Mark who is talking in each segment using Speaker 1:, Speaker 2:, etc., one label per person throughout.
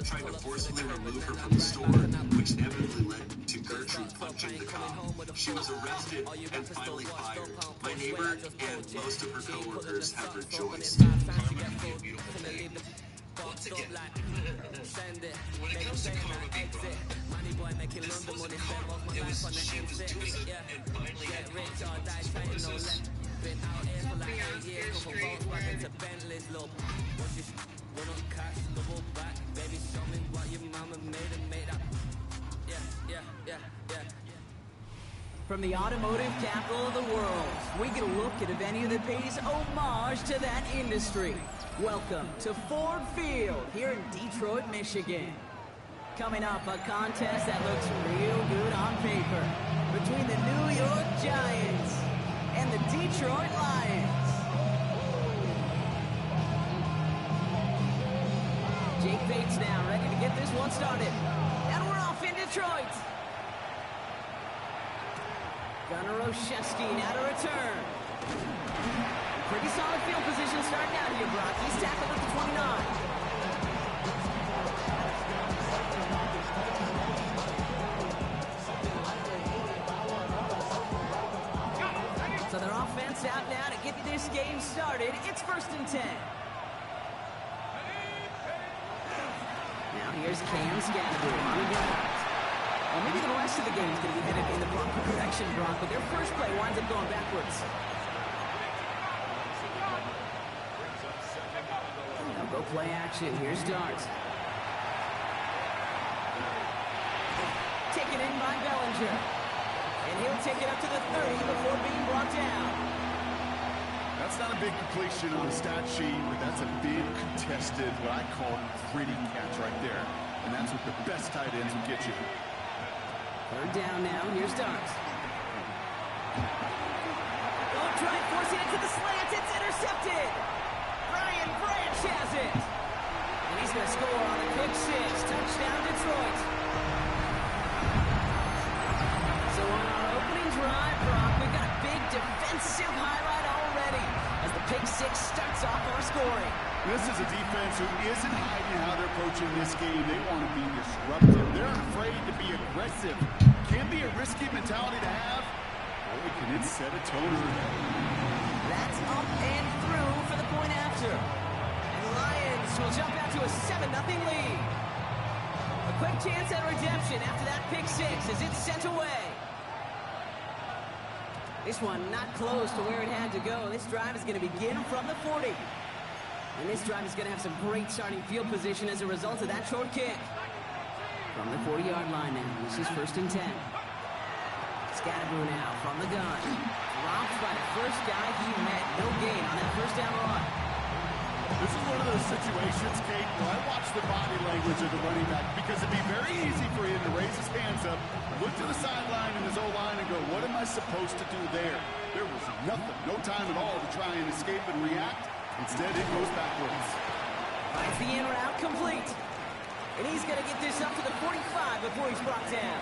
Speaker 1: tried to forcefully remove her from the store, which inevitably led to Gertrude punching the cop. She was arrested and finally fired. My neighbor and most of her coworkers have rejoiced. Karma can be a beautiful thing. Once again, when it comes to karma being brought up, this wasn't karma. It was she was doing it and finally had consequences for this.
Speaker 2: From the automotive capital of the world, we get a look at a venue that pays homage to that industry. Welcome to Ford Field here in Detroit, Michigan. Coming up, a contest that looks real good on paper between the New York Giants and the Detroit Lions. Jake Bates now ready to get this one started. And we're off in Detroit. Gunnar Olszewski now to return. Pretty solid field position starting out here, Brock. He's tackled at the 29. So their offense out now to get this game started. It's 1st and 10. Now here's Cam Scadaboo on the ground. Well, maybe the rest of the game is going to be headed in the proper direction, Brock, but their first play winds up going backwards. Now go play action. Here's Dart. Taken in by Bellinger. And he'll take it up to the 30 before being brought down.
Speaker 3: That's not a big completion on the stat sheet, but that's a big contested, what I call gritty catch right there. And that's what the best tight ends will get you.
Speaker 2: 3rd down now. Here's Dart. Don't try forcing it to the slant. It's intercepted. Brian Branch has it. And he's going to score on the pick 6. Touchdown, Detroit. So on our opening drive, Brock, we've got a big defensive highlight already as the pick 6 starts off our scoring.
Speaker 3: This is a defense who isn't hiding how they're approaching this game. They want to be disruptive. They're afraid to be aggressive. Can be a risky mentality to have. Boy, can it set a toner.
Speaker 2: That's up and through for the point after. And the Lions will jump out to a 7-0 lead. A quick chance at redemption after that pick 6 as it's sent away. This one not close to where it had to go. This drive is going to begin from the 40. And this drive is going to have some great starting field position as a result of that short kick. From the 40-yard line now, this is 1st and 10. Scadaboo now from the gun. Dropped by the first guy he met. No gain on that 1st down run.
Speaker 3: This is one of those situations, Kate, where I watch the body language of the running back because it'd be very easy for him to raise his hands up, look to the sideline in his O-line and go, what am I supposed to do there? There was nothing, no time at all to try and escape and react. Instead, it goes backwards.
Speaker 2: Finds the in route complete. And he's going to get this up to the 45 before he's brought down.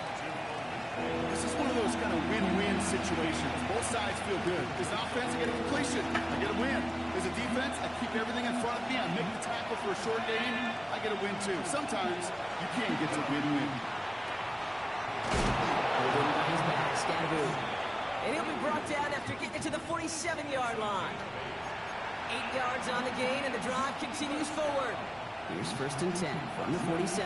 Speaker 3: This is one of those kind of win-win situations. Both sides feel good. As an offense, I get a completion. I get a win. As a defense, I keep everything in front of me. I make the tackle for a short gain. I get a win, too. Sometimes, you can't get to win-win.
Speaker 2: Holding on his back, Scadaboo. And he'll be brought down after getting it to the 47-yard line. 8 yards on the gain, and the drive continues forward. Here's 1st and 10 from the 47.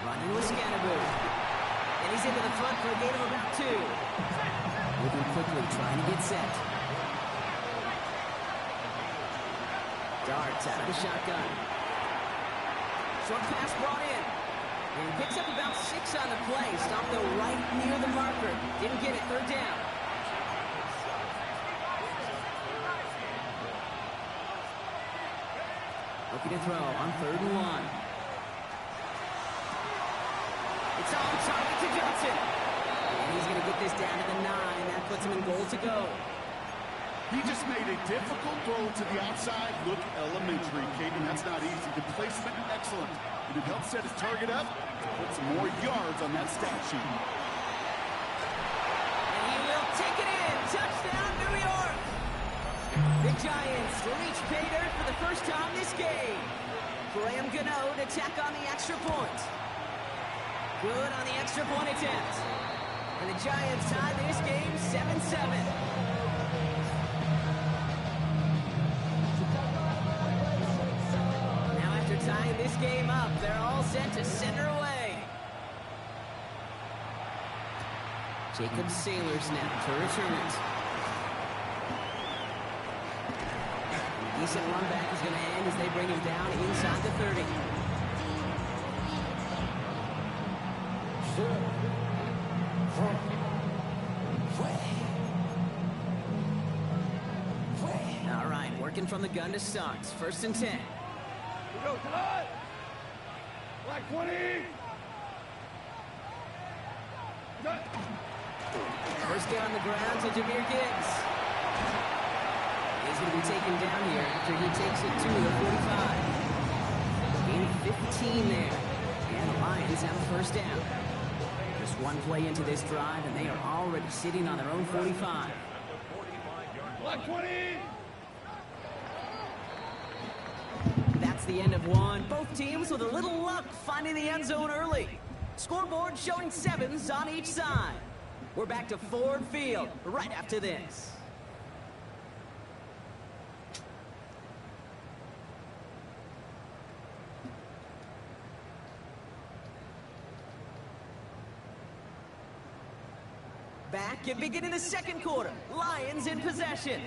Speaker 2: Running with Scadaboo. And he's into the front for a gain of about 2. Moving quickly, trying to get set. Darts out of the shotgun. Short pass brought in. And picks up about 6 on the play. Stopped though right near the marker. Didn't get it. 3rd down. Looking to throw on 3rd and 1. It's on target to Johnson. And he's going to get this down to the 9. That puts him in goal to go.
Speaker 3: He just made a difficult throw to the outside. Look elementary, Caden. That's not easy. The placement, excellent. And it helps set his target up to put some more yards on that stat sheet.
Speaker 2: And he will take it in. Touchdown, New York. The Giants reach pay dirt for the first time this game. Graham Gano to tack on the extra point. Good on the extra point attempt. And the Giants tie this game 7-7. Now after tying this game up, they're all set to center away. Jacob Sailors now to return it. Decent run back is going to end as they bring him down inside the 30. All right, working from the gun to start. 1st and 10.
Speaker 3: We go tonight. Black 20.
Speaker 2: First down on the ground to Jahmyr Gibbs. He's going to be taken down here after he takes it to the 45. Gain 15 there. And the Lions have a first down. Just one play into this drive, and they are already sitting on their own 45.
Speaker 3: Black 20.
Speaker 2: That's the end of one. Both teams with a little luck finding the end zone early. Scoreboard showing 7s on each side. We're back to Ford Field right after this. Back and beginning the second quarter. Lions in possession.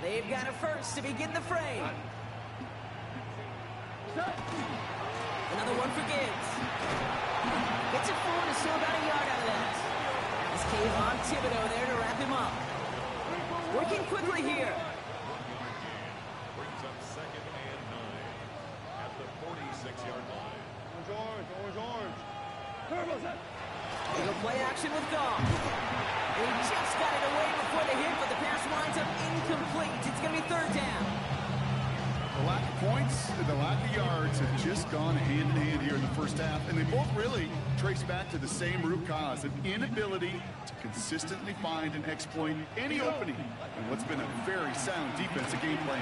Speaker 2: They've got a first to begin the frame. Another one for Gibbs. Gets it forward to still about a yard out of that. That's Kayvon Thibodeau there to wrap him up. Working quickly here.
Speaker 4: Brings up 2nd and 9 at the 46-yard line.
Speaker 3: Orange.
Speaker 2: They'll play action with Goff. And he just got it away before the hit, but the pass winds up incomplete. It's going to be 3rd down.
Speaker 3: The lack of points and the lack of yards have just gone hand in hand here in the first half, and they both really trace back to the same root cause, an inability to consistently find and exploit any opening in what's been a very sound defensive game plan.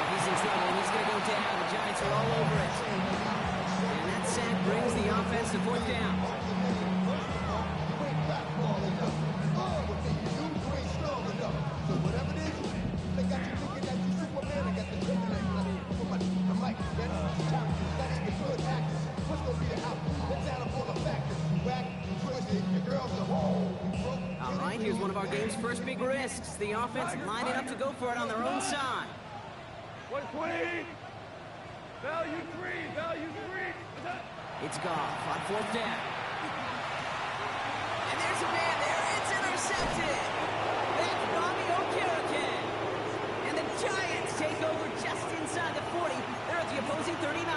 Speaker 2: He's in trouble, and he's going to go down. The Giants are all over it. And that sack brings the offense to 4th down. All right, here's one of our game's first big risks. The offense lining up to go for it on their own side.
Speaker 3: 120. Value 3.
Speaker 2: It's Goff on 4th down. And there's a man there. It's intercepted. That's Bobby Okereke. And the Giants take over just inside the 40. They're at the opposing 39.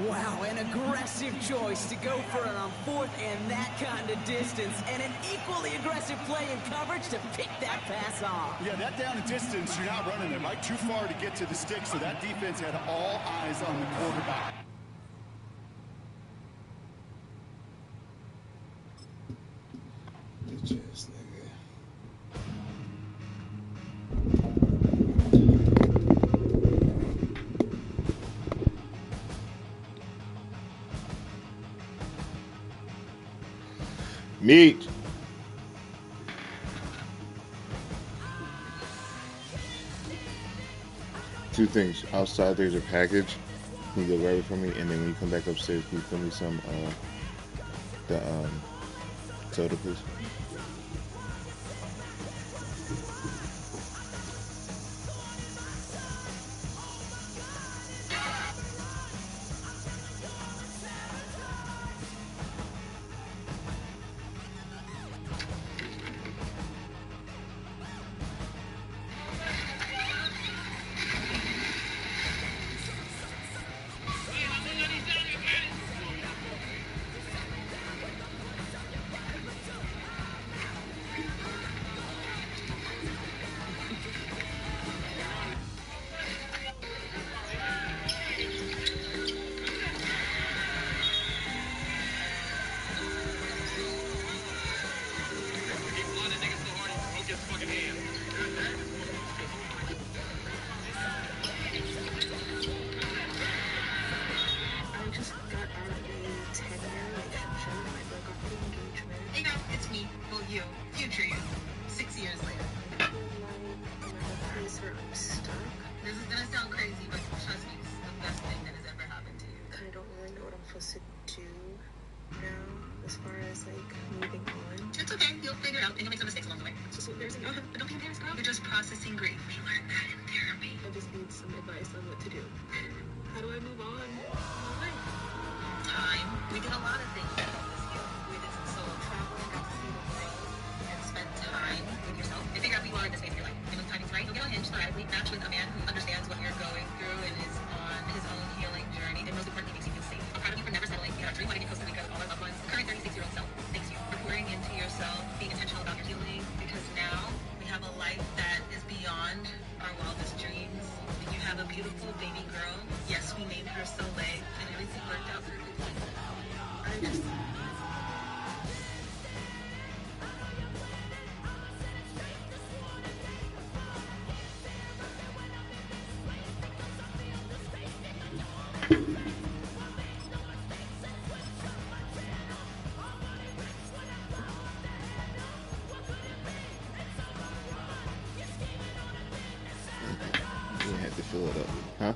Speaker 2: Wow, an aggressive choice to go for it on 4th and that kind of distance. And an equally aggressive play in coverage to pick that pass off.
Speaker 3: Yeah, that down and distance, you're not running it right too far to get to the stick, so that defense had all eyes on the quarterback.
Speaker 5: Bitch ass nigga. Meat. Two things. Outside there's a package. Can you go grab it for me? And then when you come back upstairs, can you fill me some soda, please?
Speaker 6: beautiful baby girl. Yes, we named her Soleil, and everything worked out perfectly. I'm just...
Speaker 5: You had to fill it up, huh?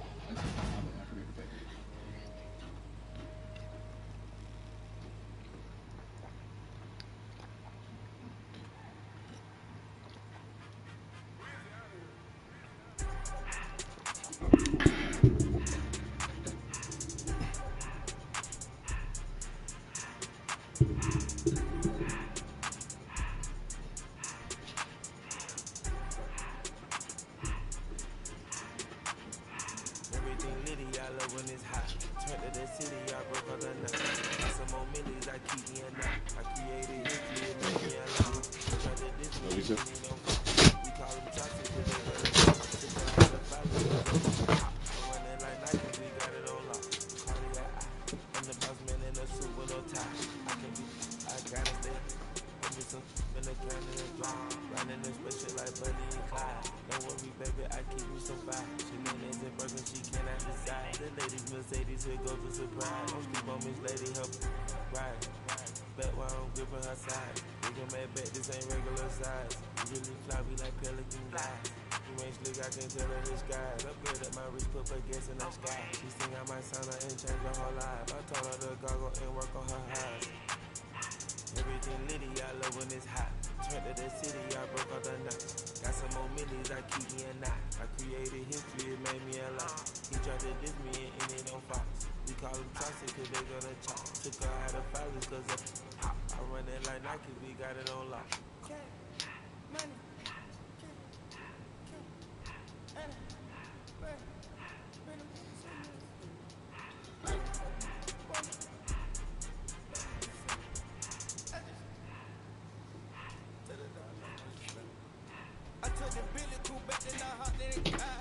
Speaker 7: Everything litty, I love when it's hot. Turn to the city, I broke all the night. Got some more millies, I keep me a knot. I created history, it made me a lot. Try to diss me,
Speaker 5: Love you, sir.
Speaker 7: you know. We call them toxic, cause they run the top. Took her out of violence, cause of hop. I'm running like Nike, we got it on lock. Cardiac eye. I'm the boss man in a suit with no tie. I can't be, I gotta stay. Give me some in the can in the dry. Riding this special like Bunny and Clyde. Don't worry, baby, I keep you some fire. She names and Birkin, she cannot decide. The ladies Mercedes, here goes the surprise. Don't sleep on Miss Lady, help ride. Bet while I'm gripping her side. We can make bet, this ain't regular size. You really floppy like Pelican guys. You ain't slick, I can tell her disguise. Upgrade up my wrist, put her gas in the sky. She sing I might sign her and change her whole life. I told her to goggle and work on her eyes. Everything litty, I love when it's hot. Turn to the city, I broke all the night. Got some more millies, I keep me a knot. I created history, it made me a lot. He tried to diss me and it on Fox. We call them toxic cause they gonna chop. Took her out of violence cause of hop. I run it like Nike, we got it on lock. Money. I took the Billy cool back then I hopped in the car.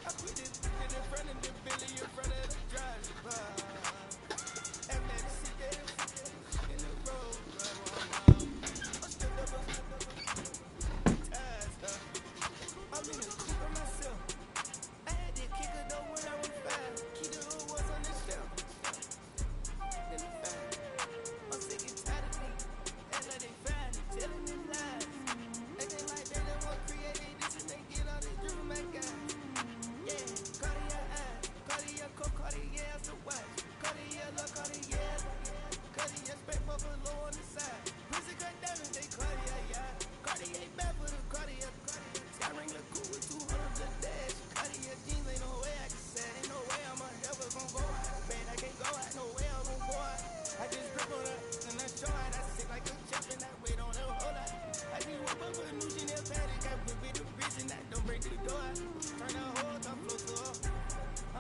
Speaker 7: I put this in front of the Billy in front of the driver. And then sit there in the road. I'm still double ties. I'm in the coupe by myself. I had to kick her though when I was 5. Keep the hood was on the shelf. In the fire. I'm sick and tired of me. Act like they fine, they telling me lies. Acting like they the one created this and they get all this dream, my God. Yeah, Cartier eye, Cartier coat, Cartier as the watch. Cartier look, Cartier. Cartier spec for low on the side. Pussy cut diamonds, they Cartier, yeah. Cartier bad for the Cartier. I ring the cool with 200 the dash. Cartier jeans, ain't no way I can say. Ain't no way I'm ever gonna go out. Man, I can't go out, no way I'm gonna go out. I just grip on her and I show out. I sit like a champ and I wait on her whole lot. I just woke up with a new Chanel paddock. I whip with the bitch and I don't break the door out. Turn the whole top floor to her.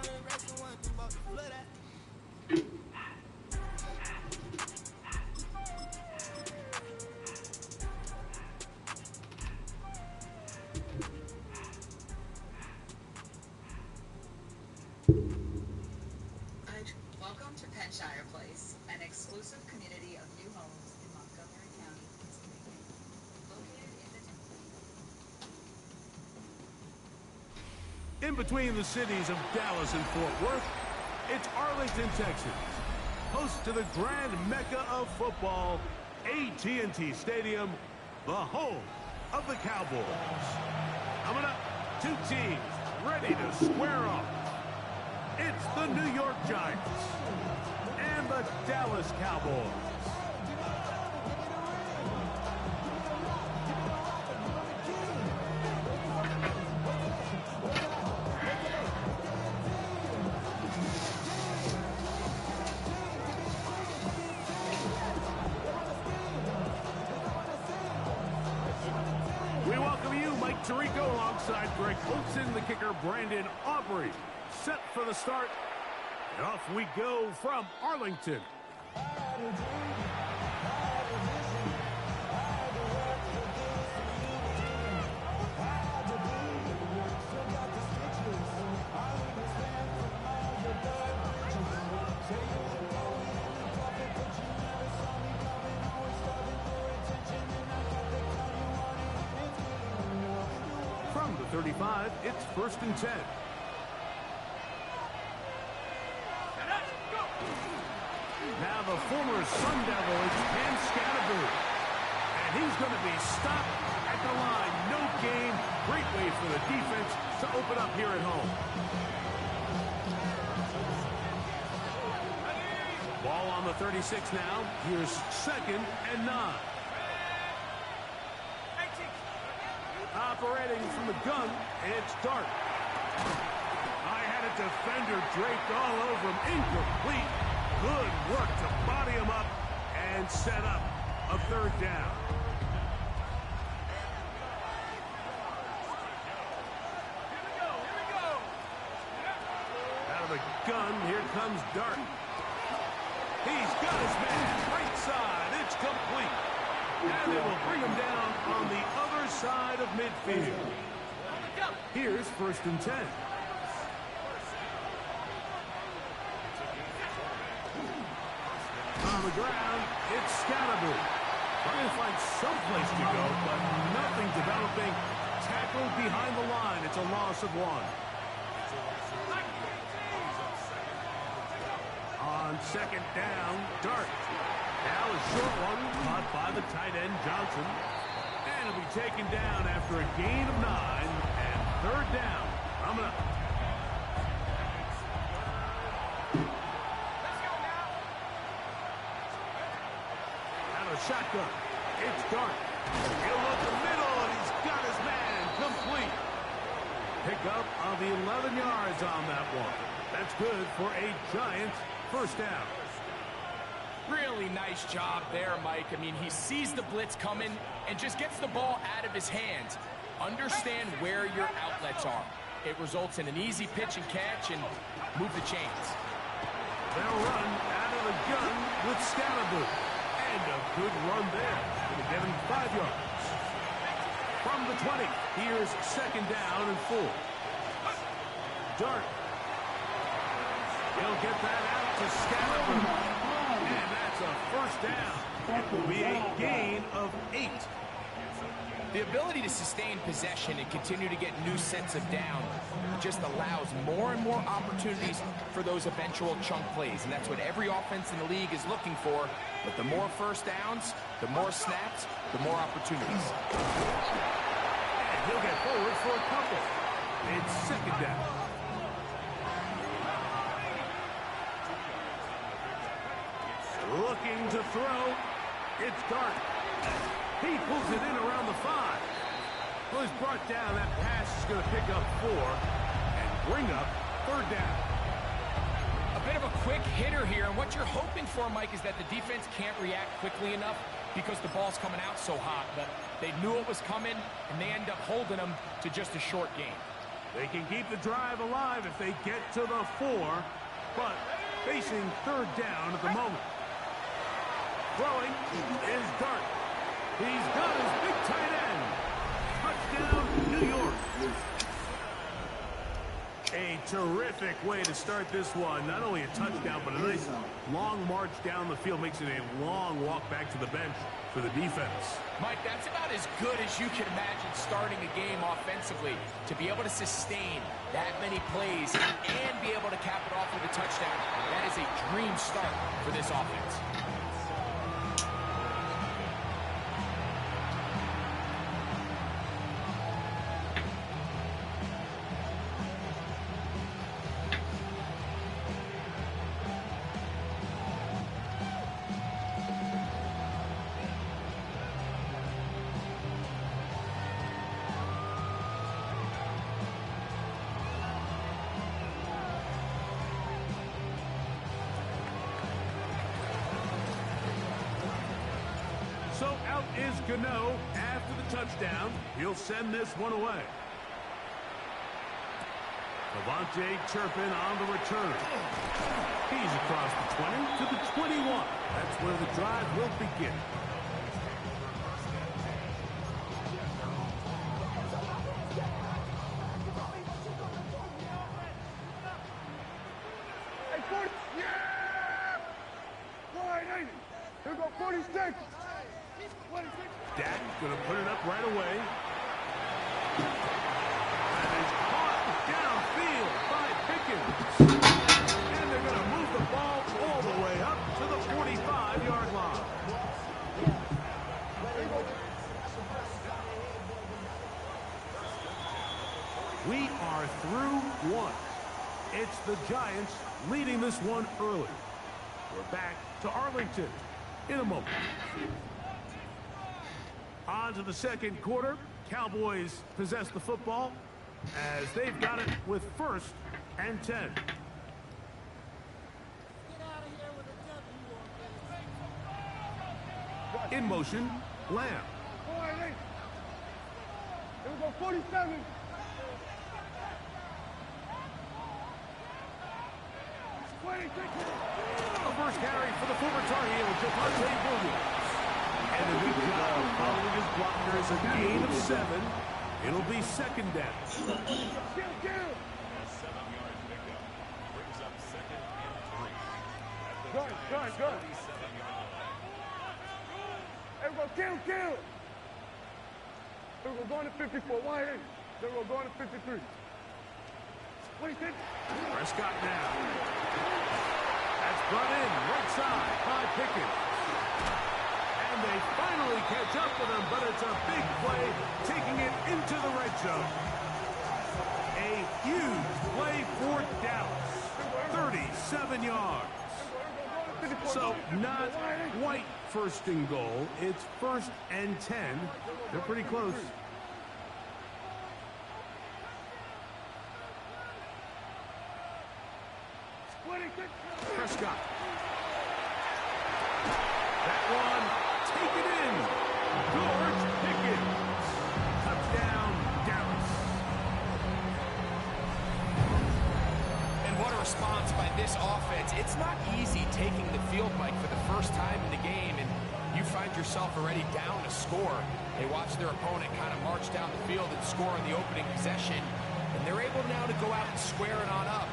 Speaker 7: 100 racks and one thing about the flood out.
Speaker 6: Welcome to Penshire Place, an exclusive community of new homes in Montgomery County, Pennsylvania. Located in the
Speaker 8: In between the cities of Dallas and Fort Worth, it's Arlington, Texas. Host to the grand mecca of football, AT&T Stadium, the home of the Cowboys. Coming up, two teams ready to square off. It's the New York Giants and the Dallas Cowboys. We welcome you, Mike Tirico, alongside Greg Olson, the kicker, Brandon Aubrey. Set for the start, and off we go from Arlington. 35, it's 1st and 10. Now the former Sun Devil is Cam Scatterboo. And he's going to be stopped at the line. No gain. Great way for the defense to open up here at home. Ball on the 36 now. Here's 2nd and 9. Operating from the gun, it's Dart. I had a defender draped all over him. Incomplete. Good work to body him up and set up a 3rd down. Out of the gun, here comes Dart. He's got his man. Right side. It's complete. And they will bring him down on the other side of midfield. Here's 1st and 10. On the ground, it's Scatterboo. Trying to find some place to go, but nothing developing. Tackled behind the line. It's a loss of 1. On 2nd down, Dart. Now a short one caught by the tight end, Johnson. And it'll be taken down after a gain of 9 and 3rd down. Coming up. Shotgun. It's Dart. He'll look the middle, and he's got his man complete. Pick up of the 11 yards on that one. That's good for a Giant 1st down.
Speaker 9: Really nice job there, Mike. I mean, he sees the blitz coming and just gets the ball out of his hands. Understand where your outlets are. It results in an easy pitch and catch and move the chains.
Speaker 8: They'll run out of the gun with Scatterboo. And a good run there. Going to give him 5 yards. From the 20, here's 2nd down and 4. Dart. He'll get that out to Scatterboo. And that's a 1st down. It will be a gain of 8.
Speaker 9: The ability to sustain possession and continue to get new sets of down just allows more and more opportunities for those eventual chunk plays. And that's what every offense in the league is looking for. But the more 1st downs, the more snaps, the more opportunities.
Speaker 8: And he'll get forward for a couple. It's 2nd down. Looking to throw. It's Dart. He pulls it in around the 5. Well, he's brought down. That pass is going to pick up 4 and bring up 3rd down.
Speaker 9: A bit of a quick hitter here, and what you're hoping for, Mike, is that the defense can't react quickly enough because the ball's coming out so hot. But they knew it was coming, and they end up holding them to just a short game.
Speaker 8: They can keep the drive alive if they get to the 4, but facing 3rd down at the moment. Throwing is Dart. He's got his big tight end. Touchdown, New York. A terrific way to start this one. Not only a touchdown, but a nice long march down the field. Makes it a long walk back to the bench for the defense.
Speaker 9: Mike, that's about as good as you can imagine starting a game offensively. To be able to sustain that many plays and be able to cap it off with a touchdown, that is a dream start for this offense.
Speaker 8: So out is Gano after the touchdown. He'll send this one away. Devontae Turpin on the return. He's across the 20 to the 21. That's where the drive will begin.
Speaker 3: Here go 46.
Speaker 8: Dak going to put it up right away. 1. It's the Giants leading this one early. We're back to Arlington in a moment. On to the second quarter. Cowboys possess the football as they've got it with 1st and 10. In motion, Lamb.
Speaker 10: Here we go, 47.
Speaker 8: The first carry for the former Tar Heel, Javonte Williams. And a good job following his blockers, a gain of 7. It'll be 2nd down.
Speaker 4: A 7-yard pickup brings up 2nd and 3.
Speaker 10: Good.
Speaker 4: 37-yard line.
Speaker 10: Here we go, kill. Here we go, going to 54, 180. Then we're going to 53.
Speaker 8: Prescott now. That's brought in right side by Pickett. And they finally catch up with him, but it's a big play, taking it into the red zone. A huge play for Dallas. 37 yards. So not quite 1st and goal. It's 1st and 10. They're pretty close. Prescott. That one, take it in. George Pickens. Touchdown, Dallas.
Speaker 9: And what a response by this offense. It's not easy taking the field, Mike, for the first time in the game, and you find yourself already down to score. They watch their opponent kind of march down the field and score in the opening possession, and they're able now to go out and square it on up.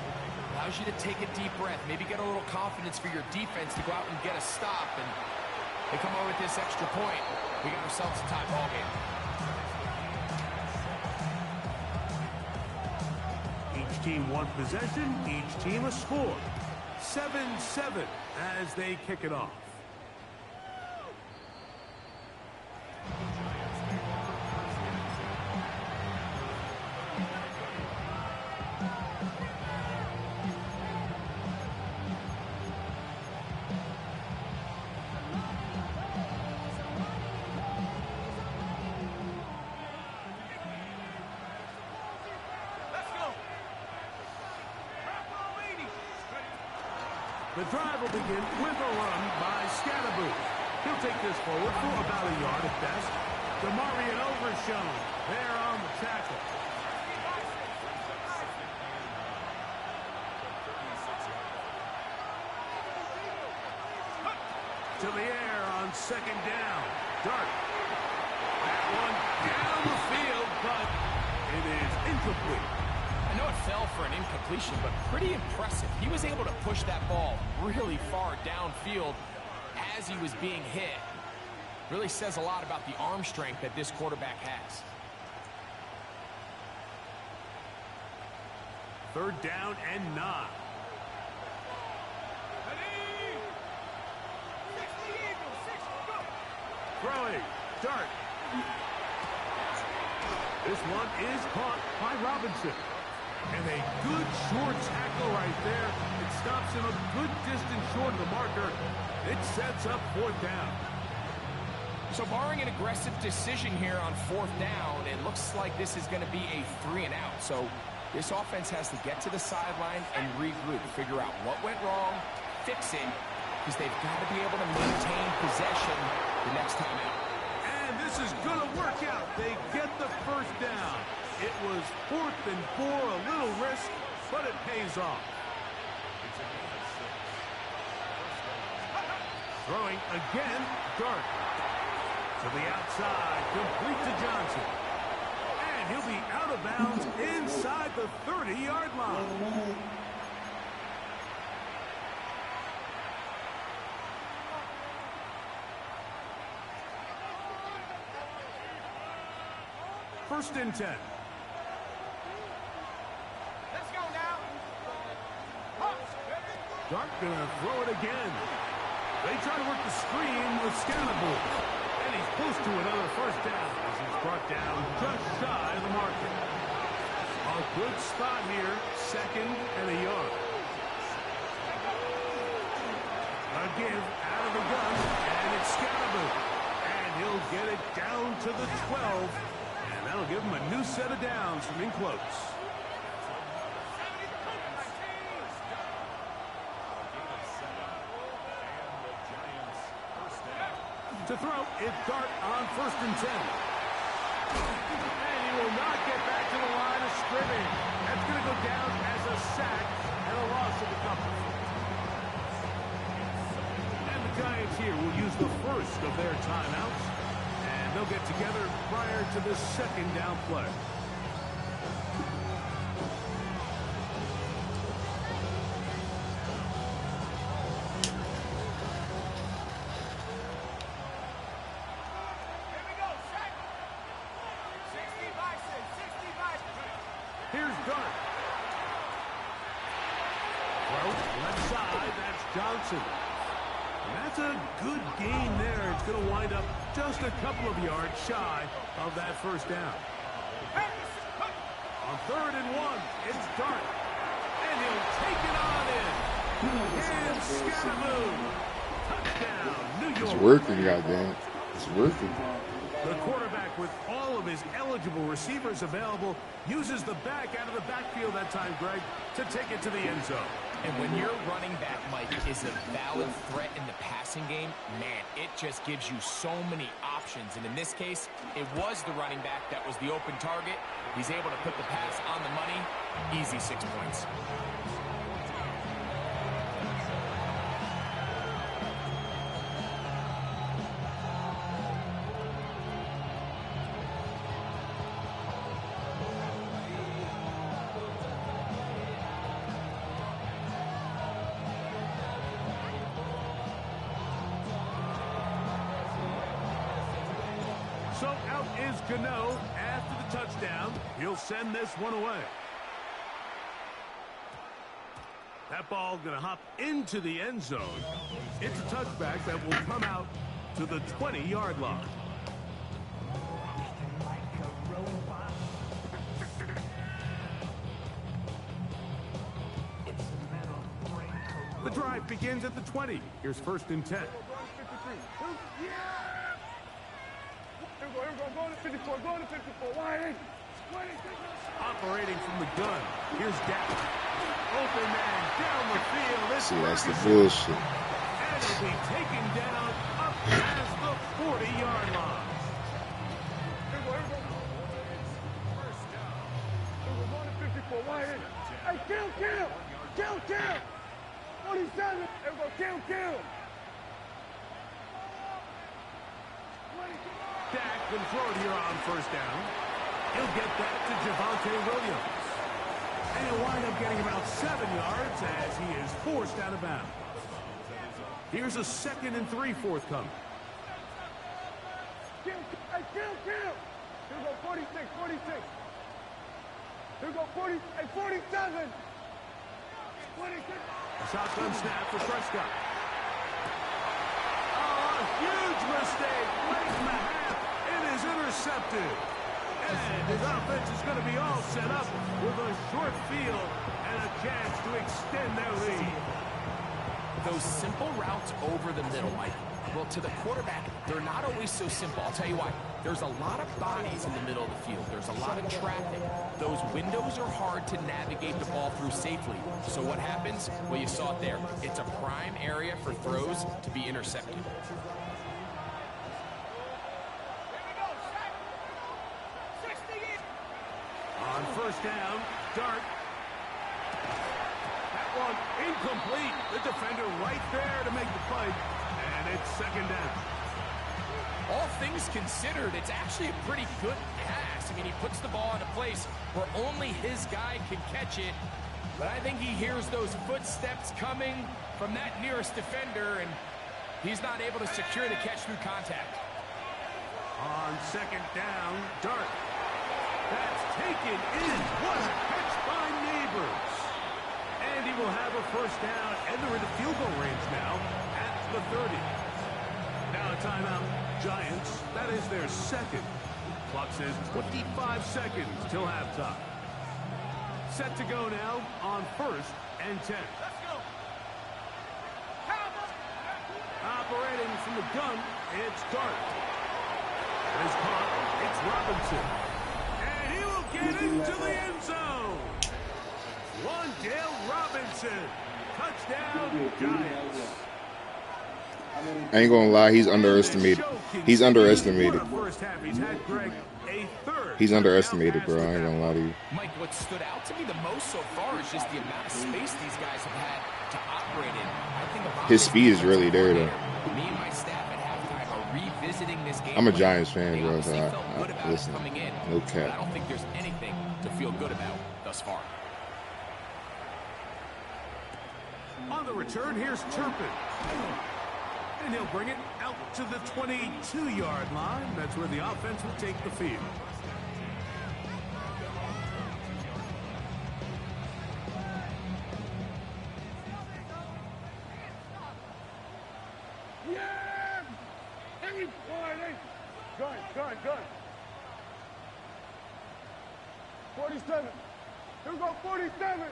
Speaker 9: Allows you to take a deep breath, maybe get a little confidence for your defense to go out and get a stop, and they come over with this extra point. We got ourselves a tie ball game.
Speaker 8: Each team one possession, each team a score. 7-7 as they kick it off. The drive will begin with a run by Scatterboo. He'll take this forward for about a yard at best. Demarion Overshown there on the tackle. To the air on 2nd down. Dart. That one down the field, but it is incomplete.
Speaker 9: I know it fell for an incompletion, but pretty impressive. He was able to push that ball really far downfield as he was being hit. Really says a lot about the arm strength that this quarterback has.
Speaker 8: 3rd down and 9. Throwing. Dart. This one is caught by Robinson. And a good short tackle right there. It stops him a good distance short of the marker. It sets up 4th down.
Speaker 9: So barring an aggressive decision here on 4th down, it looks like this is going to be a 3-and-out. So this offense has to get to the sideline and regroup, figure out what went wrong, fix it, because they've got to be able to maintain possession the next time out.
Speaker 8: And this is going to work out. They get the 1st down. It was 4th and 4, a little risk, but it pays off. Throwing again, Dart. To the outside, complete to Johnson. And he'll be out of bounds inside the 30-yard line. First and 10.
Speaker 10: Let's go now.
Speaker 8: Dart gonna throw it again. They try to work the screen with Scatterboo. And he's close to another 1st down as he's brought down just shy of the marker. On A good spot here, 2nd and a yard. A give out of the gun, and it's Scatterboo. And he'll get it down to the 12, and that'll give him a new set of downs from in close. To throw, it's Dart on 1st and 10. And he will not get back to the line of scrimmage. That's going to go down as a sack and a loss of a couple. And the Giants here will use the first of their timeouts. And they'll get together prior to the 2nd down play. Here's Dart. Throw, left side, that's Johnson. And that's a good gain there. It's going to wind up just a couple of yards shy of that 1st down. On 3rd and 1, it's Dart. And he'll take it on in. And Scatterboo. Touchdown, New York.
Speaker 5: It's working, goddamn. It's working.
Speaker 8: The quarterback, with all of his eligible receivers available, uses the back out of the backfield that time, Greg, to take it to the end zone.
Speaker 9: And when your running back, Mike, is a valid threat in the passing game, man, it just gives you so many options. And in this case, it was the running back that was the open target. He's able to put the pass on the money. Easy 6 points.
Speaker 8: So out is Gano after the touchdown. He'll send this one away. That ball going to hop into the end zone. It's a touchback that will come out to the 20-yard line. The drive begins at the 20. Here's 1st and 10. Operating from the gun. Here's Dak. Open man down the field.
Speaker 5: See, that's the bullshit.
Speaker 8: And he'll be taken down up past the 40-yard line.
Speaker 10: Hey, kill! 47, kill!
Speaker 8: Dak can throw it here on 1st down. He'll get that to Javonte Williams. And he'll wind up getting about 7 yards as he is forced out of bounds. Here's a 2nd and 3 forthcoming.
Speaker 10: Kill! Here go 46. Here go 40, 47. 46.
Speaker 8: Shotgun snap for Prescott. Oh, a huge mistake. Late in the half. It is intercepted. And his offense is going to be all set up with a short field and a chance to extend their lead.
Speaker 9: Those simple routes over the middle, Mike. Well, to the quarterback, they're not always so simple. I'll tell you why. There's a lot of bodies in the middle of the field. There's a lot of traffic. Those windows are hard to navigate the ball through safely. So what happens? Well, you saw it there. It's a prime area for throws to be intercepted.
Speaker 8: On 1st down, Dart. That one incomplete. The defender right there to make the play. And it's 2nd down.
Speaker 9: All things considered, it's actually a pretty good pass. I mean, he puts the ball in a place where only his guy can catch it. But I think he hears those footsteps coming from that nearest defender, and he's not able to secure the catch through contact.
Speaker 8: On 2nd down, Dart. That's taken in. What a catch by Neighbors. And he will have a 1st down, and they're in the field goal range now at the 30. Now a timeout. Giants, that is their 2nd. Clock says 25 seconds till halftime. set to go now on 1st and 10.
Speaker 10: Let's go.
Speaker 8: Operating from the gun, it's Dart. It's caught, it's Robinson. And he will get into the end zone. Wandale Robinson. Touchdown, Giants.
Speaker 5: I ain't gonna lie, he's underestimated. He's underestimated. He's underestimated, bro. I ain't gonna lie to you.
Speaker 9: Mike, what stood out to me the most so far is just the amount of space these guys have had to operate in. I think
Speaker 5: his speed is really there, though.
Speaker 9: Me and my staff at halftime are revisiting this game.
Speaker 5: I'm a Giants fan, bro. So listen, no cap.
Speaker 9: I don't think there's anything to feel good about thus far.
Speaker 8: On the return, here's Turpin. And he'll bring it out to the 22-yard line. That's where the offense will take the field.
Speaker 10: Yeah! Hey, gun. 47. Here we go, 47.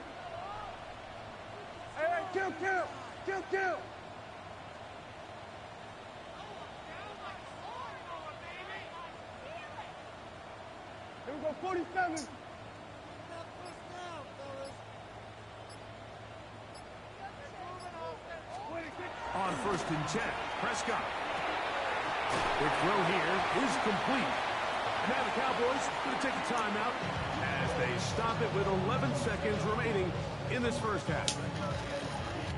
Speaker 10: Hey, kill. Here we go, 47.
Speaker 8: On 1st and 10, Prescott. The throw here is complete. Now the Cowboys going to take a timeout as they stop it with 11 seconds remaining in this first half.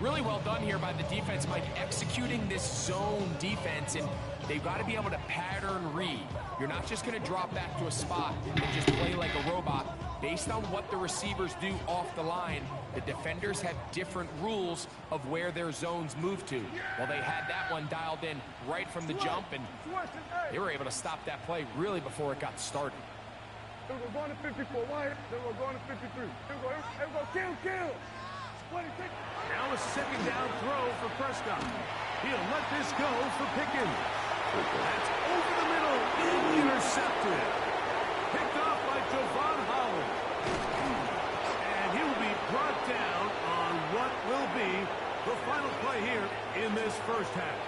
Speaker 9: Really well done here by the defense, Mike, executing this zone defense, and they've got to be able to pattern read. You're not just going to drop back to a spot and just play like a robot. Based on what the receivers do off the line, the defenders have different rules of where their zones move to. Well, they had that one dialed in right from the jump, and they were able to stop that play really before it got started.
Speaker 10: Then we're going to 54 wide, then we're going to 53. Here we go, kill. 26.
Speaker 8: Now a second down throw for Prescott. He'll let this go for Pickens. That's over the middle, intercepted. Picked off by Javon Holland. And he will be brought down on what will be the final play here in this first half.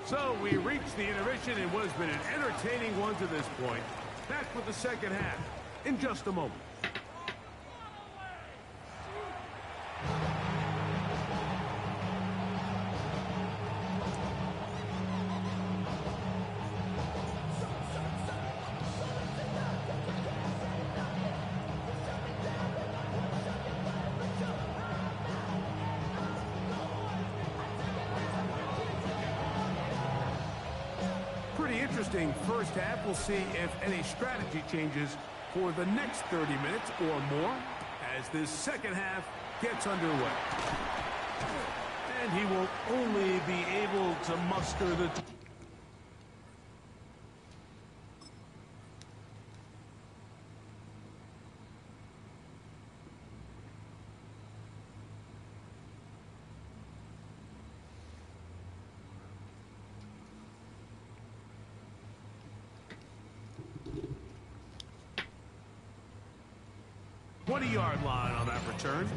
Speaker 8: So we reached the intermission in what has been an entertaining one to this point. Back with the second half in just a moment. Pretty interesting first half. We'll see if any strategy changes for the next 30 minutes or more as this second half gets underway. And he will only be able to muster the... ...20-yard line on that return.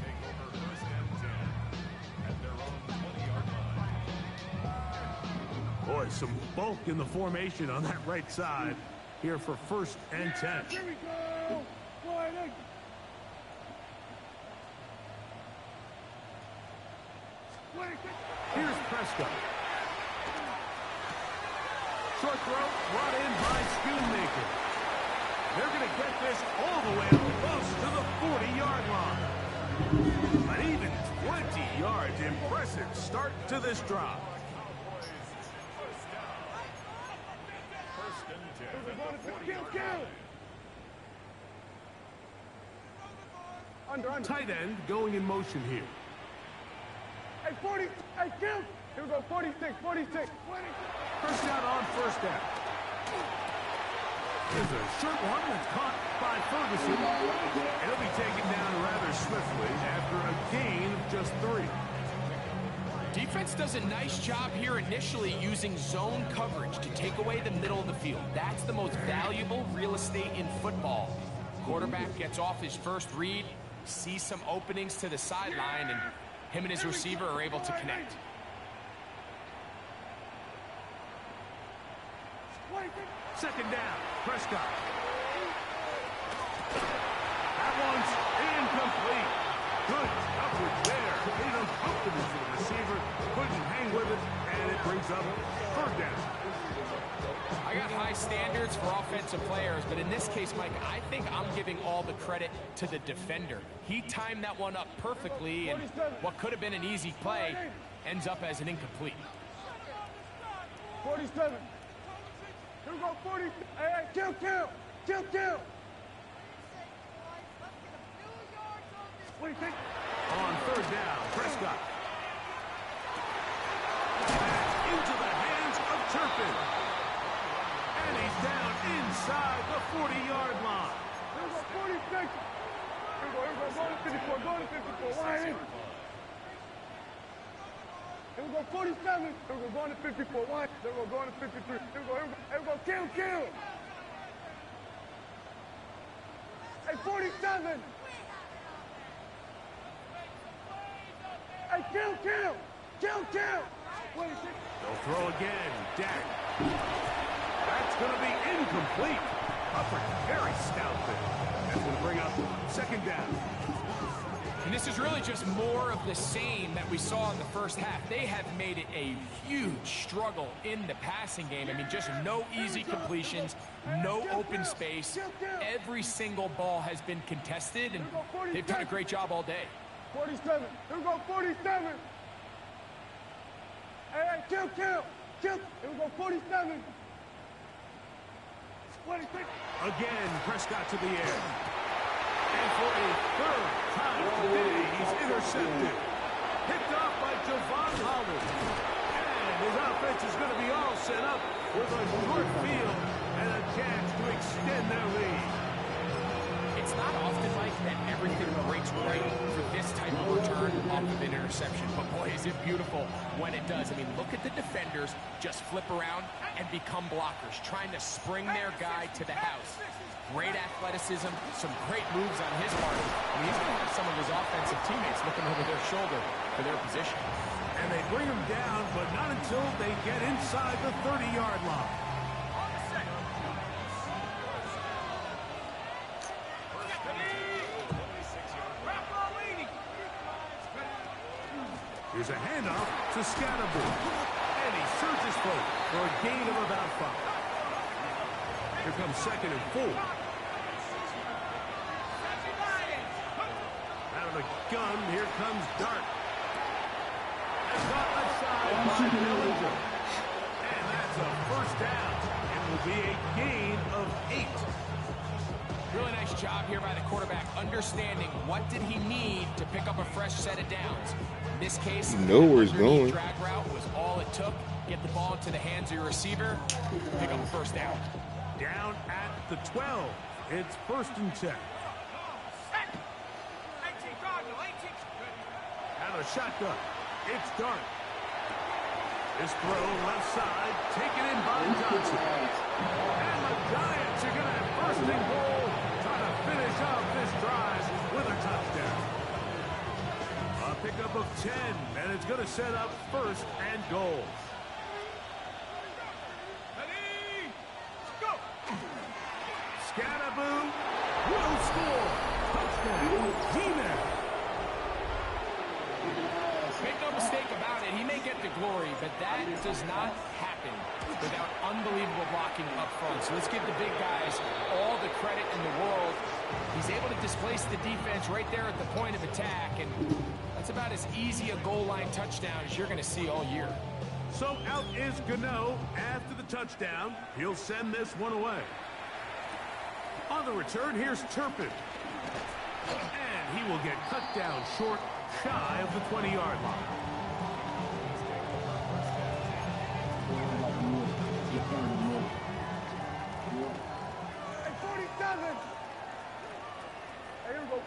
Speaker 8: Boy, some bulk in the formation on that right side here for 1st and 10.
Speaker 10: Here we go.
Speaker 8: Here's Prescott. Short throw brought in by Schoonmaker. They're going to get this all the way up close to the 40-yard line. An even 20 yards. Impressive start to this drive.
Speaker 10: Under.
Speaker 8: Tight end going in motion here.
Speaker 10: Hey, 40. Hey, kill. Here we go, 46.
Speaker 8: First down on first down. There's a short one that's caught by Ferguson. It'll be taken down rather swiftly after a gain of just 3.
Speaker 9: Defense does a nice job here initially using zone coverage to take away the middle of the field. That's the most valuable real estate in football. Quarterback gets off his first read, sees some openings to the sideline, and him and his receiver are able to connect.
Speaker 8: Second down, Prescott. That one's incomplete. Good coverage there. Made uncomfortable for the receiver. Couldn't hang with it, and it brings up third down.
Speaker 9: I got high standards for offensive players, but in this case, Mike, I think I'm giving all the credit to the defender. He timed that one up perfectly, and what could have been an easy play ends up as an incomplete.
Speaker 10: 47. Here we go, 40. Hey, kill. What do you think?
Speaker 8: On third down, Prescott. Into the hands of Turpin. And he's down inside the 40-yard line.
Speaker 10: Here we go, 46. Here we go, going to 54, going to 54. Wide in. Here we go, 47. Here we go, going to 54. Wide. Here we go, going to 53. Here we go, kill. Hey, 47. Hey, kill.
Speaker 8: They'll throw again. Dak. That's going to be incomplete. Upper very stout there. That's going to bring up second down.
Speaker 9: And this is really just more of the same that we saw in the first half. They have made it a huge struggle in the passing game. I mean, just no easy completions, no open space. Every single ball has been contested, and they've done a great job all day.
Speaker 10: 47. Here we go, 47. Hey, kill. Here we go, 47. 26.
Speaker 8: Again, Prescott to the air. And for a third time today, he's intercepted. Picked off by Javon Holland. And his offense is going to be all set up with a short field and a chance to extend their lead.
Speaker 9: It's not often, Mike, that everything breaks right for this type of return off of an interception. But boy, is it beautiful when it does. I mean, look at the defenders just flip around and become blockers, trying to spring their guy to the house. Great athleticism, some great moves on his part. I mean, he's going to have some of his offensive teammates looking over their shoulder for their position.
Speaker 8: And they bring him down, but not until they get inside the 30-yard line. Here's a handoff to Scatterbull. And he surges forward for a gain of about 5. Here comes second and 4. Out of the gun, here comes Dart. And caught aside by Dillinger. And that's a first down. It will be a gain of 8.
Speaker 9: Really nice job here by the quarterback, understanding what did he need to pick up a fresh set of downs. In this case,
Speaker 5: you know where he's going.
Speaker 9: Drag route was all it took. Get the ball into the hands of your receiver, pick up a first down.
Speaker 8: Down at the 12. It's first and 10. And a shotgun. It's Dart. This throw left side, taken in by Johnson. And the Giants are going to have first and goal, trying to finish off this drive with a touchdown. A pickup of 10, and it's going to set up first and goal. Scatterbull will score. Touchdown, G-Man.
Speaker 9: Make no mistake about it, he may get the glory, but that does not happen without unbelievable blocking up front. So let's give the big guys all the credit in the world. He's able to displace the defense right there at the point of attack, and that's about as easy a goal line touchdown as you're going to see all year.
Speaker 8: So out is Gano after the touchdown. He'll send this one away. On the return, here's Turpin. And he will get cut down short, shy of the 20-yard line.
Speaker 10: Hey, 47. Hey, here we go.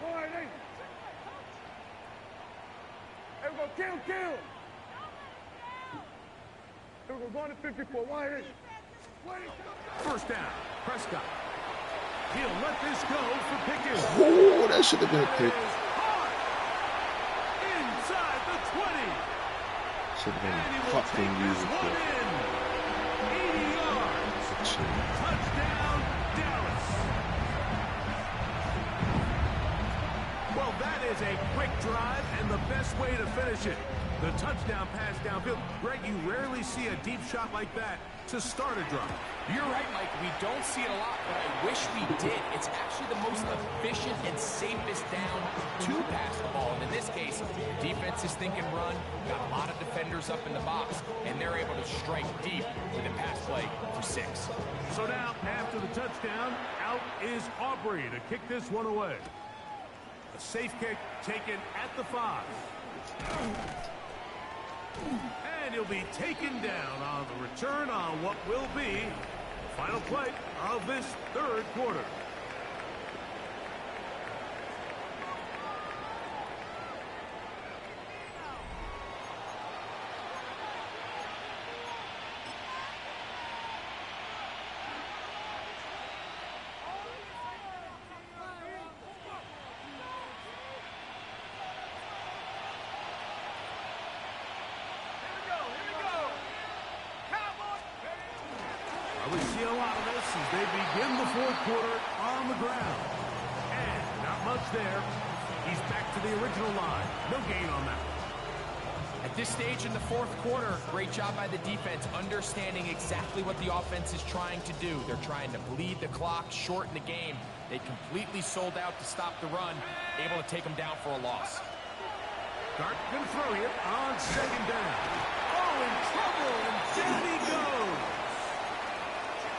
Speaker 10: 4-8. Hey, we go, kill, kill. Here we go, going to 54, wide eight.
Speaker 8: First down, Prescott. He'll let this go for Pickens.
Speaker 5: Oh, that should have been a pick.
Speaker 8: Inside the 20.
Speaker 5: Should have been a hot thing using for
Speaker 8: 80 yards. Touchdown, Dallas. Well, that is a quick drive and the best way to finish it. The touchdown pass downfield. Greg, you rarely see a deep shot like that to start a drive.
Speaker 9: You're right, Mike. We don't see it a lot, but I wish we did. It's actually the most efficient and safest down to pass the ball. And in this case, the defense is thinking run, got a lot of defenders up in the box, and they're able to strike deep with a pass play for 6.
Speaker 8: So now, after the touchdown, out is Aubrey to kick this one away. A safe kick taken at the 5. And he'll be taken down on the return on what will be the final play of this third quarter. We see a lot of this as they begin the fourth quarter on the ground. And not much there. He's back to the original line. No gain on that.
Speaker 9: At this stage in the fourth quarter, great job by the defense understanding exactly what the offense is trying to do. They're trying to bleed the clock, shorten the game. They completely sold out to stop the run, able to take them down for a loss.
Speaker 8: Dart can throw it on second down. Oh, in trouble, and down he goes.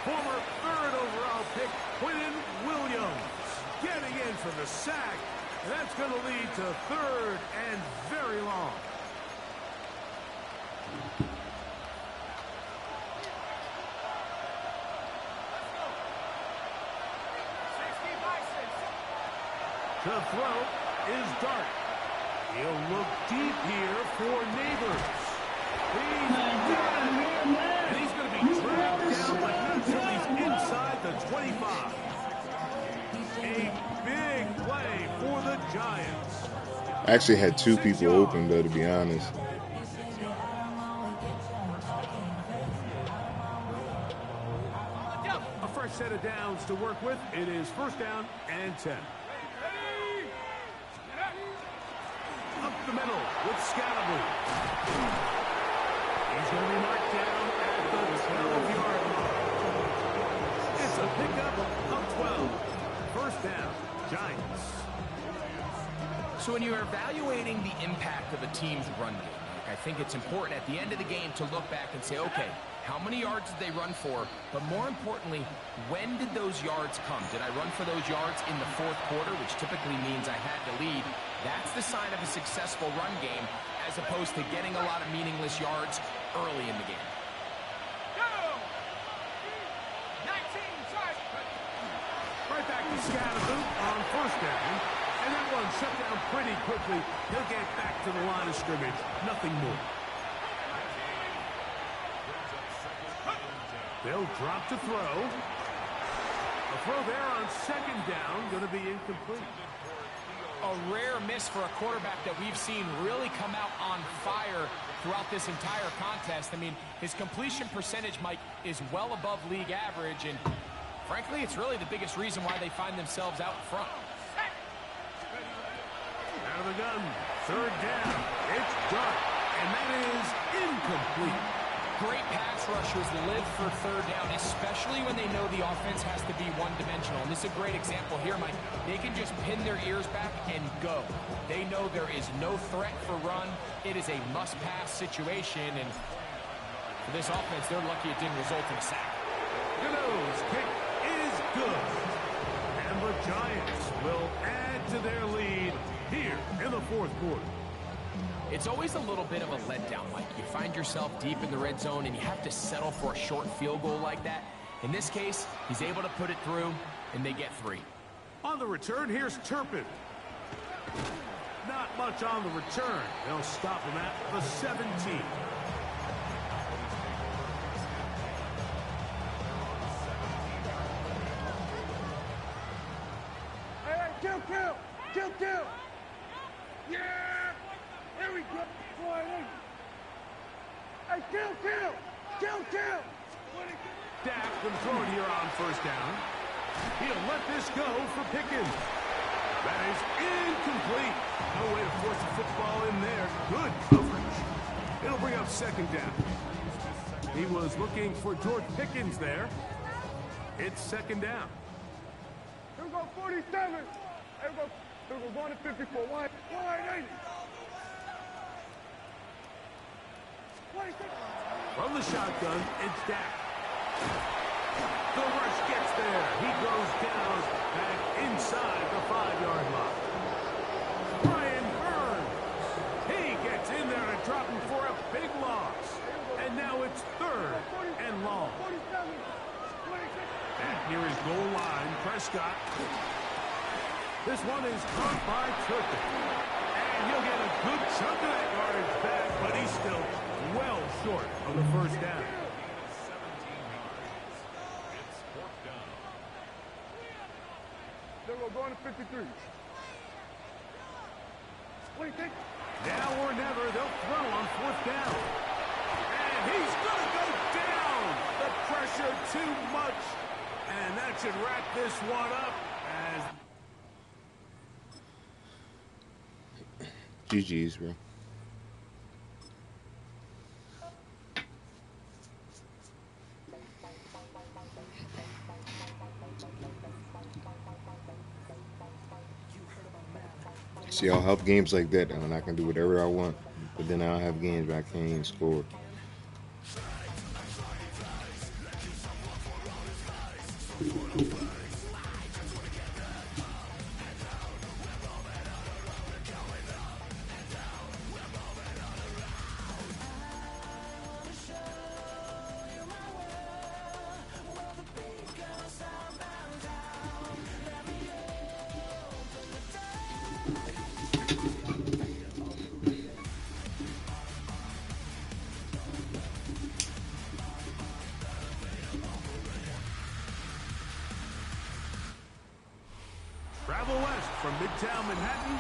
Speaker 8: Former third overall pick, Quentin Williams, getting in for the sack. And that's going to lead to third and very long. The throw is Dart. He'll look deep here for Neighbors. He's got it. And he's going to be dragged down, but not until he's inside the 25. A big play for the Giants.
Speaker 5: I actually had 2 people open, though, to be honest.
Speaker 8: A fresh set of downs to work with. It is first down and 10. Up the middle with Scalaboo. He's going to be marked down at the 12-yard line. It's a pickup of 12. First down, Giants.
Speaker 9: So when you're evaluating the impact of a team's run game, I think it's important at the end of the game to look back and say, okay, how many yards did they run for? But more importantly, when did those yards come? Did I run for those yards in the fourth quarter, which typically means I had to lead? That's the sign of a successful run game, as opposed to getting a lot of meaningless yards early in the game.
Speaker 8: Right back to Scalaboo on first down. And that one shut down pretty quickly. He'll get back to the line of scrimmage. Nothing more. They'll drop to throw. A throw there on second down, going to be incomplete.
Speaker 9: A rare miss for a quarterback that we've seen really come out on fire throughout this entire contest. I mean, his completion percentage, Mike, is well above league average, and frankly, it's really the biggest reason why they find themselves out in front.
Speaker 8: Out of the gun, third down. It's Dart, and that is incomplete.
Speaker 9: Great pass rushers live for third down, especially when they know the offense has to be one-dimensional. And this is a great example here, Mike. They can just pin their ears back and go. They know there is no threat for run. It is a must-pass situation, and for this offense, they're lucky it didn't result in a sack.
Speaker 8: The nose kick is good. And the Giants will add to their lead here in the fourth quarter.
Speaker 9: It's always a little bit of a letdown, Mike. You find yourself deep in the red zone and you have to settle for a short field goal like that. In this case, he's able to put it through, and they get 3.
Speaker 8: On the return, here's Turpin. Not much on the return. They'll stop him at the 17.
Speaker 10: Hey, kill! Yeah! Here we go! Boy, hey, kill!
Speaker 8: Dak can throw it here on first down. He'll let this go for Pickens. That is incomplete. No way to force the football in there. Good coverage. It'll bring up second down. He was looking for George Pickens there. It's second down.
Speaker 10: Here we go, 47. Here we go going to 54. Wide 80. 26.
Speaker 8: From the shotgun, it's Dak. The rush gets there. He goes down back inside the 5-yard line. Brian Burns. He gets in there and drop him for a big loss. And now it's third and long. And here is goal line, Prescott. This one is caught by Turpin. And he'll get a good chunk of that yardage back, but he's still well short of the first down.
Speaker 10: Then we're going to 53.
Speaker 8: Now or never, they'll throw on fourth down. And he's going to go down. The pressure too much. And that should wrap this one up as...
Speaker 5: GG's, bro. See, I'll have games like that, and I can do whatever I want. But then I'll have games where I can't even score.
Speaker 8: Travel west from Midtown Manhattan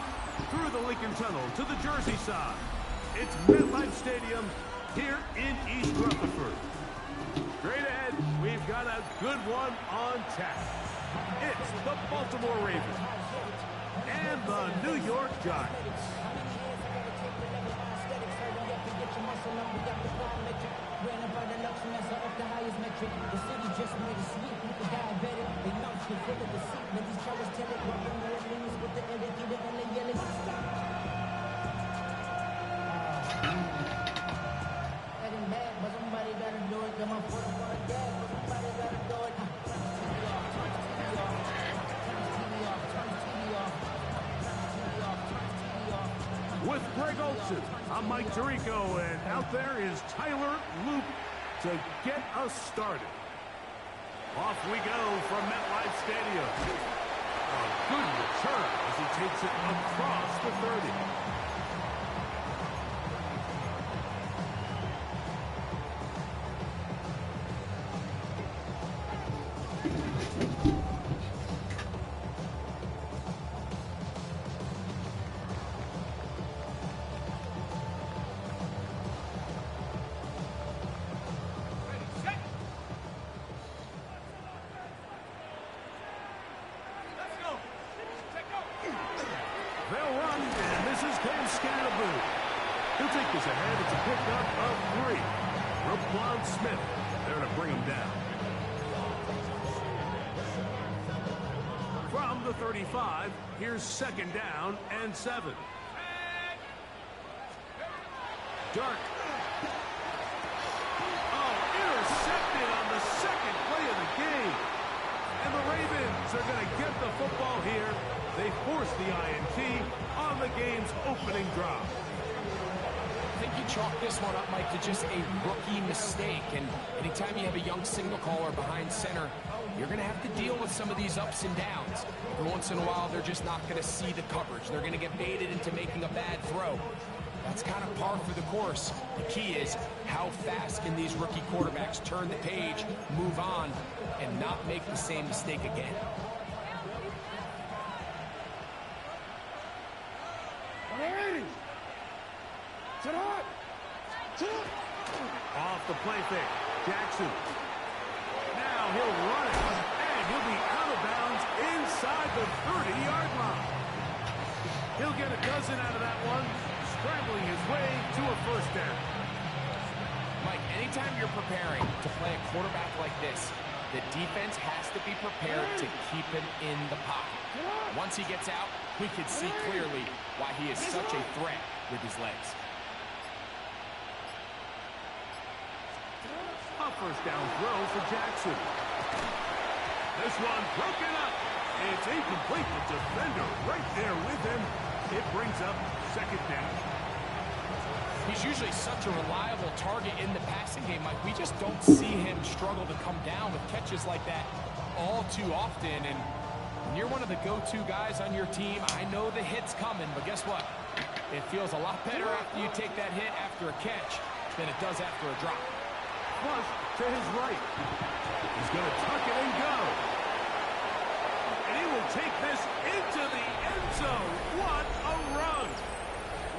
Speaker 8: through the Lincoln Tunnel to the Jersey side. It's MetLife Stadium here in East Rutherford. Straight ahead, we've got a good one on tap. It's the Baltimore Ravens and the New York Giants. With Greg Olson, I'm Mike Tirico, and out there is Tyler Luke to get us started. Off we go from MetLife Stadium. A good return as he takes it across the 30. They'll run, and this is Cole Scannaboo. He'll take this ahead. It's a pickup of 3. Roquan Smith there to bring him down. From the 35, here's second down and 7. Dark. Oh, intercepted on the second play of the game. And the Ravens are going to get the football here. They force the INT on the game's opening drive.
Speaker 9: I think you chalk this one up, Mike, to just a rookie mistake. And anytime you have a young signal caller behind center, you're going to have to deal with some of these ups and downs. Every once in a while, they're just not going to see the coverage. They're going to get baited into making a bad throw. That's kind of par for the course. The key is how fast can these rookie quarterbacks turn the page, move on, and not make the same mistake again.
Speaker 8: Off the play fake. Jackson. Now he'll run it, and he'll be out of bounds inside the 30-yard line. He'll get a dozen out of that one, scrambling his way to a first down.
Speaker 9: Mike, anytime you're preparing to play a quarterback like this, the defense has to be prepared to keep him in the pocket. Once he gets out, we can see clearly why he is such a threat with his legs.
Speaker 8: A first down throw for Jackson. This one broken up. It's incomplete. The defender right there with him. It brings up second down.
Speaker 9: He's usually such a reliable target in the passing game, Mike. We just don't see him struggle to come down with catches like that all too often. And when you're one of the go-to guys on your team, I know the hit's coming, but guess what? It feels a lot better after you take that hit after a catch than it does after a drop.
Speaker 8: Flush to his right. He's going to tuck it and go. And he will take this into the end zone. What a run.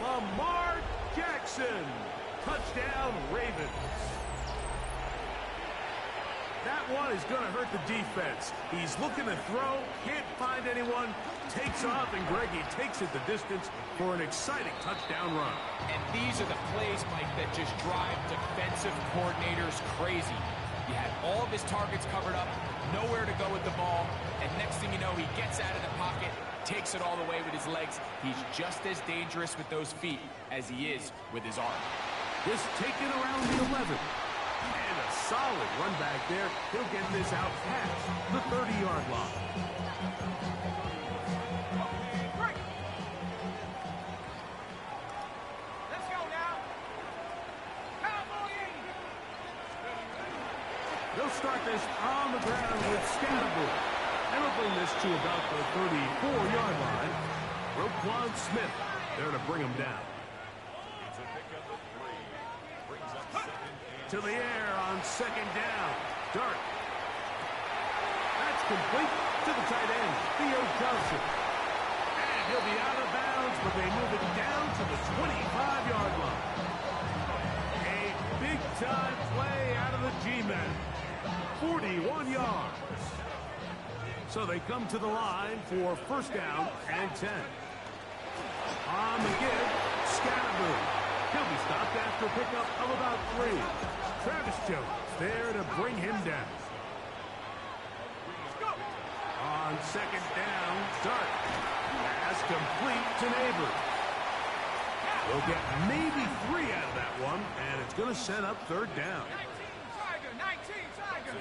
Speaker 8: Lamar Jackson. Touchdown, Ravens. That one is going to hurt the defense. He's looking to throw, can't find anyone, takes off, and Greggy takes it the distance for an exciting touchdown run.
Speaker 9: And these are the plays, Mike, that just drive defensive coordinators crazy. You had all of his targets covered up, nowhere to go with the ball, and next thing you know, he gets out of the pocket, takes it all the way with his legs. He's just as dangerous with those feet as he is with his arm.
Speaker 8: This taken around the 11. And a solid run back there. He'll get this out past the 30-yard line.
Speaker 10: Let's go now.
Speaker 8: They'll start this on the ground with Scatterbury. And they'll bring this to about the 34-yard line. Roquan Smith there to bring him down.
Speaker 4: It's a pickup of 3. Brings up second and
Speaker 8: To the air on second down. Dart. That's complete to the tight end, Theo Johnson. And he'll be out of bounds, but they move it down to the 25-yard line. A big-time play out of the G-men. 41 yards. So they come to the line for first down and 10. On the give, Scatterbury. He'll be stopped after a pickup of about 3. Travis Jones there to bring him down. On second down, Dart. Pass complete to Neighbors. We'll get maybe 3 out of that one, and it's going to set up third down.
Speaker 10: 19, Tiger.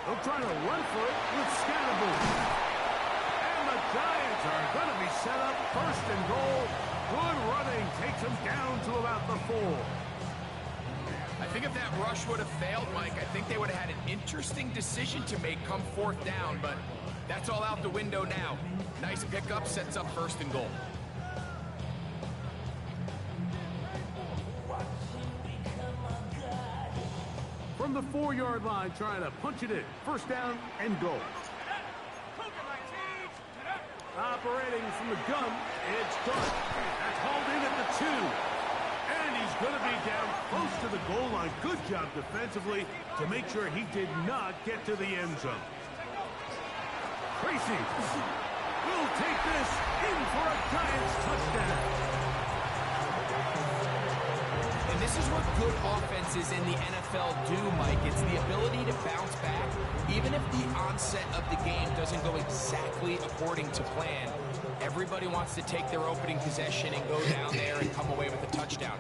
Speaker 8: They'll try to run for it with Scatterbury. And the Giants are going to be set up first and goal. Good running takes them down to about the 4.
Speaker 9: I think if that rush would have failed, Mike, I think they would have had an interesting decision to make come fourth down, but that's all out the window now. Nice pickup, sets up first and goal.
Speaker 8: From the 4-yard line, trying to punch it in. First down and goal. Operating from the gun, it's Dart. That's hauled in at the 2. And he's going to be down close to the goal line. Good job defensively to make sure he did not get to the end zone. Tracy will take this in for a Giants touchdown.
Speaker 9: And this is what good offenses in the NFL do, Mike. It's the ability to bounce back, even if the onset of the game doesn't go exactly according to plan. Everybody wants to take their opening possession and go down there and come away with a touchdown.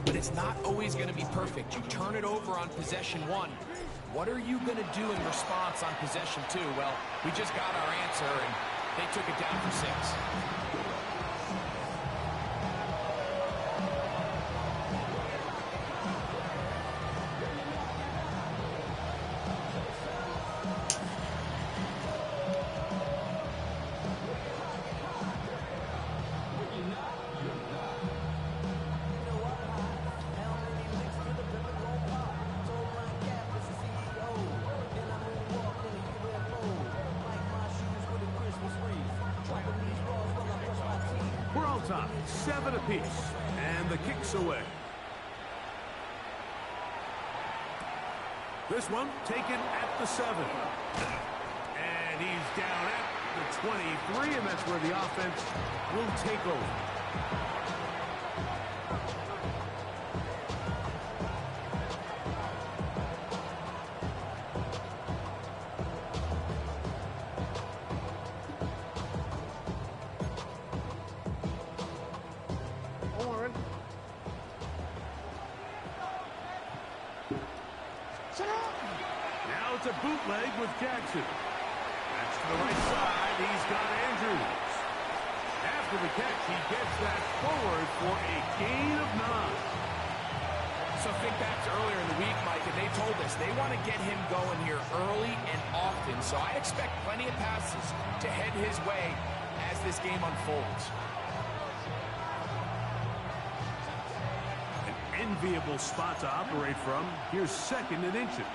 Speaker 9: But it's not always going to be perfect. You turn it over on possession 1. What are you going to do in response on possession 2? Well, we just got our answer, and they took it down for 6.
Speaker 8: top, 7 apiece. And the kick's away. This one taken at the 7. And he's down at the 23, and that's where the offense will take over. Now it's a bootleg with Jackson. That's to the right side. He's got Andrews. After the catch, he gets that forward for a gain of 9.
Speaker 9: So think back to earlier in the week, Mike, and they told us they want to get him going here early and often. So I expect plenty of passes to head his way as this game unfolds.
Speaker 8: An enviable spot to operate from. Here's 2nd and inches.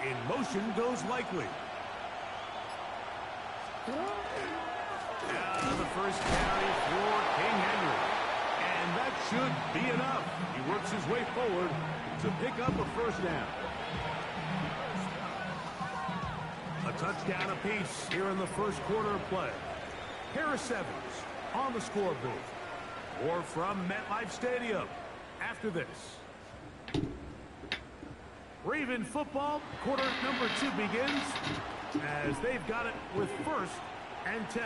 Speaker 8: In motion goes Likely. Now the first carry for King Henry. And that should be enough. He works his way forward to pick up a first down. A touchdown apiece here in the first quarter of play. Harris Evans on the scoreboard. Or from MetLife Stadium after this. Raven football, quarter number 2 begins as they've got it with 1st and 10.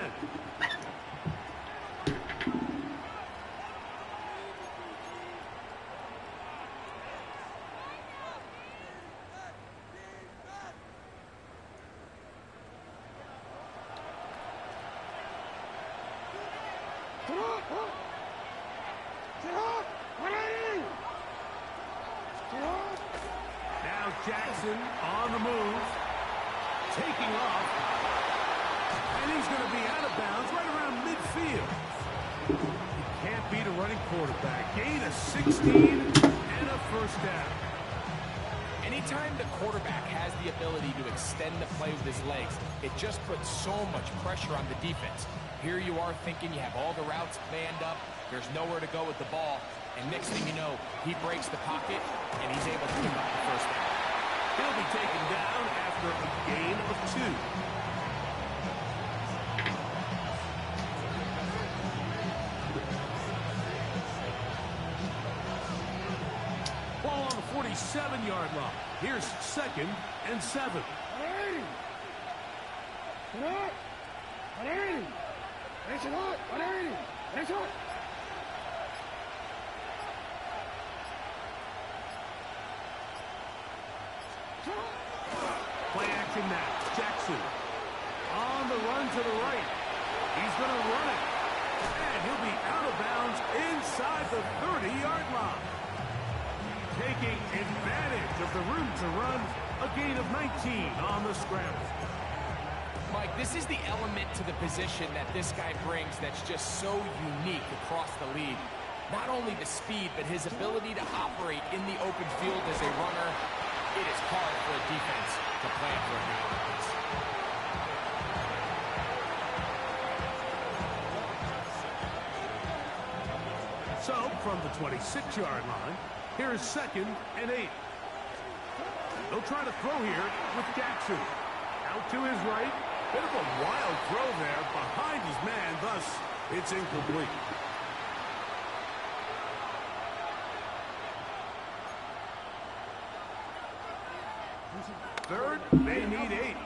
Speaker 8: Now Jackson on the move, taking off, and he's going to be out of bounds right around midfield. He can't beat a running quarterback. Gain of 16 and a first down.
Speaker 9: Anytime the quarterback has the ability to extend the play with his legs, it just puts so much pressure on the defense. Here you are thinking you have all the routes manned up, there's nowhere to go with the ball, and next thing you know, he breaks the pocket, and he's able to pick up the first down.
Speaker 8: He'll be taken down after a gain of 2. Ball on the 47-yard line. Here's 2nd and 7. Play action now. Jackson on the run to the right. He's going to run it. And he'll be out of bounds inside the 30-yard line. Taking advantage of the room to run, a gain of 19 on the scramble.
Speaker 9: Mike, this is the element to the position that this guy brings that's just so unique across the league. Not only the speed, but his ability to operate in the open field as a runner. It is hard for a defense to plan for a guy like this.
Speaker 8: So, from the 26-yard line, here's 2nd and 8. They'll try to throw here with Jackson. Out to his right. Bit of a wild throw there behind his man, thus it's incomplete. Third, they need 8.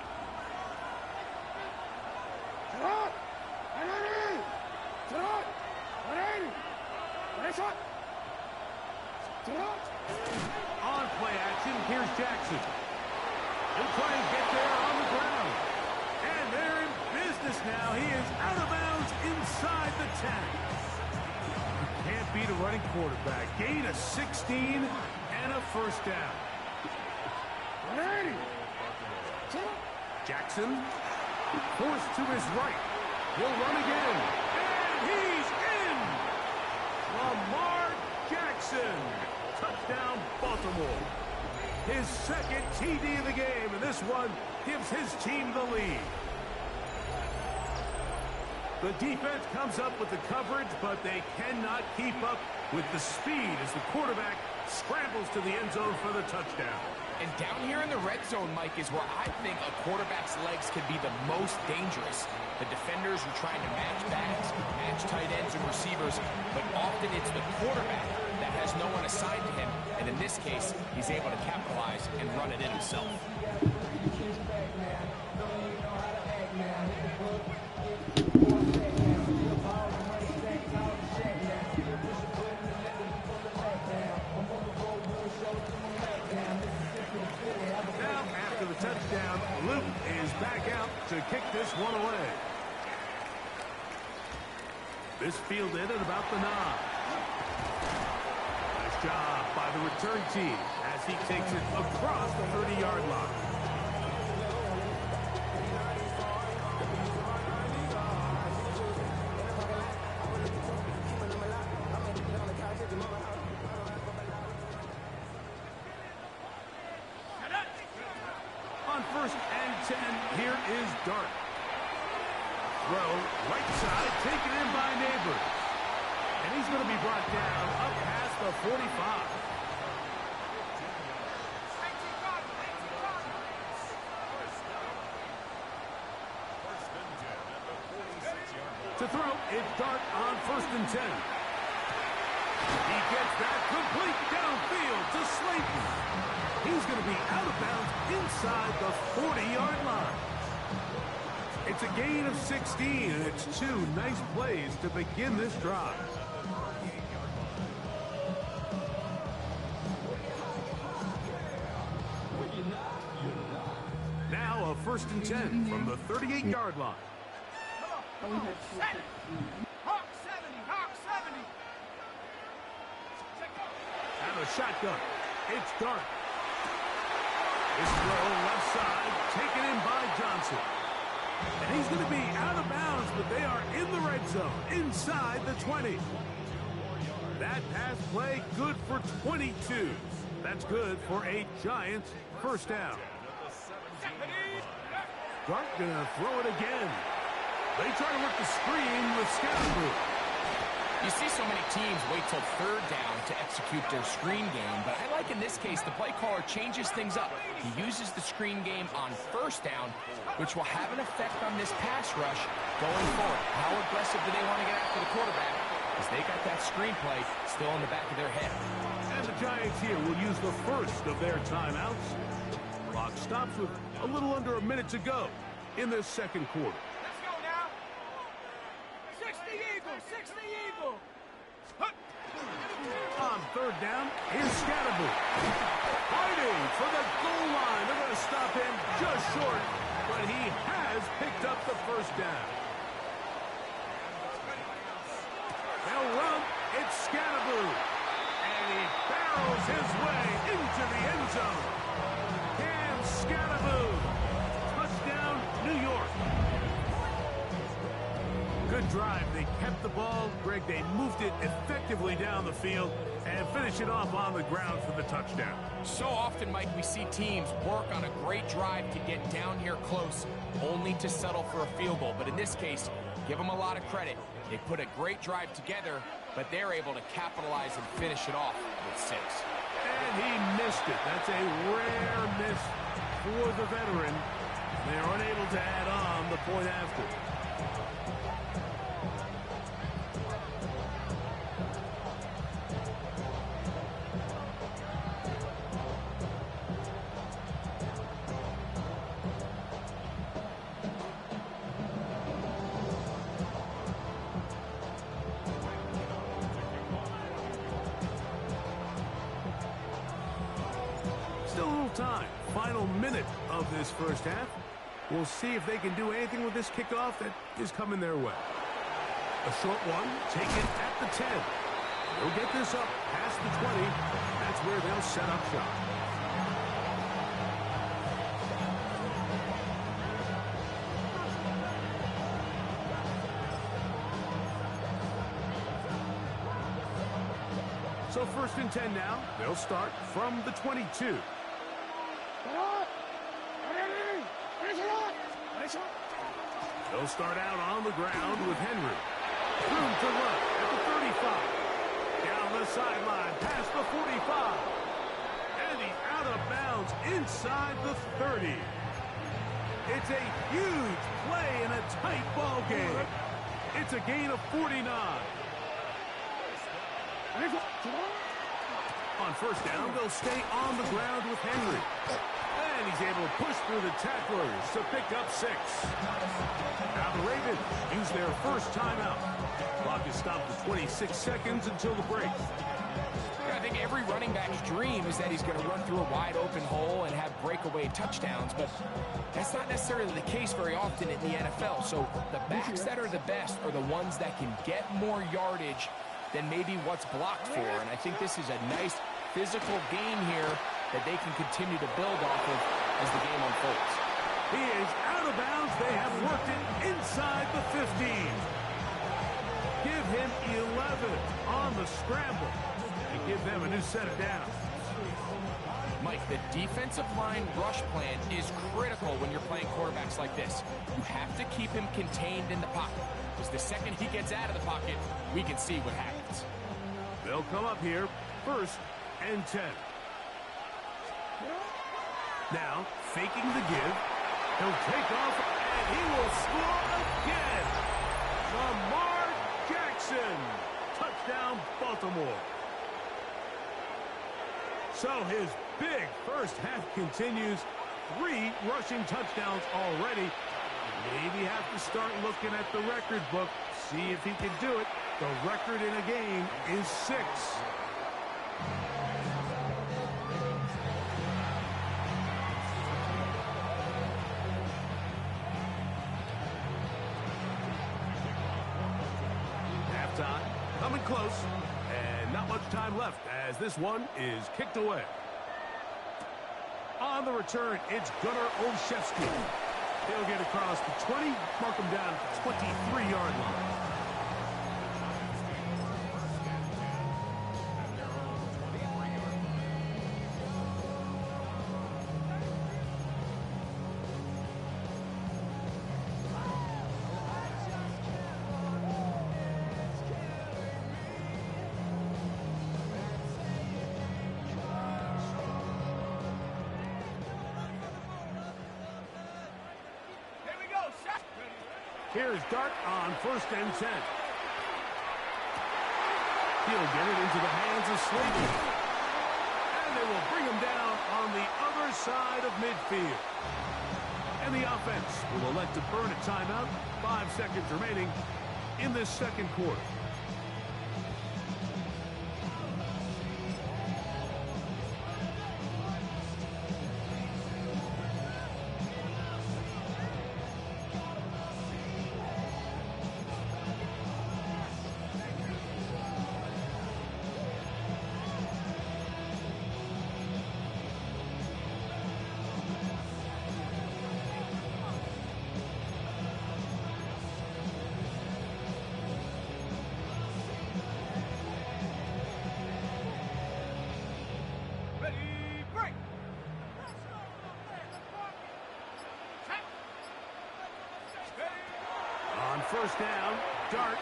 Speaker 8: On play action, here's Jackson. He'll try and get there on the ground. And they're in business now. He is out of bounds inside the 10. You can't beat a running quarterback. Gain of 16 and a first down. Jackson forced to his right. He'll run again. And he's in! Lamar Jackson. Touchdown, Baltimore. His 2nd TD of the game, and this one gives his team the lead. The defense comes up with the coverage, but they cannot keep up with the speed as the quarterback scrambles to the end zone for the touchdown.
Speaker 9: And down here in the red zone, Mike, is where I think a quarterback's legs can be the most dangerous. The defenders are trying to match backs, match tight ends and receivers, but often it's the quarterback that has no one assigned to him. And in this case, he's able to capitalize and run it in himself.
Speaker 8: Touchdown. Luke is back out to kick this one away. This fielded at about the 9. Nice job by the return team as he takes it across the 30-yard line. On 1st and 10, here is Dart. Throw, right side, taken in by Neighbors. And he's going to be brought down up past the 45. To throw, it's Dart on 1st and 10. He gets that complete downfield to Slayton. He's going to be out of bounds inside the 40-yard line. It's a gain of 16, and it's 2 nice plays to begin this drive. Now a 1st and 10 from the 38-yard line.
Speaker 10: Hawk 70.
Speaker 8: Out of shotgun. It's Dart. This throw left side, taken in by Johnson. And he's going to be out of bounds, but they are in the red zone, inside the 20. That pass play, good for 22. That's good for a Giants first down. Dart going to throw it again. They try to work the screen with Scatterboo.
Speaker 9: You see so many teams wait till 3rd down to execute their screen game, but I like in this case the play caller changes things up. He uses the screen game on 1st down, which will have an effect on this pass rush going forward. How aggressive do they want to get after the quarterback? Because they got that screen play still in the back of their head.
Speaker 8: And the Giants here will use the first of their timeouts. Clock stops with a little under a minute to go in the 2nd quarter.
Speaker 10: Let's go now. 60 Eagle.
Speaker 8: On 3rd down, here's Scatterboo. Fighting for the goal line. They're going to stop him just short, but he has picked up the 1st down. They'll run. It's Scatterboo. And he barrels his way into the end zone. Cam Scatterboo. Touchdown, New York. Good drive. They kept the ball. Greg, they moved it effectively down the field and finished it off on the ground for the touchdown.
Speaker 9: So often, Mike, we see teams work on a great drive to get down here close, only to settle for a field goal. But in this case, give them a lot of credit. They put a great drive together, but they're able to capitalize and finish it off with 6.
Speaker 8: And he missed it. That's a rare miss for the veteran. They're unable to add on the point after. Still a little time. Final minute of this first half. We'll see if they can do anything with this kickoff that is coming their way. A short one, taken at the 10. They'll get this up past the 20. That's where they'll set up shop. So 1st and 10 now. They'll start from the 22. He'll start out on the ground with Henry. Room to run at the 35. Down the sideline, past the 45. And he's out of bounds inside the 30. It's a huge play in a tight ball game. It's a gain of 49. On first down, they'll stay on the ground with Henry. And he's able to push through the tacklers to pick up 6. Now the Ravens use their first timeout. Clock is stopped at 26 seconds until the break.
Speaker 9: I think every running back's dream is that he's going to run through a wide open hole and have breakaway touchdowns, but that's not necessarily the case very often in the NFL. So the backs that are the best are the ones that can get more yardage than maybe what's blocked for. And I think this is a nice physical game here that they can continue to build off of as the game unfolds.
Speaker 8: He is out of bounds. They have worked it inside the 15. Give him 11 on the scramble and give them a new set of downs.
Speaker 9: Mike, the defensive line rush plan is critical when you're playing quarterbacks like this. You have to keep him contained in the pocket, because the second he gets out of the pocket, we can see what happens.
Speaker 8: They'll come up here, 1st and 10. Now, faking the give. He'll take off, and he will score again. Lamar Jackson. Touchdown, Baltimore. So his big first half continues. 3 rushing touchdowns already. Maybe have to start looking at the record book, see if he can do it. The record in a game is 6. Halftime, coming close, and not much time left as this one is kicked away. On the return, it's Gunnar Olszewski. He'll get across the 20, mark him down at the 23-yard line. Here's Dart on 1st and 10. He'll get it into the hands of Slayton. And they will bring him down on the other side of midfield. And the offense will elect to burn a timeout. 5 seconds remaining in this second quarter. First down, Dart.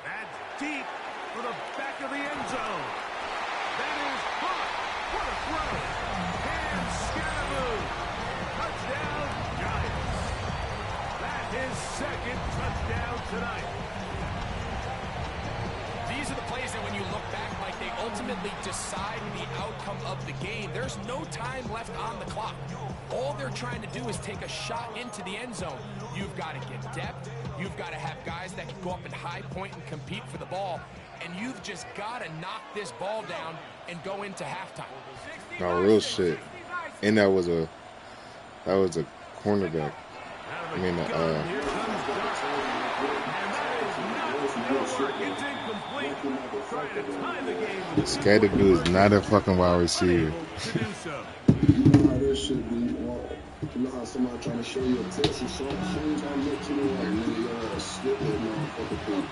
Speaker 8: That's deep for the back of the end zone. That is caught. What a throw. And Scaraboo. Touchdown, Giants. That's his 2nd touchdown tonight.
Speaker 9: These are the plays that when you look back, like they ultimately decide the outcome of the game. There's no time left on the clock. All they're trying to do is take a shot into the end zone. You've got to get depth. You've got to have guys that can go up and high point and compete for the ball. And you've just got to knock this ball down and go into halftime.
Speaker 5: No, real shit. And that was a cornerback. I mean, Scattergood is not a fucking wide receiver.
Speaker 10: This should be, you know how somebody trying to show you a text or something, as soon as I look to the right, nigga, your ass slip that motherfucker through.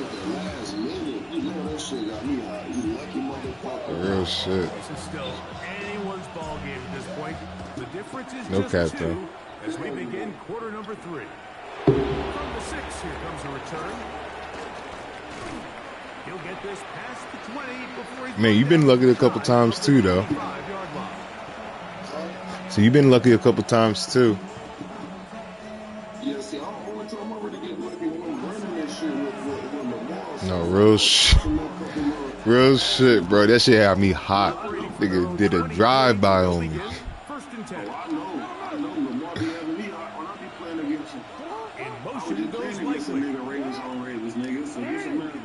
Speaker 10: At the last minute, you know that shit got me hot. You lucky motherfucker.
Speaker 5: Real shit.
Speaker 8: This is still anyone's ball game at this point. The difference is
Speaker 5: no
Speaker 8: just
Speaker 5: cap,
Speaker 8: 2,
Speaker 5: though.
Speaker 8: as we begin quarter number 3. From the 6, here comes a return. He'll get this past the 20 before he's...
Speaker 5: Man, you've been lucky a couple times too, though. So you've been lucky a couple times too.
Speaker 10: Yeah, see, all the only time I really get lucky when I'm running that shit with
Speaker 5: No, real shit. Real shit, bro. That shit had me hot. Nigga did a drive-by on me.
Speaker 8: First and 10.
Speaker 10: I know. Lamar be having me hot when I be playing against him.
Speaker 8: In
Speaker 10: I
Speaker 8: motion
Speaker 10: was
Speaker 8: goes
Speaker 10: playing against some
Speaker 8: likely.
Speaker 10: nigga Ravens on Ravens, nigga. So this is America.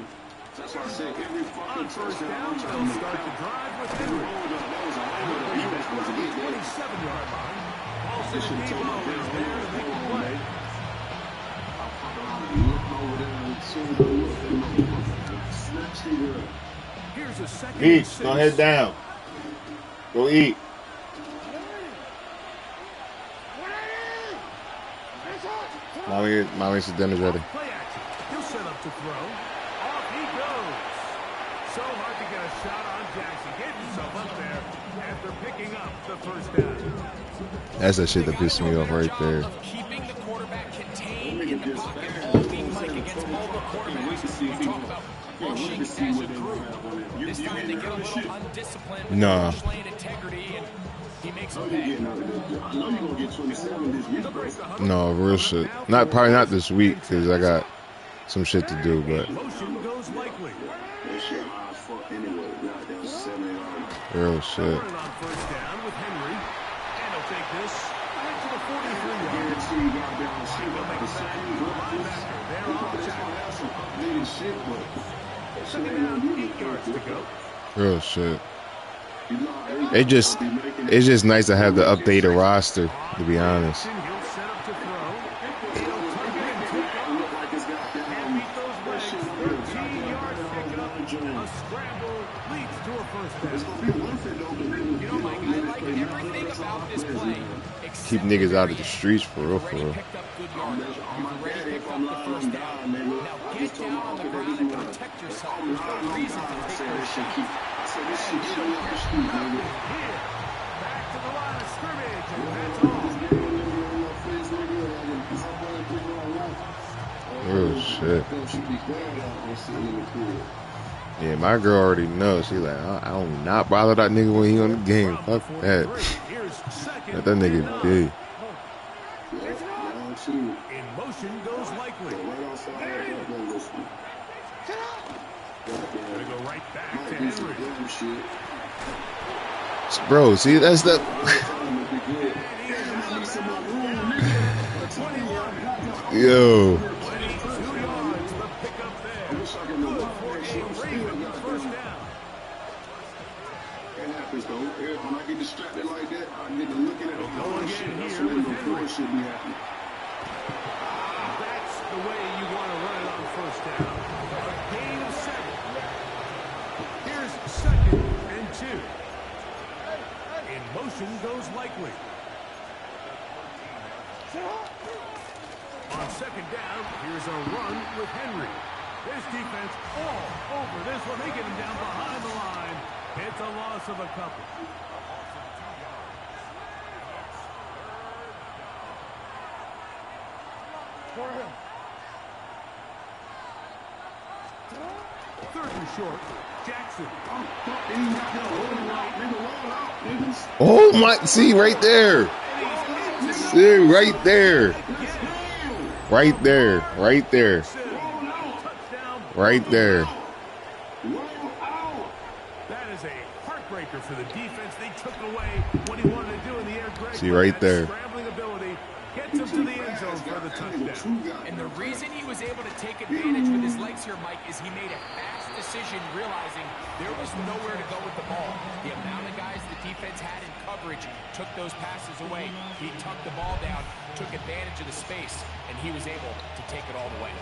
Speaker 10: That's why I said every fucking touchdown I'm trying to
Speaker 8: Start the drive with Henry.
Speaker 10: That was a hold up. You was supposed to get that.
Speaker 8: 27-yard line. Ball
Speaker 10: They
Speaker 8: to
Speaker 10: should
Speaker 8: the
Speaker 10: have told my
Speaker 8: D-ball is
Speaker 10: parents,
Speaker 8: there to make the play.
Speaker 10: look over there and as soon as I look, they motherfucker snatched the girl.
Speaker 8: Here's a second
Speaker 5: Eat.
Speaker 8: and 6.
Speaker 5: Go head down. Go eat. Mommy's dinner's ready.
Speaker 8: Play action. He'll set up to throw. Off he goes. So hard to get a shot on Jackson. Gave himself up there after picking up the first down.
Speaker 5: That's that shit that pissed me off right there.
Speaker 9: Keeping the quarterback contained in the pocket all week, Mike, against mobile quarterbacks. You talk about rushing as a group. This time they get a little undisciplined with rush lane integrity, and he makes them pay.
Speaker 10: I know you're going to get 27 this week, bro.
Speaker 5: No, real shit. Probably not this week because I got some shit to do, but
Speaker 8: Motion goes likely.
Speaker 10: That shit high as fuck anyway. Now down 7
Speaker 5: real shit.
Speaker 8: On first down with Henry, and he'll take this right to the 43-yard.
Speaker 10: Guarantee you got down shit. The same
Speaker 8: Linebacker there on the tackle.
Speaker 10: have some updated shit, but
Speaker 8: Second down, 8 yards to go.
Speaker 5: Real shit. It's just nice to have the updated roster, to be honest.
Speaker 8: He'll set up to throw. He'll tuck it and take off. And meet those legs. 13-yard pickup. A scramble leads to a first down.
Speaker 9: You know, Mike, I like everything about this play.
Speaker 5: Keep niggas out of the streets for real, for real.
Speaker 9: Picked up good yardage. You've already picked up the first down. Now get down on the ground and protect yourself. There's no reason to take those shots.
Speaker 8: Here, back to the line of scrimmage, and that's all.
Speaker 5: Real shit. Yeah, my girl already knows. She like, I don't not bother that nigga when he on the game. Fuck that. Let that nigga be.
Speaker 8: In motion goes likely. Gonna go right back to Henry.
Speaker 5: Bro, see, that's the... Yo.
Speaker 8: 22 yards, the pickup there. Good for a Raven first down.
Speaker 10: It happens though. When I get distracted like that, I get to looking at the whole shit. That's when the bullshit be happening.
Speaker 8: That's the way you want to run it on first down. A gain of 7. Here's second and 2. In motion goes likely. On second down, here's a run with Henry. This defense all over this one. They get him down behind the line. It's a loss of a couple. Third and short, Jackson.
Speaker 5: Oh my, see right there. See right there. Right there. Right there. Right there.
Speaker 8: That is a heartbreaker for the defense. They took away what he wanted to do in the air. Greg,
Speaker 5: see right there.
Speaker 8: Scrambling ability gets him to the end zone for the touchdown.
Speaker 9: And the reason he was able to take advantage with his legs here, Mike, is he made a fast decision realizing there was nowhere to go with the ball. The amount of guys the defense had in coverage took those passes away. He tucked the ball down, took advantage of the space, and he was able to take it all the way.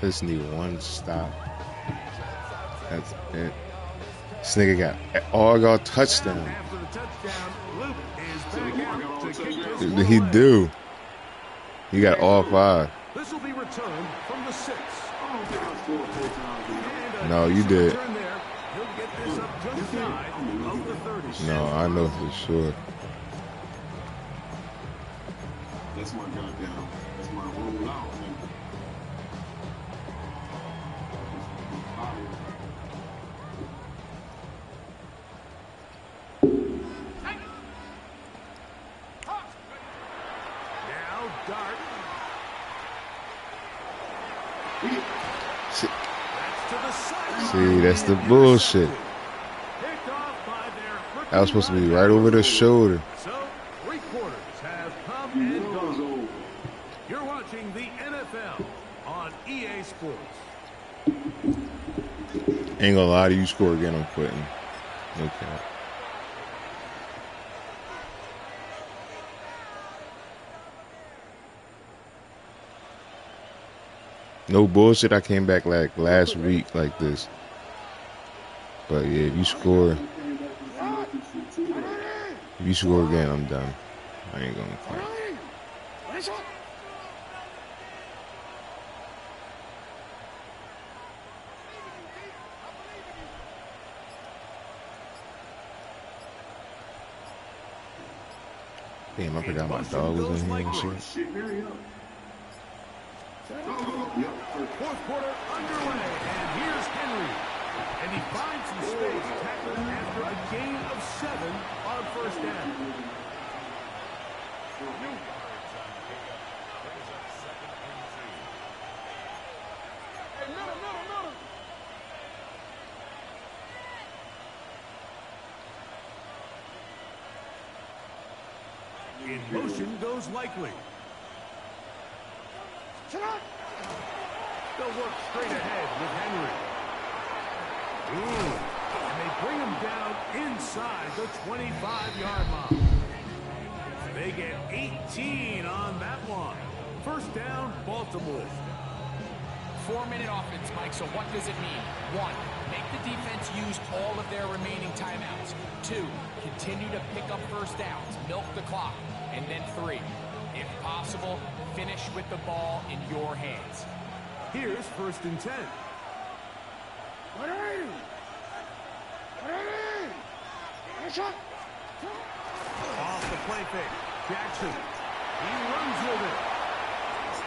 Speaker 5: Just need one stop. That's it. This nigga got all got touchdown.
Speaker 8: After the touchdown, Luke is back out to kick this
Speaker 5: He do. He got all 5.
Speaker 8: This will be returned from the 6.
Speaker 10: I don't think I scored 4 times.
Speaker 5: No, you did.
Speaker 8: Return there. He'll get this up just shy of the 30.
Speaker 5: No, I know for sure.
Speaker 10: That's my goddamn. That's my roll out, man.
Speaker 8: Now, Dart.
Speaker 5: See,
Speaker 8: That's to the side.
Speaker 5: see, that's the bullshit.
Speaker 8: Picked off by their
Speaker 5: That was supposed to be right over the shoulder.
Speaker 8: So, 3 quarters have come and gone. You're watching the NFL on EA Sports.
Speaker 5: Ain't gonna lie to you, score again, I'm quitting. No cap. No bullshit, I came back like last week like this. But yeah, if you score again, I'm done. I ain't gonna quit. Damn, I forgot my dog was in here and shit.
Speaker 8: Fourth quarter underway, and here's Henry. And he finds some space tackling after a gain of 7 on first down. In motion goes Likely. They'll work straight ahead with Henry. Ooh, and they bring him down inside the 25-yard line. They get 18 on that one. First down, Baltimore.
Speaker 9: 4-minute offense, Mike, so what does it mean? 1, make the defense use all of their remaining timeouts. 2, continue to pick up first downs, milk the clock. And then 3, if possible, finish with the ball in your hands.
Speaker 8: Here's 1st and 10. Off the play fake, Jackson. He runs with it.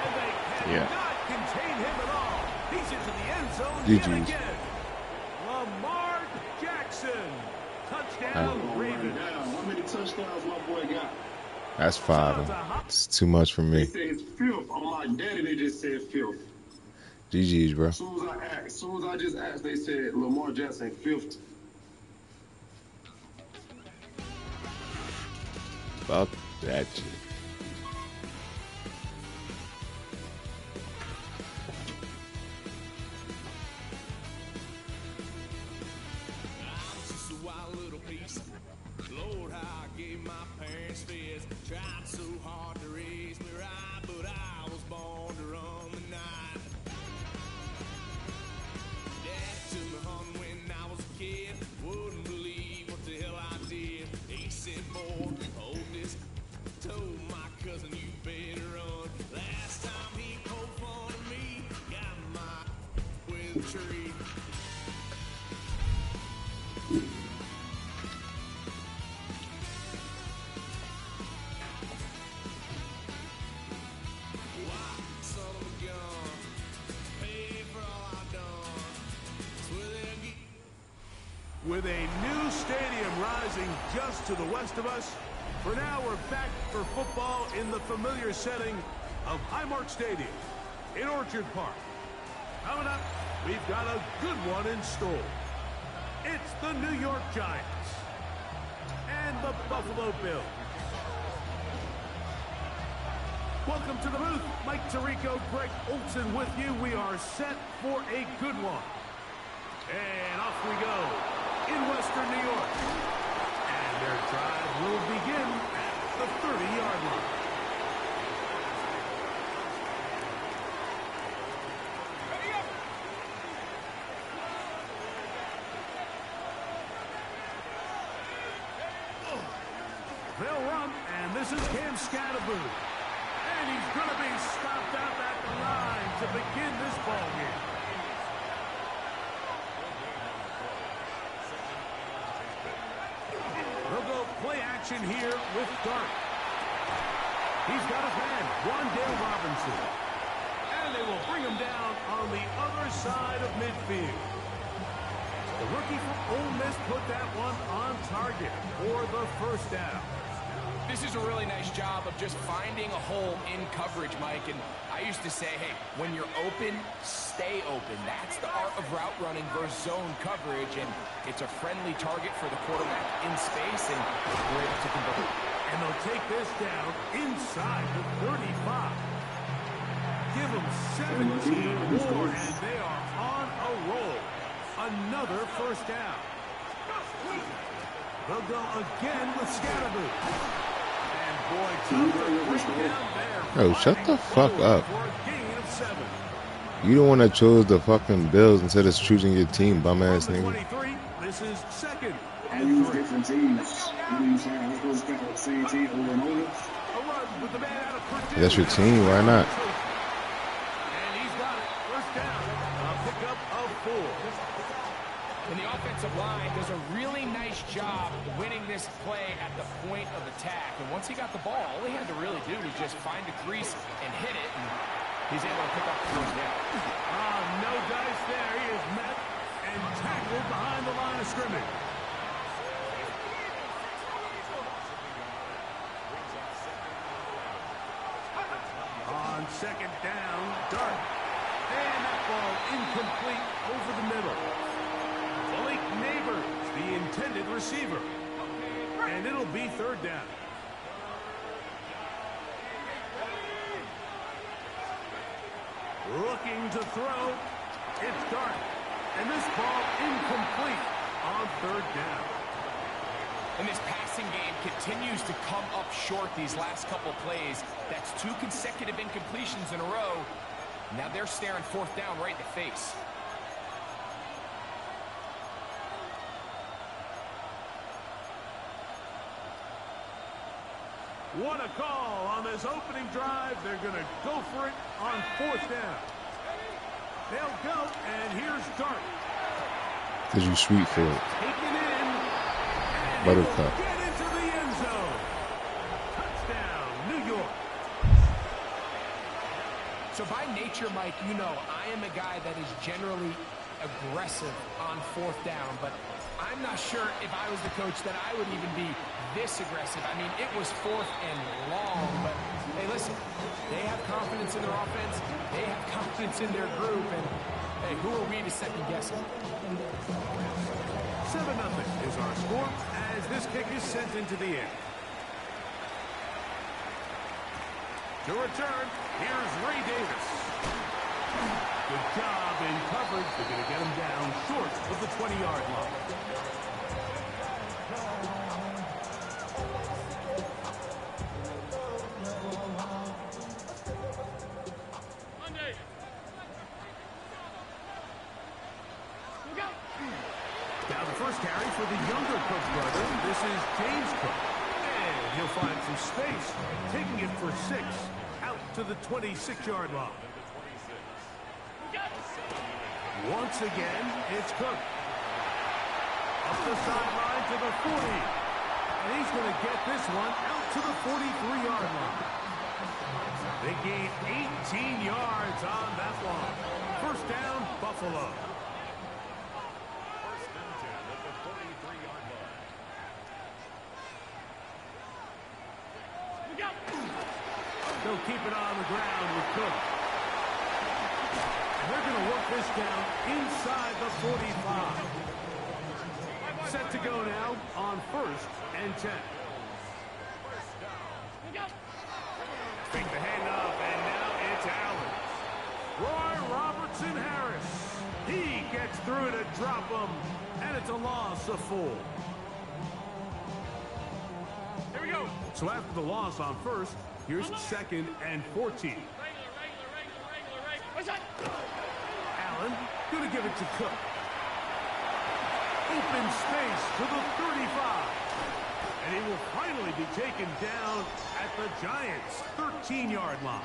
Speaker 8: And they cannot contain him at all. He's into the end zone yet again. Lamar Jackson. Touchdown, Ravens.
Speaker 10: How many touchdowns my boy got?
Speaker 5: That's 5. It's too much for me.
Speaker 10: They say it's 5th. On my daddy, they just said 5th.
Speaker 5: GG's, bro.
Speaker 10: As soon as I just asked, they said Lamar Jackson 5th.
Speaker 5: Fuck that shit.
Speaker 7: Lord, how I gave my parents fist. Tried so hard to raise me right, but I was born to run the night. Dad took me home when I was a kid. Wouldn't believe what the hell I did. He said, boy, hold this. Told my cousin, you better run. Last time he poked fun of me, got my with a tree.
Speaker 8: With a new stadium rising just to the west of us, for now we're back for football in the familiar setting of Highmark Stadium in Orchard Park. Coming up, we've got a good one in store. It's the New York Giants and the Buffalo Bills. Welcome to the booth. Mike Tirico, Greg Olson with you. We are set for a good one. And off we go in Western New York. And their drive will begin at the 30-yard line. They'll run, and this is Cam Scatterboo. And he's going to be stopped up at the line to begin this ball game. They'll go play action here with Dart. He's got his man, Wandale Robinson. And they will bring him down on the other side of midfield. The rookie from Ole Miss put that one on target for the first down.
Speaker 9: This is a really nice job of just finding a hole in coverage, Mike. And I used to say, hey, when you're open, stay open. That's the art of route running versus zone coverage. And it's a friendly target for the quarterback in space, and we're able to convert.
Speaker 8: And they'll take this down inside the 35. Give them 17 more, and they are on a roll. Another first down. They'll go again with Scatterboo.
Speaker 5: Oh, shut the fuck up. You the one that chose the fucking Bills instead of choosing your team, bum ass nigga.
Speaker 8: This is second.
Speaker 10: I use different teams. You know what I'm saying? I'm supposed to pick up the same team over and over.
Speaker 5: That's your team, why not?
Speaker 8: And he's got it. First down. A pickup of 4.
Speaker 9: And the offensive line does a really nice job winning this play at the point of attack. And once he got the ball, all he had to really do was just find a crease and hit it. And he's able to pick up the first down.
Speaker 8: No dice there. He is met and tackled behind the line of scrimmage. On second down, Dart. And that ball incomplete over the middle. Blake Neighbors, the intended receiver. And it'll be third down. Looking to throw. It's Dart. And this ball incomplete on third down.
Speaker 9: And this passing game continues to come up short these last couple plays. That's 2 consecutive incompletions in a row. Now they're staring fourth down right in the face.
Speaker 8: What a call on this opening drive. They're going to go for it on fourth down. They'll go, and here's Dart.
Speaker 5: Because you sweet for it.
Speaker 8: Taken in.
Speaker 5: Buttercup.
Speaker 8: Get into the end zone. Touchdown, New York.
Speaker 9: So by nature, Mike, you know, I am a guy that is generally aggressive on fourth down, but I'm not sure if I was the coach that I would even be this aggressive. I mean, it was fourth and long, but hey, listen, they have confidence in their offense, they have confidence in their group, and hey, who are we to second guess it?
Speaker 8: 7-0 is our score as this kick is sent into the air. To return, here's Ray Davis. Good job in coverage. They're going to get him down short of the 20-yard line. Now the first carry for the younger Cook brother. This is James Cook. And he'll find some space, taking it for 6 out to the 26-yard line. Once again, it's Cook. Up the sideline to the 40. And he's going to get this one out to the 43-yard line. They gain 18 yards on that one. First down, Buffalo.
Speaker 4: First and 10 at the 43-yard line.
Speaker 8: They'll keep it on the ground with Cook. And they're going to work this down inside the 45. Set to go now on first and 10. Fake the handoff, and now it's Allen. Roy Robertson Harris. He gets through to drop him, and it's a loss of 4. Here we go. So after the loss on first, here's second and 14. Allen going to give it to Cook. Open space to the 35. And he will finally be taken down at the Giants' 13-yard line.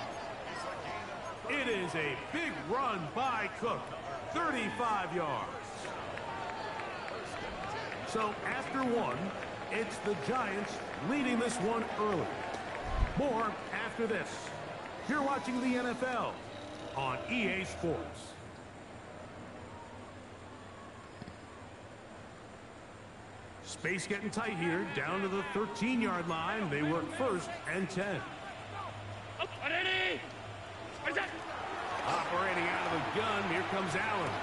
Speaker 8: It is a big run by Cook, 35 yards. So after one, it's the Giants leading this one early. More after this. You're watching the NFL on EA Sports. Space getting tight here, down to the 13-yard line. They work 1st and 10. Operating out of the gun, here comes Allen.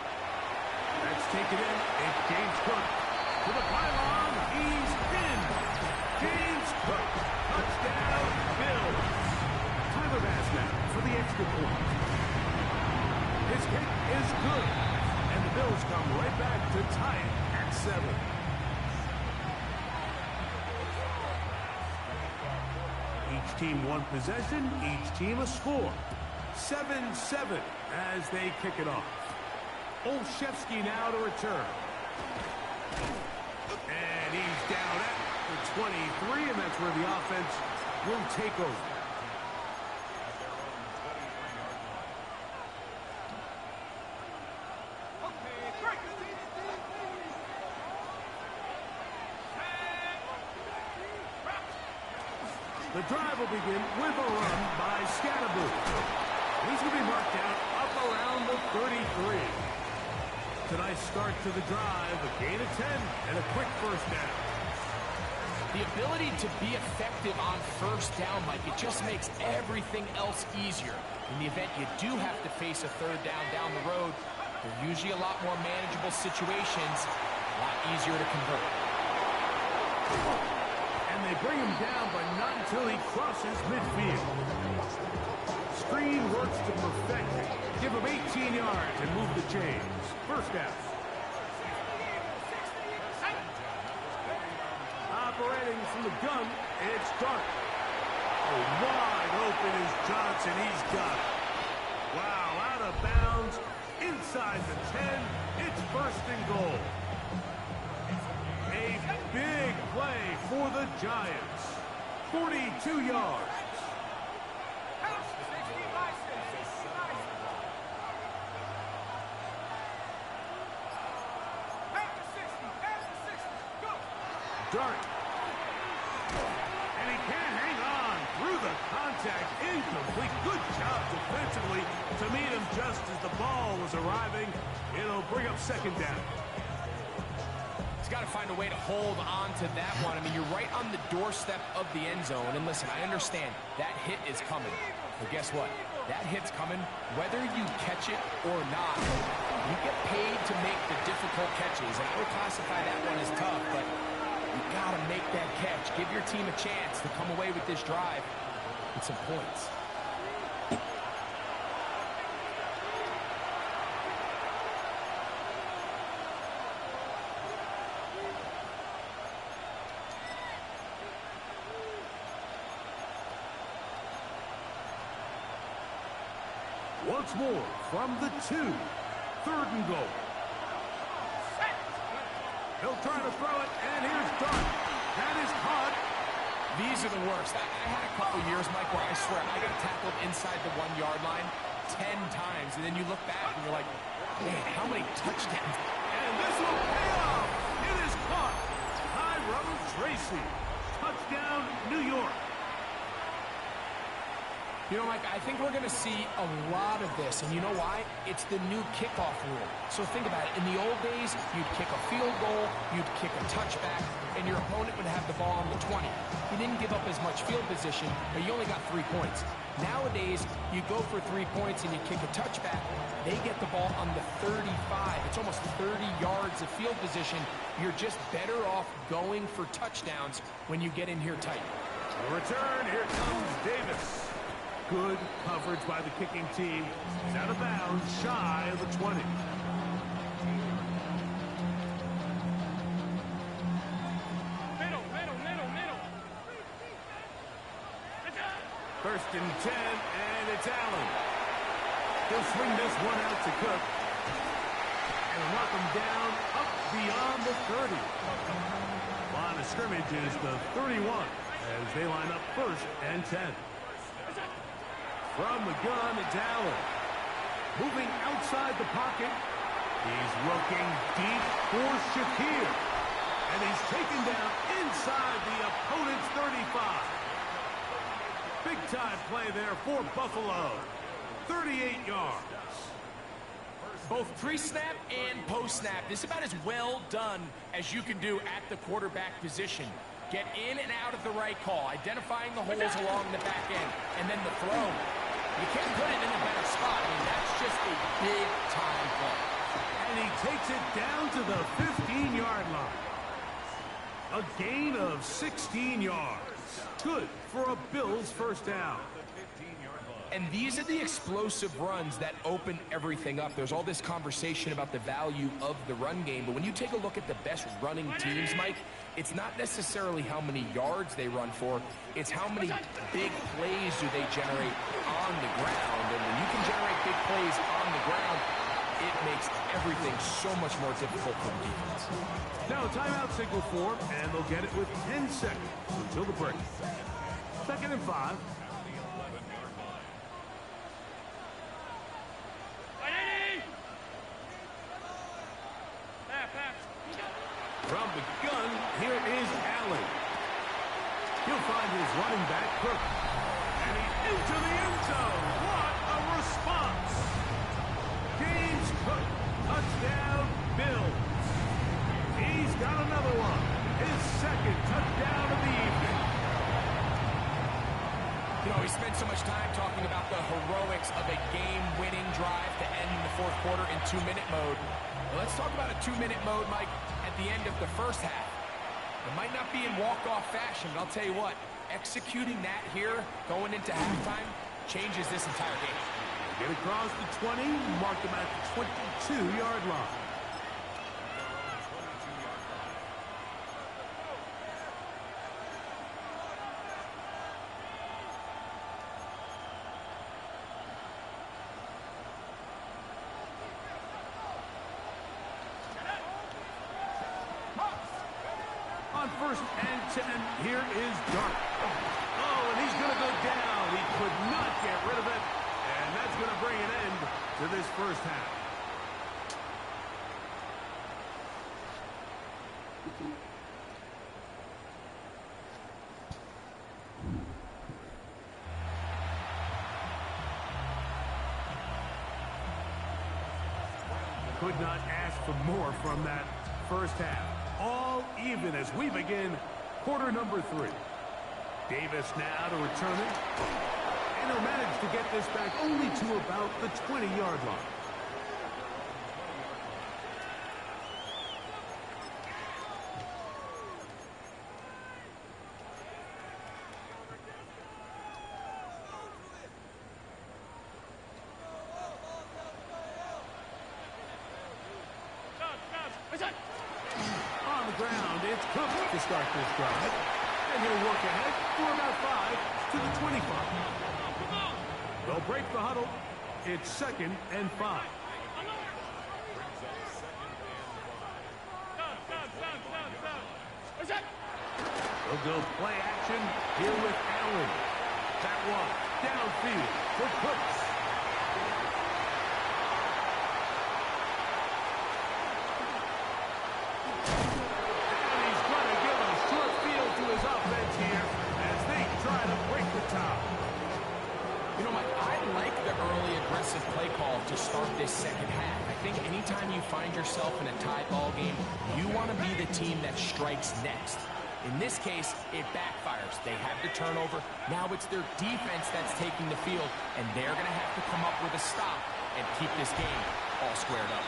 Speaker 8: That's taken in. It's James Cook to the pylon. He's in. James Cook, touchdown, Bills. Tyler Bass now for the extra point. His kick is good, and the Bills come right back to tie it at 7. Each team one possession, each team a score. 7-7 as they kick it off. Olszewski now to return. And he's down at the 23, and that's where the offense will take over. The drive will begin with a run by Scatterboot. He's going to be marked down up around the 33. Tonight's start to the drive, a gain of 10 and a quick 1st down.
Speaker 9: The ability to be effective on 1st down, Mike, it just makes everything else easier. In the event you do have to face a 3rd down the road, they're usually a lot more manageable situations, a lot easier to convert.
Speaker 8: And they bring him down, but not until he crosses midfield. Screen works to perfection. Give him 18 yards and move the chains. 1st down. Operating from the gun, it's Dart. Oh, wide open is Johnson. He's got it. Wow, out of bounds. Inside the 10. It's 1st and goal. A big play for the Giants. 42 yards. Dart. And he can't hang on through the contact. Incomplete. Good job defensively to meet him just as the ball was arriving. It'll bring up 2nd down.
Speaker 9: He's got to find a way to hold on to that one. I mean, you're right on the doorstep of the end zone. And listen, I understand that hit is coming. But guess what? That hit's coming whether you catch it or not. You get paid to make the difficult catches. And I would classify that one as tough, but you got to make that catch. Give your team a chance to come away with this drive with some points.
Speaker 8: Once more from the 2. 3rd and goal. He'll try to throw it, and here's Dart. That is caught.
Speaker 9: These are the worst. I had a couple years, Mike, where I swear I got tackled inside the 1-yard line 10 times, and then you look back and you're like, man, how many touchdowns?
Speaker 8: And this will pay off. It is caught. Tyrone Tracy. Touchdown, New York.
Speaker 9: You know, Mike, I think we're going to see a lot of this, and you know why? It's the new kickoff rule. So think about it. In the old days, you'd kick a field goal, you'd kick a touchback, and your opponent would have the ball on the 20. You didn't give up as much field position, but you only got 3 points. Nowadays, you go for 3 points and you kick a touchback, they get the ball on the 35. It's almost 30 yards of field position. You're just better off going for touchdowns when you get in here tight.
Speaker 8: The return, here comes Davis. Good coverage by the kicking team. He's out of bounds, shy of the 20. First and 10, and it's Allen. He'll swing this one out to Cook. And knock him down up beyond the 30. Line of scrimmage is the 31. as they line up 1st and 10. From the gun, it's Allen. Moving outside the pocket. He's looking deep for Shakir. And he's taken down inside the opponent's 35. Big-time play there for Buffalo. 38 yards.
Speaker 9: Both pre-snap and post-snap, this is about as well done as you can do at the quarterback position. Get in and out of the right call, identifying the holes along the back end, and then the throw. You can't put it in a better spot. I mean, that's just a big-time play.
Speaker 8: And he takes it down to the 15-yard line. A gain of 16 yards. Good for a Bills first down.
Speaker 9: And these are the explosive runs that open everything up. There's all this conversation about the value of the run game, but when you take a look at the best running teams, Mike, it's not necessarily how many yards they run for, it's how many big plays do they generate on the ground. And when you can generate big plays on the ground, it makes everything so much more difficult for the defense.
Speaker 8: Now a timeout signal form, and they'll get it with 10 seconds until the break. 2nd and 5. From the gun, here is Allen. He'll find his running back, Cook. And he's into the end zone. What a response! James Cook, touchdown, Bills. He's got another one. His 2nd touchdown of the evening.
Speaker 9: You know, we spent so much time talking about the heroics of a game-winning drive to end the 4th quarter in 2-minute mode. Well, let's talk about a 2-minute mode, Mike, at the end of the first half. It might not be in walk-off fashion, but I'll tell you what, executing that here, going into halftime, changes this entire game.
Speaker 8: Get across the 20, mark them at the 22-yard line. On 1st and 10, here is Dart. Oh, and he's going to go down. He could not get rid of it. And that's going to bring an end to this first half. Could not ask for more from that first half. All even as we begin quarter number 3. Davis now to return it. And he'll manage to get this back only to about the 20-yard line. On the ground, it's Cook to start this drive. And he'll work ahead for about 5 to the 25. They'll break the huddle. It's 2nd and 5. They'll go play action here with Allen. That one downfield for Cooks.
Speaker 9: Play call to start this second half. I think anytime you find yourself in a tie ball game, you want to be the team that strikes next. In this case, it backfires. They have the turnover. Now it's their defense that's taking the field, and they're going to have to come up with a stop and keep this game all squared up.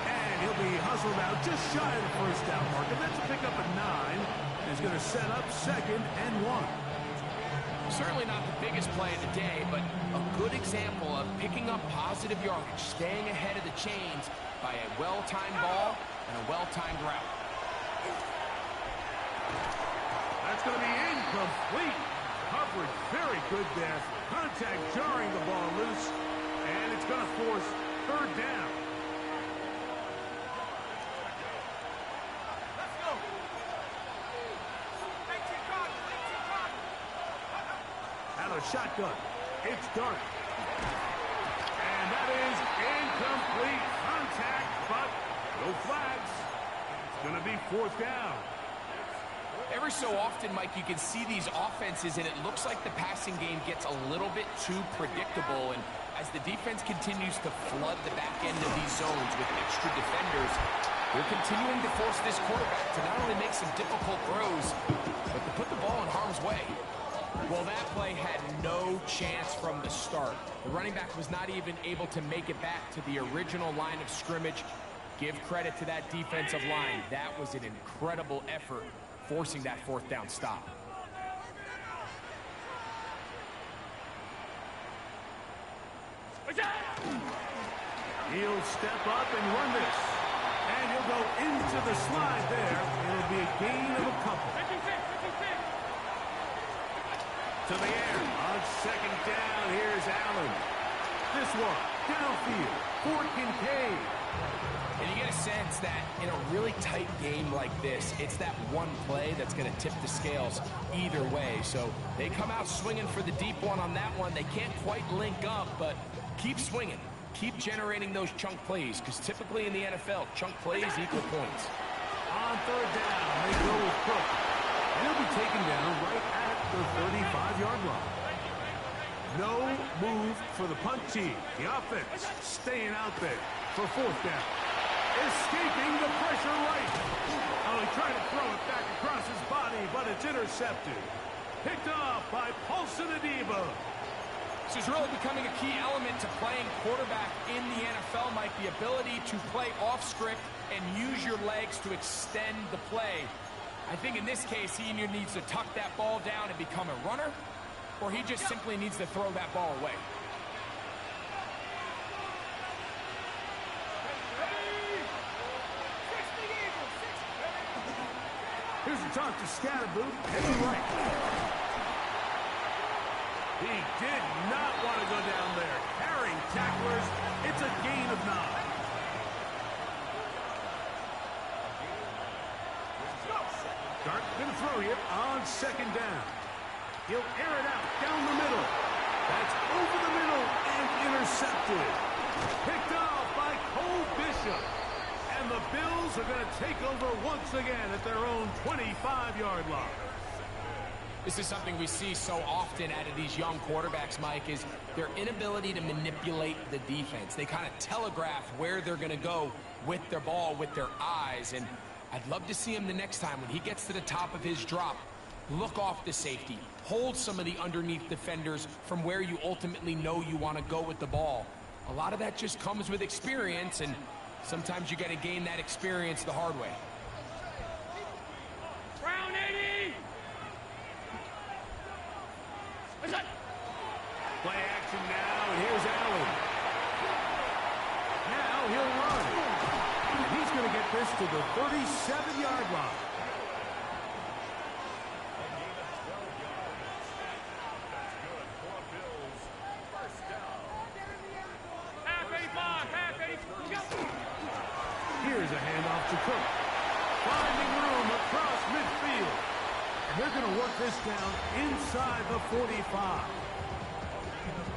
Speaker 8: And he'll be hustled out just shy of the first down mark, and that's a pickup of 9. He's going to set up 2nd and 1.
Speaker 9: Certainly not the biggest play of the day, but a good example of picking up positive yardage, staying ahead of the chains by a well-timed ball and a well-timed route.
Speaker 8: That's going to be incomplete. Coverage very good there. Contact jarring the ball loose, and it's going to force 3rd down. shotgun. It's Dart. And that is incomplete contact, but no flags. It's going to be 4th down.
Speaker 9: Every so often, Mike, you can see these offenses, and it looks like the passing game gets a little bit too predictable. And as the defense continues to flood the back end of these zones with extra defenders, they're continuing to force this quarterback to not only make some difficult throws, but to put the ball in harm's way. Well, that play had no chance from the start. The running back was not even able to make it back to the original line of scrimmage. Give credit to that defensive line. That was an incredible effort, forcing that 4th down stop.
Speaker 8: He'll step up and run this. And he'll go into the slide there. It'll be a gain of a couple. To the air. On 2nd down, here's Allen. This one, downfield for Kincaid.
Speaker 9: And you get a sense that in a really tight game like this, it's that one play that's going to tip the scales either way. So they come out swinging for the deep one on that one. They can't quite link up, but keep swinging. Keep generating those chunk plays, because typically in the NFL, chunk plays equal points.
Speaker 8: On 3rd down, they go with Cook. And he'll be taken down right at the 35-yard line. No move for the punt team. The offense staying out there for 4th down. Escaping the pressure right. Oh, he tried to throw it back across his body, but it's intercepted. Picked off by Paulson Adebo.
Speaker 9: This is really becoming a key element to playing quarterback in the NFL, Mike. The ability to play off script and use your legs to extend the play. I think in this case, he either needs to tuck that ball down and become a runner, or he just simply needs to throw that ball away.
Speaker 8: Here's a toss to Scatterboot, heading right. He did not want to go down there. Carrying tacklers, it's a gain of 9. Dart going to throw here on 2nd down. He'll air it out down the middle. That's over the middle and intercepted. Picked off by Cole Bishop. And the Bills are going to take over once again at their own 25-yard line.
Speaker 9: This is something we see so often out of these young quarterbacks, Mike, is their inability to manipulate the defense. They kind of telegraph where they're going to go with their ball, with their eyes. And I'd love to see him the next time when he gets to the top of his drop. Look off the safety. Hold some of the underneath defenders from where you ultimately know you want to go with the ball. A lot of that just comes with experience, and sometimes you got to gain that experience the hard way.
Speaker 11: Brown 80!
Speaker 8: Play action now, and here's Allen. Now he'll run. And he's going to get this to the 37-yard line. Here's a handoff to Cook. Finding room across midfield. And they're going to work this down inside the 45.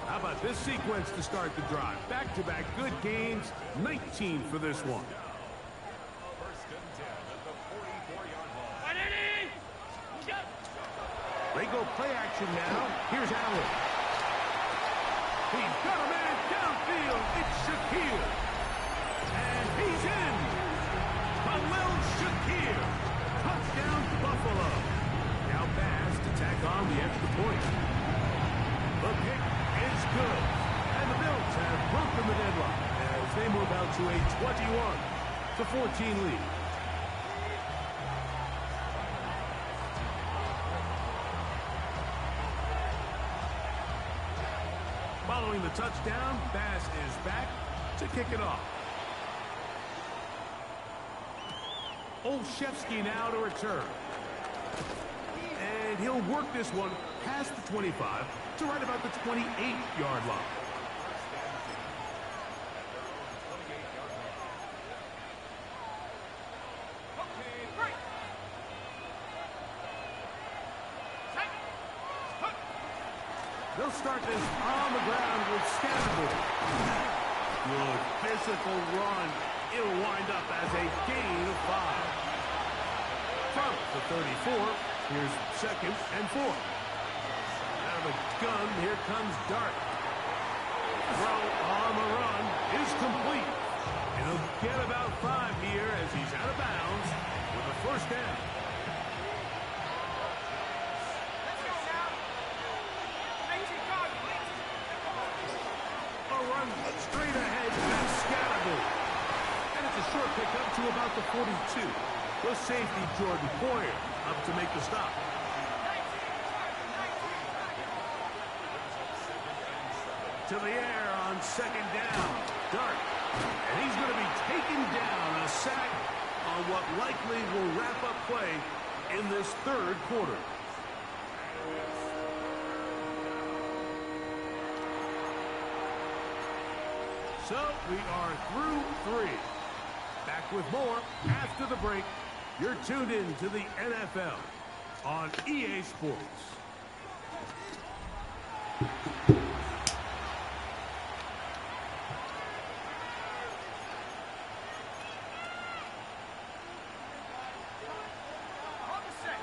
Speaker 8: How about this sequence to start the drive? Back-to-back good gains, 19 for this one. They go play action now. Here's Allen. He's got a man downfield. It's Shakir. And he's in. Khalil Shakir. Touchdown Buffalo. Now pass to tack on the extra point. The kick is good. And the Bills have broken the deadlock as they move out to a 21-14 lead. Following the touchdown, Bass is back to kick it off. Olszewski now to return. And he'll work this one past the 25 to right about the 28-yard line. They'll start this on the ground with Scatterbury. Good physical run. It'll wind up as a gain of 5. From the 34, here's 2nd and 4. Out of the gun, here comes Dart. Throw on the run is complete. And he'll get about 5 here as he's out of bounds with a 1st down. A run straight ahead to Scatterbury. And it's a short pickup to about the 42. The safety, Jordan Poyer, up to make the stop. To the air on 2nd down. Dart. And he's going to be taken down. A sack on what likely will wrap up play in this 3rd quarter. So we are through 3. Back with more after the break. You're tuned in to the NFL on EA Sports.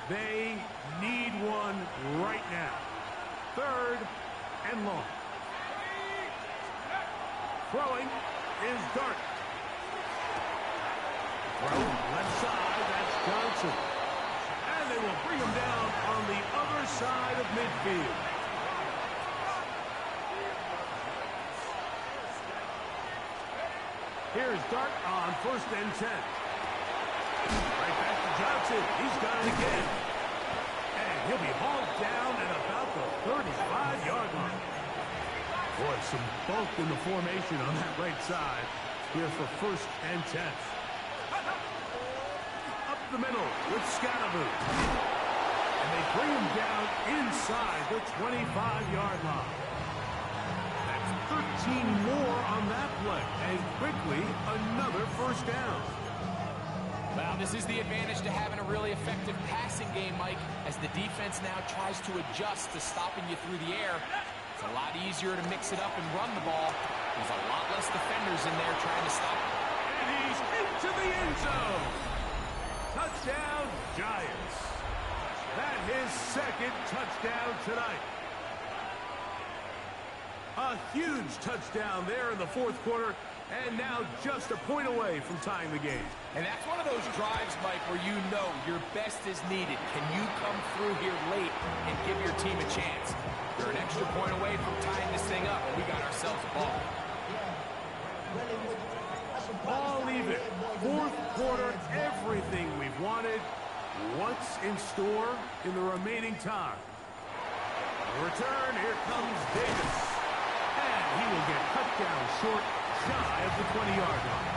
Speaker 8: They need one right now. 3rd and long. Throwing is Dart. Throw left side, that's Johnson. And they will bring him down on the other side of midfield. Here's Dart on 1st and 10. Right back to Johnson. He's got it again. And he'll be hauled down at about the 35-yard line. Boy, some bulk in the formation on that right side here for 1st and 10. Up the middle with Scatterbury. And they bring him down inside the 25-yard line. That's 13 more on that play. And quickly, another 1st down.
Speaker 9: Well, this is the advantage to having a really effective passing game, Mike, as the defense now tries to adjust to stopping you through the air. It's a lot easier to mix it up and run the ball. There's a lot less defenders in there trying to stop him.
Speaker 8: And he's into the end zone. Touchdown, Giants. That his 2nd touchdown tonight. A huge touchdown there in the 4th quarter, and now just a point away from tying the game.
Speaker 9: And that's one of those drives, Mike, where you know your best is needed. Can you come through here late and give your team a chance? You're an extra point away from tying this thing up, and we got ourselves a ball.
Speaker 8: All even. 4th quarter, everything we've wanted. What's in store in the remaining time? The return, here comes Davis. And he will get cut down short, shy of the 20-yard line.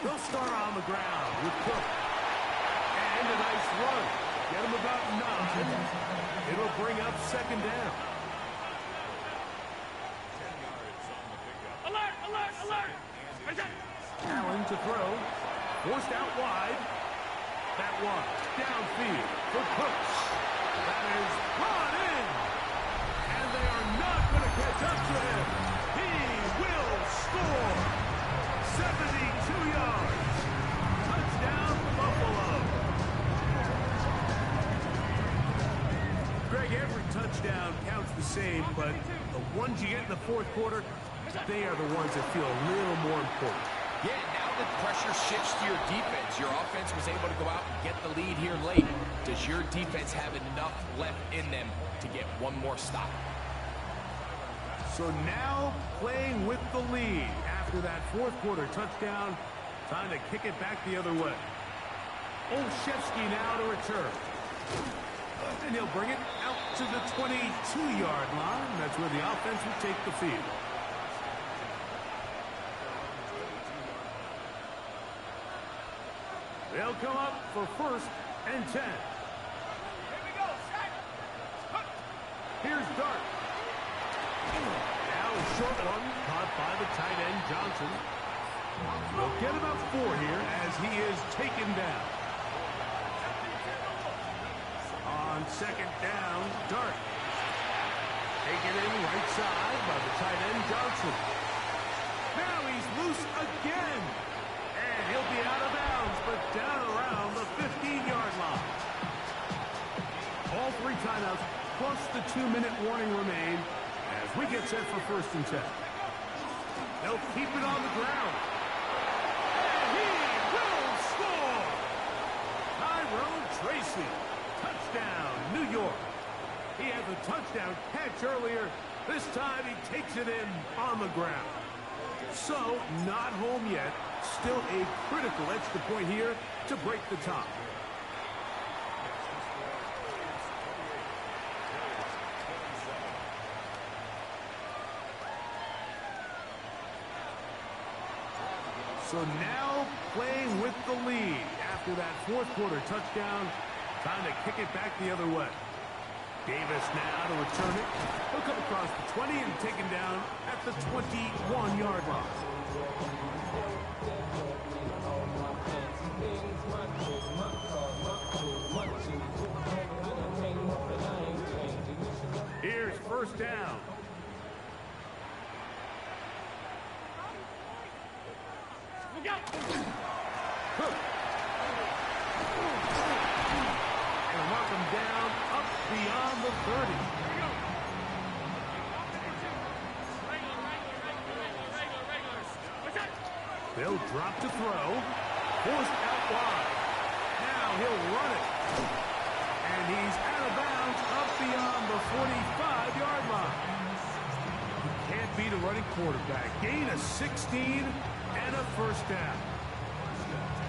Speaker 8: They'll start on the ground with Cook. And a nice run. Get him about 9. It'll bring up 2nd down.
Speaker 4: Alert! Alert! Alert!
Speaker 8: Allen to throw. Forced out wide. That one downfield for Cooks. That is brought in. And they are not going to catch up to him. He will score. 72 yards. Touchdown, Buffalo. Greg, every touchdown counts the same, but the ones you get in the 4th quarter, they are the ones that feel a little more important.
Speaker 9: Yeah, now the pressure shifts to your defense. Your offense was able to go out and get the lead here late. Does your defense have enough left in them to get one more stop?
Speaker 8: So now playing with the lead after that 4th quarter touchdown, time to kick it back the other way. Olszewski now to return. And he'll bring it out to the 22-yard line. That's where the offense will take the field. They'll come up for 1st and 10.
Speaker 4: Here we go, set.
Speaker 8: Here's Dart. Now a short one caught by the tight end, Johnson. They'll get about 4 here as he is taken down. On second down, Dart. Taken in right side by the tight end, Johnson. Now he's loose again. And he'll be out of bounds, but down around the 15-yard line. All 3 timeouts plus the 2-minute warning remain as we get set for 1st and 10. They'll keep it on the ground. And he will score! Tyrone Tracy. Touchdown, New York. He had the touchdown catch earlier. This time he takes it in on the ground. So, not home yet. Still a critical extra point here to break the tie. So now playing with the lead after that 4th quarter touchdown. Time to kick it back the other way. Davis now to return it. He'll come across the 20 and taken down at the 21-yard line. Here's 1st down. Cook. And mark him down up beyond the 30. They'll drop to throw. Forced out wide. Now he'll run it. And he's out of bounds up beyond the 45-yard line. You can't beat a running quarterback. Gain of 16 and a 1st down.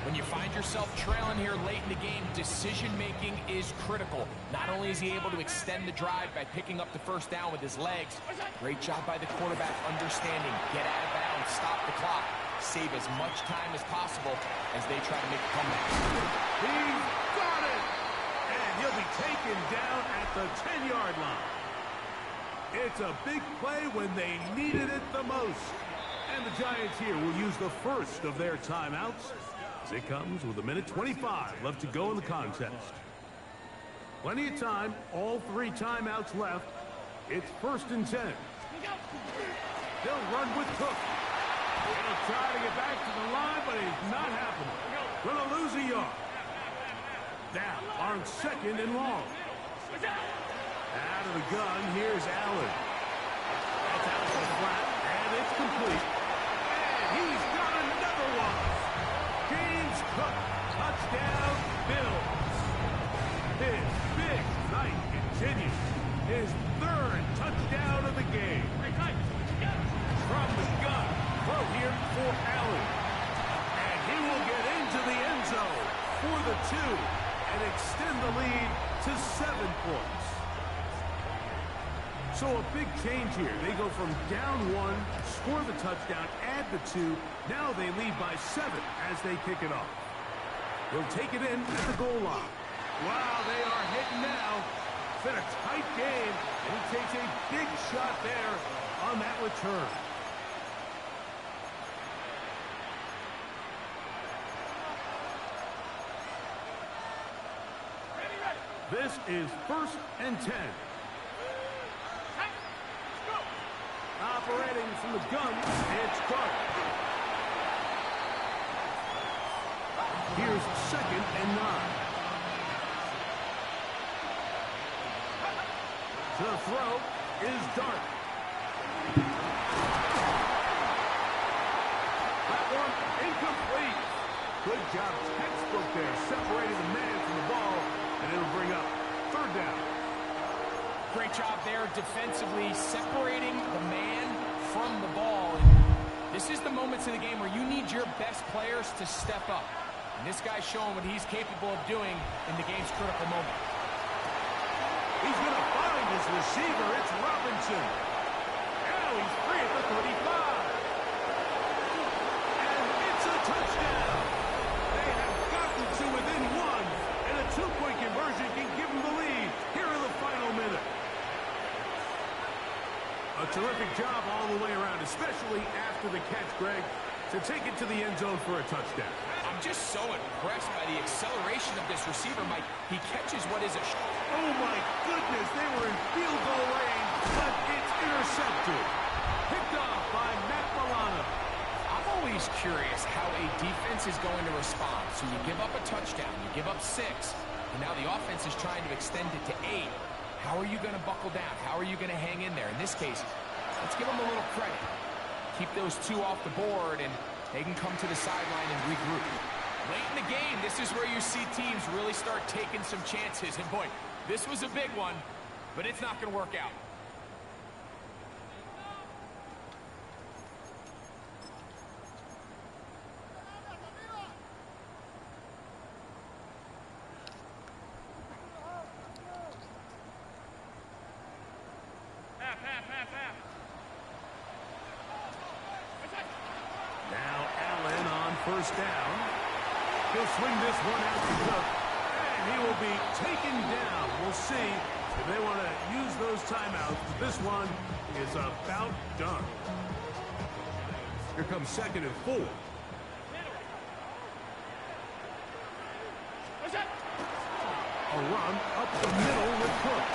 Speaker 9: When you find yourself trailing here late in the game, decision-making is critical. Not only is he able to extend the drive by picking up the 1st down with his legs, great job by the quarterback understanding, get out of bounds, stop the clock, save as much time as possible as they try to make a comeback.
Speaker 8: He's got it! And he'll be taken down at the 10-yard line. It's a big play when they needed it the most. And the Giants here will use the 1st of their timeouts. It comes with 1:25 left to go in the contest. Plenty of time, all 3 timeouts left. It's 1st and 10. They'll run with Cook. He'll try to get back to the line, but it's not happening. Gonna lose a yard. Now on 2nd and long. Out of the gun, here's Allen. That's out to the flat, and it's complete. And he's got another one. Cook, touchdown, Bills. His big night continues. His 3rd touchdown of the game. From the gun, throw here for Allen. And he will get into the end zone for the 2 and extend the lead to 7 points. So a big change here. They go from down 1, score the touchdown, add the 2. Now they lead by 7 as they kick it off. They'll take it in at the goal line. Wow, they are hitting now. It's been a tight game, and he takes a big shot there on that return. This is 1st and 10. Operating from the gun, it's Dart. Here's 2nd and 9. The throw is Dart. That one incomplete. Good job, textbook there, separating the man from the ball, and it'll bring up 3rd down.
Speaker 9: Great job there defensively, separating the man from the ball. This is the moments in the game where you need your best players to step up. And this guy's showing what he's capable of doing in the game's critical moment.
Speaker 8: He's going to find his receiver. It's Robinson. Now he's free at the 35. And it's a touchdown. They have gotten to within 1, and a 2-point conversion can give them the lead here in the final minute. terrific job all the way around, especially after the catch, Greg, to take it to the end zone for a touchdown.
Speaker 9: I'm just so impressed by the acceleration of this receiver, Mike. He catches what is a...
Speaker 8: Oh, my goodness. They were in field goal range, but it's intercepted. Picked off by Matt Milano.
Speaker 9: I'm always curious how a defense is going to respond. So you give up a touchdown, you give up 6, and now the offense is trying to extend it to 8. How are you going to buckle down? How are you going to hang in there? In this case, let's give them a little credit. Keep those 2 off the board, and they can come to the sideline and regroup. Late in the game, this is where you see teams really start taking some chances. And boy, this was a big one, but it's not going to work out.
Speaker 8: Now Allen on first down. He'll swing this one out to Cook, and he will be taken down. We'll see if they want to use those timeouts. This one is about done. Here comes 2nd and 4. A run up the middle with Cook,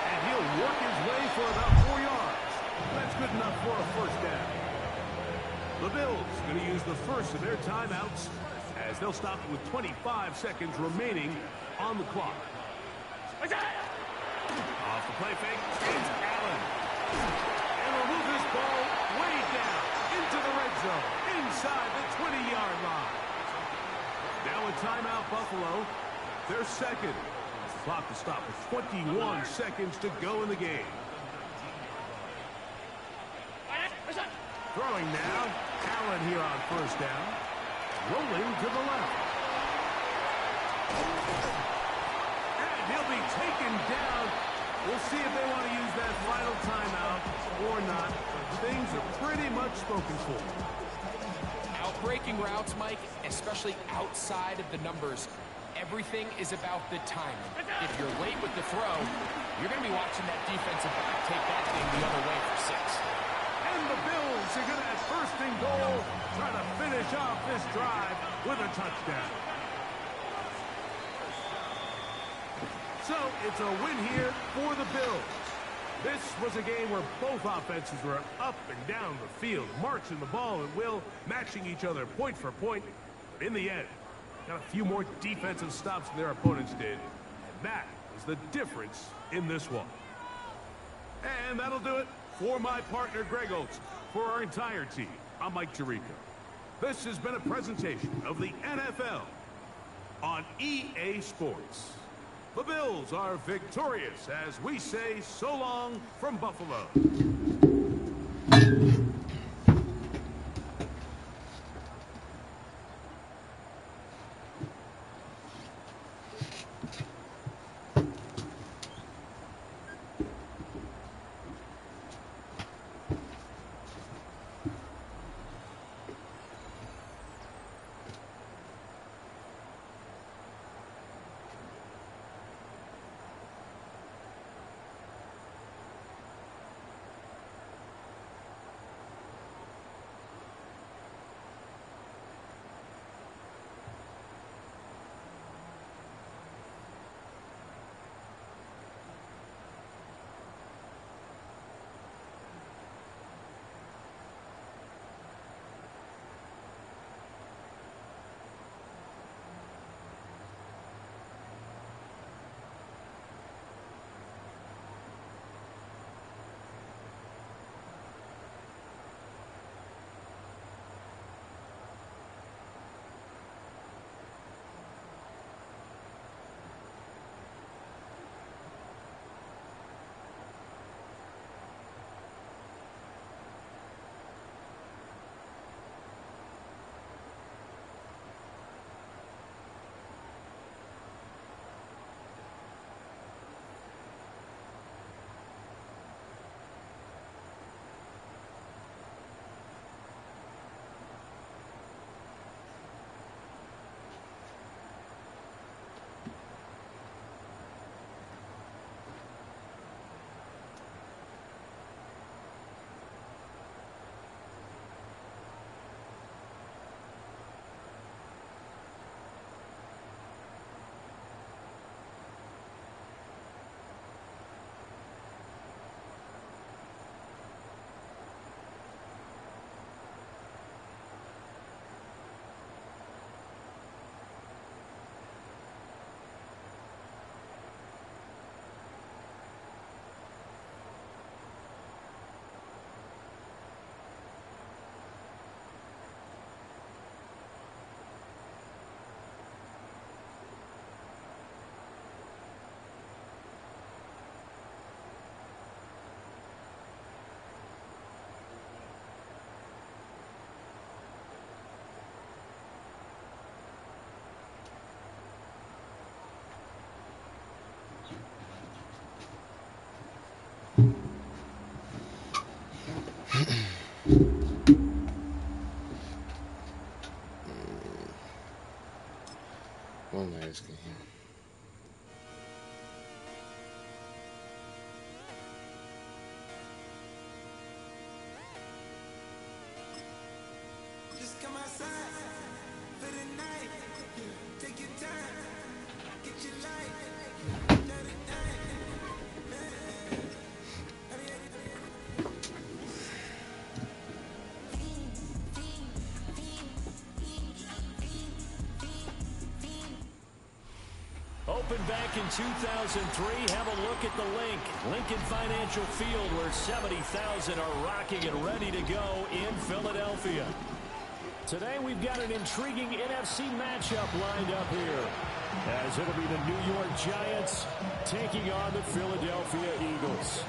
Speaker 8: and he'll work his way for about 4 yards. That's good enough for a first down. The Bills going to use the first of their timeouts as they'll stop with 25 seconds remaining on the clock. Off the play fake, it's Allen. And will move this ball way down into the red zone, inside the 20-yard line. Now a timeout, Buffalo. They're second. Clock to stop with 21 seconds to go in the game. Throwing now, Allen here on first down. Rolling to the left. And he'll be taken down. We'll see if they want to use that final timeout or not. Things are pretty much spoken for.
Speaker 9: Outbreaking routes, Mike, especially outside of the numbers, everything is about the timing. If you're late with the throw, you're going to be watching that defensive back take that thing the other way for 6.
Speaker 8: And the Bills are going to have 1st and goal, trying to finish off this drive with a touchdown. So it's a win here for the Bills. This was a game where both offenses were up and down the field, marching the ball at will, matching each other point for point. But in the end, got a few more defensive stops than their opponents did. And that is the difference in this one. And that'll do it for my partner, Greg Oates. For our entire team, I'm Mike Tirico. This has been a presentation of the NFL on EA Sports. The Bills are victorious as we say so long from Buffalo.
Speaker 5: What am I asking him?
Speaker 7: Just come outside for the night. Take your time. Get your life.
Speaker 11: Opened back in 2003. Have a look at the link. Lincoln Financial Field, where 70,000 are rocking and ready to go in Philadelphia. Today we've got an intriguing NFC matchup lined up here, as it'll be the New York Giants taking on the Philadelphia Eagles.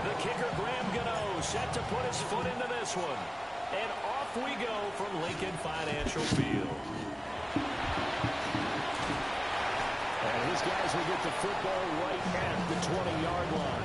Speaker 11: The kicker, Graham Gano, set to put his foot into this one. And off we go from Lincoln Financial Field. And his guys will get the football right at the 20-yard line.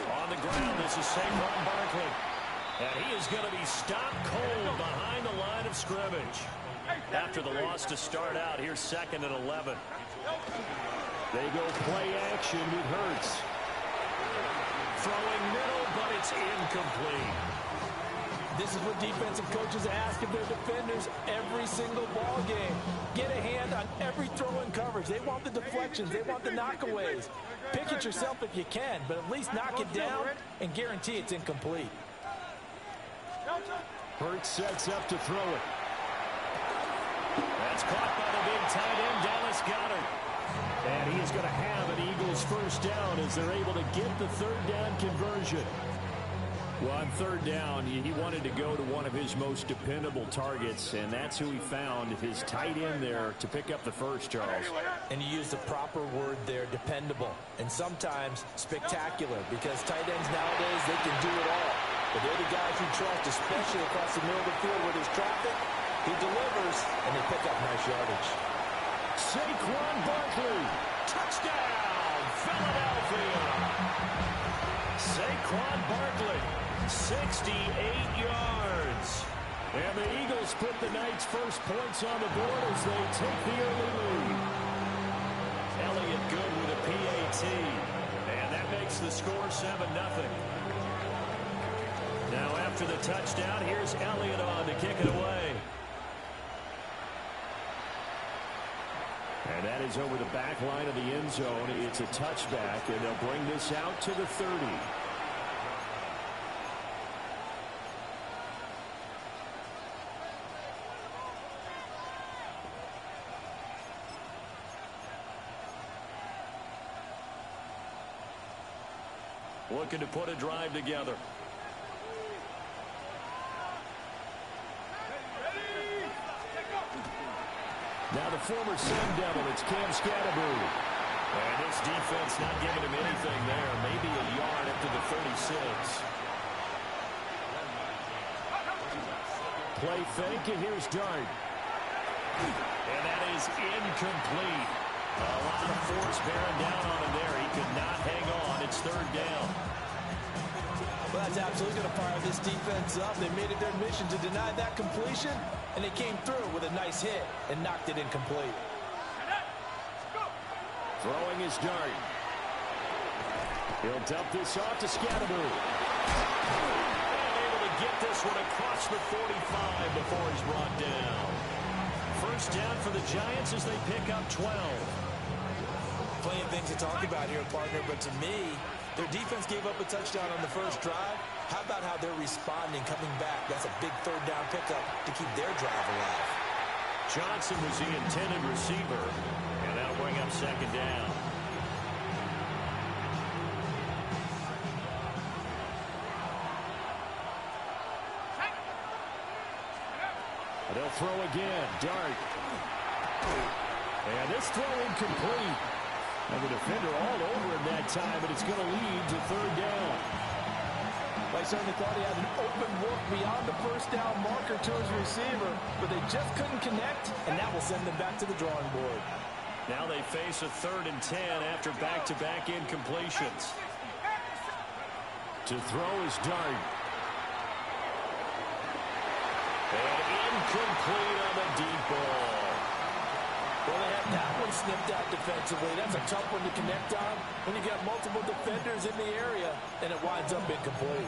Speaker 11: On the ground, this is Saquon Barkley. And he is going to be stopped cold behind the line of scrimmage. After the loss to start out, here's 2nd and 11. They go play action with Hurts. Throwing middle, but it's incomplete.
Speaker 12: This is what defensive coaches ask of their defenders every single ball game. Get a hand on every throw in coverage. They want the deflections. They want the knockaways. Pick it yourself if you can, but at least knock it down and guarantee it's incomplete.
Speaker 11: Hurts sets up to throw it. That's caught by the big tight end, Dallas Goedert. And he is going to have an Eagles first down as they're able to get the 3rd down conversion. Well, on 3rd down, he wanted to go to one of his most dependable targets, and that's who he found, his tight end there, to pick up the first, Charles.
Speaker 12: And you use the proper word there, dependable, and sometimes spectacular, because tight ends nowadays, they can do it all. But they're the guys you trust, especially across the middle of the field where there's traffic. He delivers, and they pick up nice yardage.
Speaker 11: Saquon Barkley, touchdown, Philadelphia. Saquon Barkley, 68 yards. And the Eagles put the night's first points on the board as they take the early lead. Elliott good with a PAT. And that makes the score 7-0. Now after the touchdown, here's Elliott on to kick it away. And that is over the back line of the end zone. It's a touchback, and they'll bring this out to the 30. Looking to put a drive together. Now the former Sun Devil, it's Cam Scatterbury. And this defense not giving him anything there. Maybe a yard up to the 36. Play fake, and here's Dart. And that is incomplete. A lot of force bearing down on him there. He could not hang on. It's 3rd down.
Speaker 12: Well, that's absolutely going to fire this defense up. They made it their mission to deny that completion, and they came through with a nice hit and knocked it incomplete.
Speaker 11: Throwing his Dart. He'll dump this off to Scatterbury. And able to get this one across the 45 before he's brought down. First down for the Giants as they pick up 12.
Speaker 12: Plenty of things to talk about here, partner, but to me, their defense gave up a touchdown on the first drive. How about how they're responding, coming back? That's a big 3rd down pickup to keep their drive alive.
Speaker 11: Johnson was the intended receiver, and that'll bring up second down. They'll throw again. Dart. And this throw incomplete. And the defender all over him that time, but it's going to lead to third down.
Speaker 12: I certainly thought he had an open look beyond the first down marker to his receiver, but they just couldn't connect, and that will send them back to the drawing board.
Speaker 11: Now they face a 3rd and 10 after back-to-back incompletions. To throw is Dart. And incomplete on the deep ball.
Speaker 12: Well, they have that one snipped out defensively. That's a tough one to connect on when you got multiple defenders in the area, and it winds up incomplete.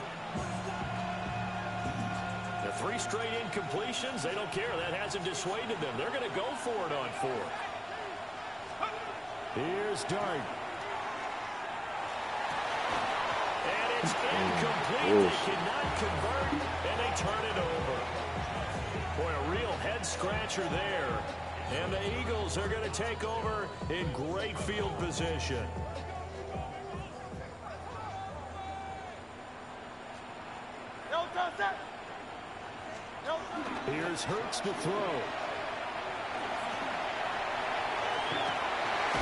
Speaker 11: The 3 straight incompletions, they don't care. That hasn't dissuaded them. They're going to go for it on 4th. Here's Dart. And it's incomplete. They cannot convert, and they turn it over. Boy, a real head-scratcher there. And the Eagles are going to take over in great field position. Here's Hurts to throw.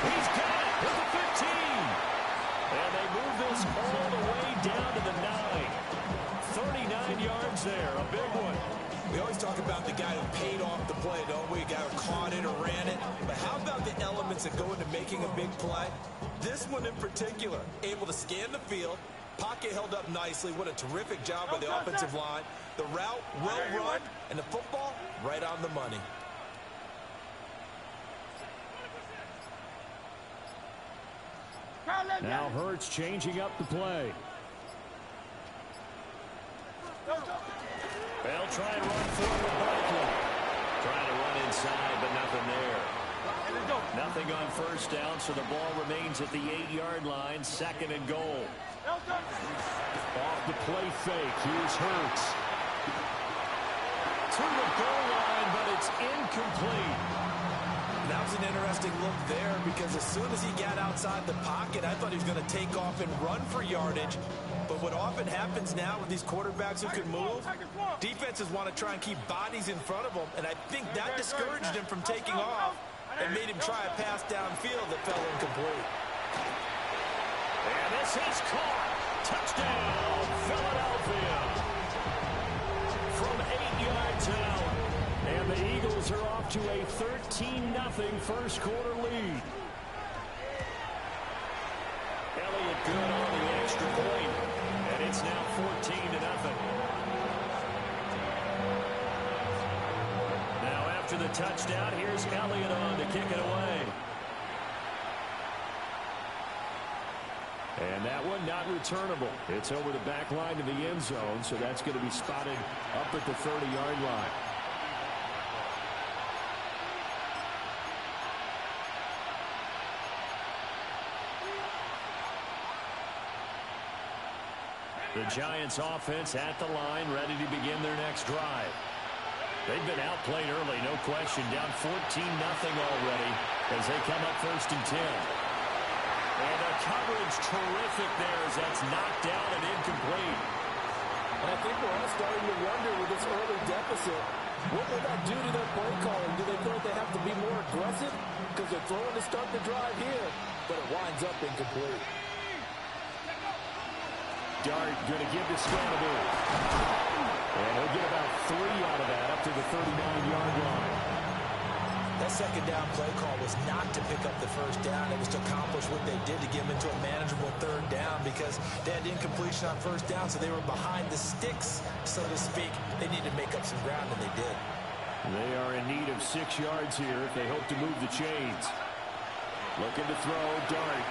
Speaker 11: He's got it with the 15. And they move this all the way down to the 9. 39 yards there, a big one.
Speaker 12: We always talk about the guy who paid off the play, don't we? A guy who caught it or ran it. But how about the elements that go into making a big play? This one in particular, able to scan the field, pocket held up nicely. What a terrific job by the offensive line. The route well run, and the football right on the money.
Speaker 11: Now Hurts changing up the play. They'll try and run forward Barkley. Trying to run inside, but nothing there. Nothing on first down, so the ball remains at the 8-yard line, 2nd and goal. Off the play fake, here's Hurts. To the goal line, but it's incomplete.
Speaker 12: That was an interesting look there because as soon as he got outside the pocket, I thought he was going to take off and run for yardage. But what often happens now with these quarterbacks who can move, defenses want to try and keep bodies in front of them, and I think that discouraged him from taking off and made him try a pass downfield that fell incomplete.
Speaker 11: And this is caught. Touchdown, Philadelphia. From 8 yards out. And the Eagles are off to a 13-0 first quarter lead. Elliott good on the extra point. And it's now 14-0. Now after the touchdown, here's Elliott on to kick it away. And that one not returnable. It's over the back line to the end zone, so that's going to be spotted up at the 30-yard line. The Giants offense at the line, ready to begin their next drive. They've been outplayed early, no question. Down 14-0 already as they come up 1st and 10. And the coverage terrific there as that's knocked down and incomplete.
Speaker 12: And I think we're all starting to wonder with this early deficit, what will that do to their play calling? Do they feel like they have to be more aggressive? Because they're throwing to start the drive here, but it winds up incomplete.
Speaker 11: Dart going to give to Scannable. And he'll get about 3 out of that up to the 39-yard line.
Speaker 12: That second down play call was not to pick up the first down. It was to accomplish what they did to get them into a manageable 3rd down because they had incompletion on first down, so they were behind the sticks, so to speak. They needed to make up some ground, and they did.
Speaker 11: They are in need of 6 yards here if they hope to move the chains. Looking to throw, Dart.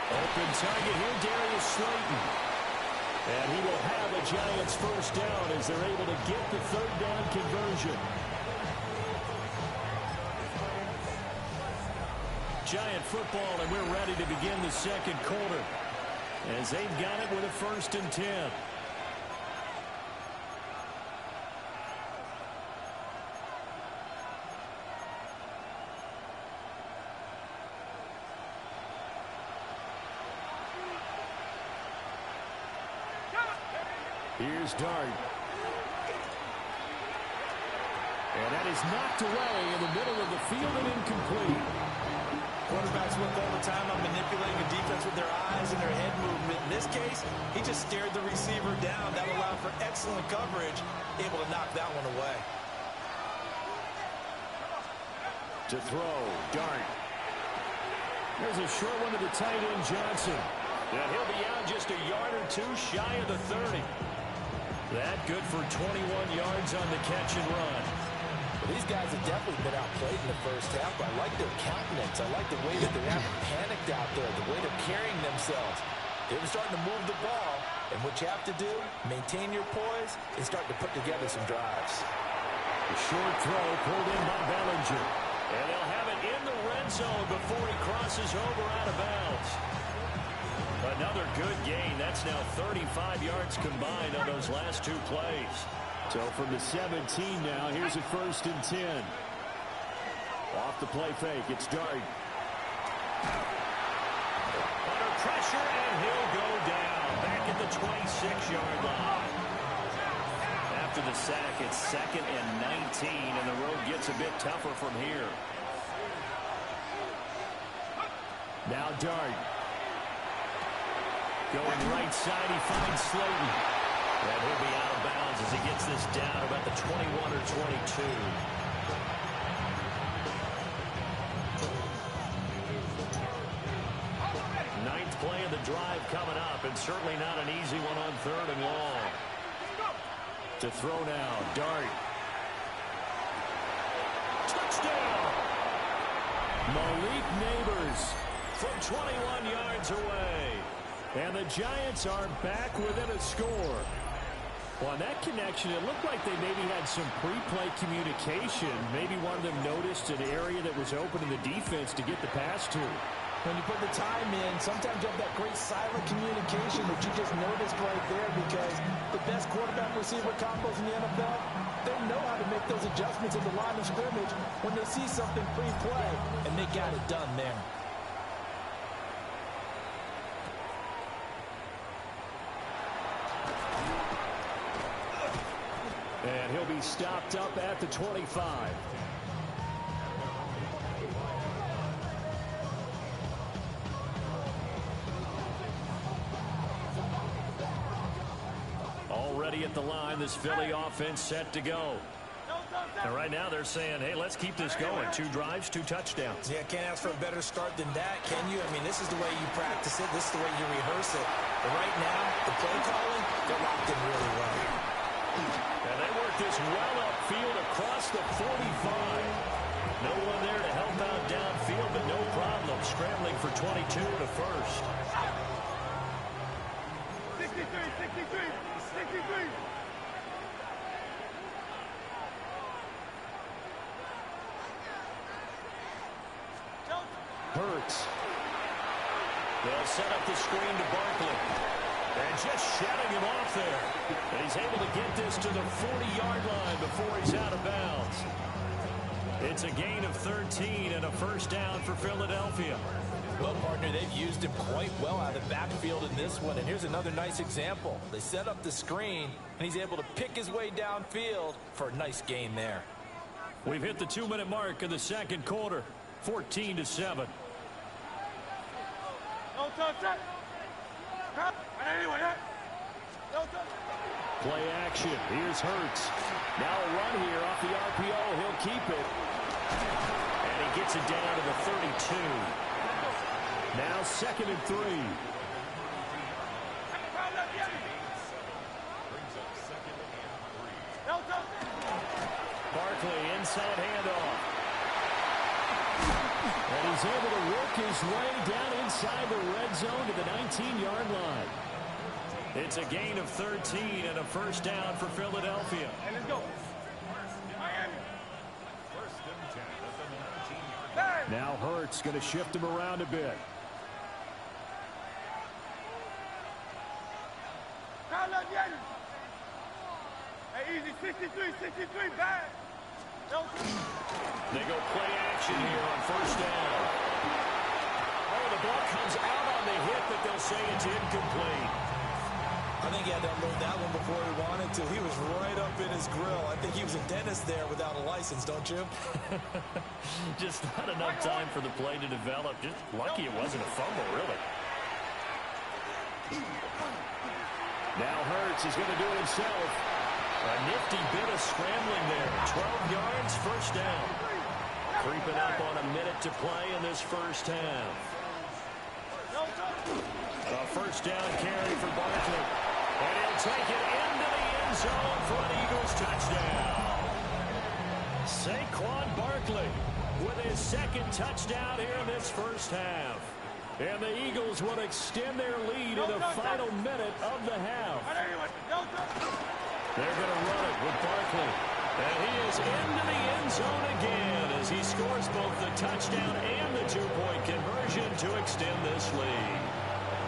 Speaker 11: Open target here, Darius Slayton. And he will have a Giants first down as they're able to get the 3rd down conversion. Giant football, and we're ready to begin the second quarter as they've got it with a 1st and 10. Here's Dart. And that is knocked away in the middle of the field and incomplete.
Speaker 12: Quarterbacks work all the time on manipulating the defense with their eyes and their head movement. In this case, he just stared the receiver down. That allowed for excellent coverage, able to knock that one away.
Speaker 11: To throw, Dart. There's a short one to the tight end, Johnson. And he'll be out just a yard or two shy of the 30. That good for 21 yards on the catch and run.
Speaker 12: Well, these guys have definitely been outplayed in the first half, but I like their countenance. I like the way that they haven't panicked out there, the way they're carrying themselves. They're starting to move the ball, and what you have to do, maintain your poise, and start to put together some drives.
Speaker 11: A short throw pulled in by Bellinger. And they'll have it in the red zone before he crosses over out of bounds. Another good gain. That's now 35 yards combined on those last two plays. So from the 17 now, here's a 1st and 10. Off the play fake, it's Dart. Under pressure, and he'll go down. Back at the 26-yard line. After the sack, it's 2nd and 19, and the road gets a bit tougher from here. Now Dart. Going right side, he finds Slayton. And he'll be out of bounds as he gets this down about the 21 or 22. Ninth play of the drive coming up, and certainly not an easy one on 3rd and long. To throw now, Dart. Touchdown! Malik Neighbors from 21 yards away. And the Giants are back within a score. Well, on that connection, it looked like they maybe had some pre-play communication. Maybe one of them noticed an area that was open in the defense to get the pass to.
Speaker 12: When you put the time in, sometimes you have that great silent communication that you just noticed right there, because the best quarterback-receiver combos in the NFL, they know how to make those adjustments at the line of scrimmage when they see something pre-play, and they got it done there.
Speaker 11: And he'll be stopped up at the 25. Already at the line, this Philly offense set to go. And right now they're saying, hey, let's keep this going. 2 drives, 2 touchdowns.
Speaker 12: Yeah, can't ask for a better start than that, can you? I mean, this is the way you practice it. This is the way you rehearse it. But right now, the play calling, they're locked in really well.
Speaker 11: And they work this well upfield across the 45. No one there to help out downfield, but no problem scrambling for 22 to first.
Speaker 13: 63.
Speaker 11: Hurts. They'll set up the screen to Barkley. And just shutting him off there. And he's able to get this to the 40-yard line before he's out of bounds. It's a gain of 13 and a 1st down for Philadelphia.
Speaker 12: Well, partner, they've used him quite well out of the backfield in this one. And here's another nice example. They set up the screen, and he's able to pick his way downfield for a nice gain there.
Speaker 11: We've hit the 2-minute mark of the 2nd quarter. 14-7. Play action. Here's Hurts. Now a run here off the RPO. He'll keep it. And he gets it down to the 32. Now 2nd and 3. Barkley inside handoff. And he's able to work his way down inside the red zone to the 19-yard line. It's a gain of 13 and a 1st down for Philadelphia.
Speaker 13: Hey, let's go.
Speaker 11: Now Hurts going to shift him around a bit.
Speaker 13: Hey, easy, 63, bad.
Speaker 11: They go play action here on 1st down. Oh, the ball comes out on the hit, but they'll say it's incomplete.
Speaker 12: I think he had to unload that one before he wanted to. He was right up in his grill. I think he was a dentist there without a license, don't you?
Speaker 11: Just not enough time for the play to develop. Just lucky it wasn't a fumble, really. Now Hurts is going to do it himself. A nifty bit of scrambling there. 12 yards, first down. Creeping up on a minute to play in this first half. A first down carry for Barkley. And he'll take it into the end zone for an Eagles touchdown. Saquon Barkley with his second touchdown here in this first half. And the Eagles will extend their lead in the final minute of the half. They're going to run it with Barkley. And he is into the end zone again as he scores both the touchdown and the two-point conversion to extend this lead.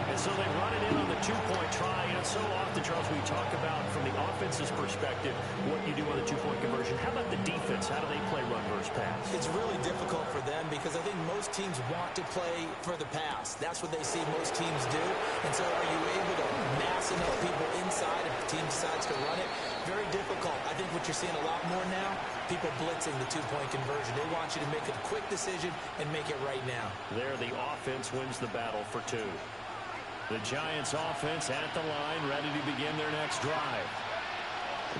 Speaker 11: And so they run it in on the two-point try. And so often, Charles, we talk about from the offense's perspective what you do on the two-point conversion. How about the defense? How do they play run versus pass?
Speaker 12: It's really difficult for them because I think most teams want to play for the pass. That's what they see most teams do. And so are you able to mass enough people inside if the team decides to run it? Very difficult. I think what you're seeing a lot more now, people blitzing the two-point conversion. They want you to make a quick decision and make it right now.
Speaker 11: There, the offense wins the battle for two. The Giants offense at the line, ready to begin their next drive.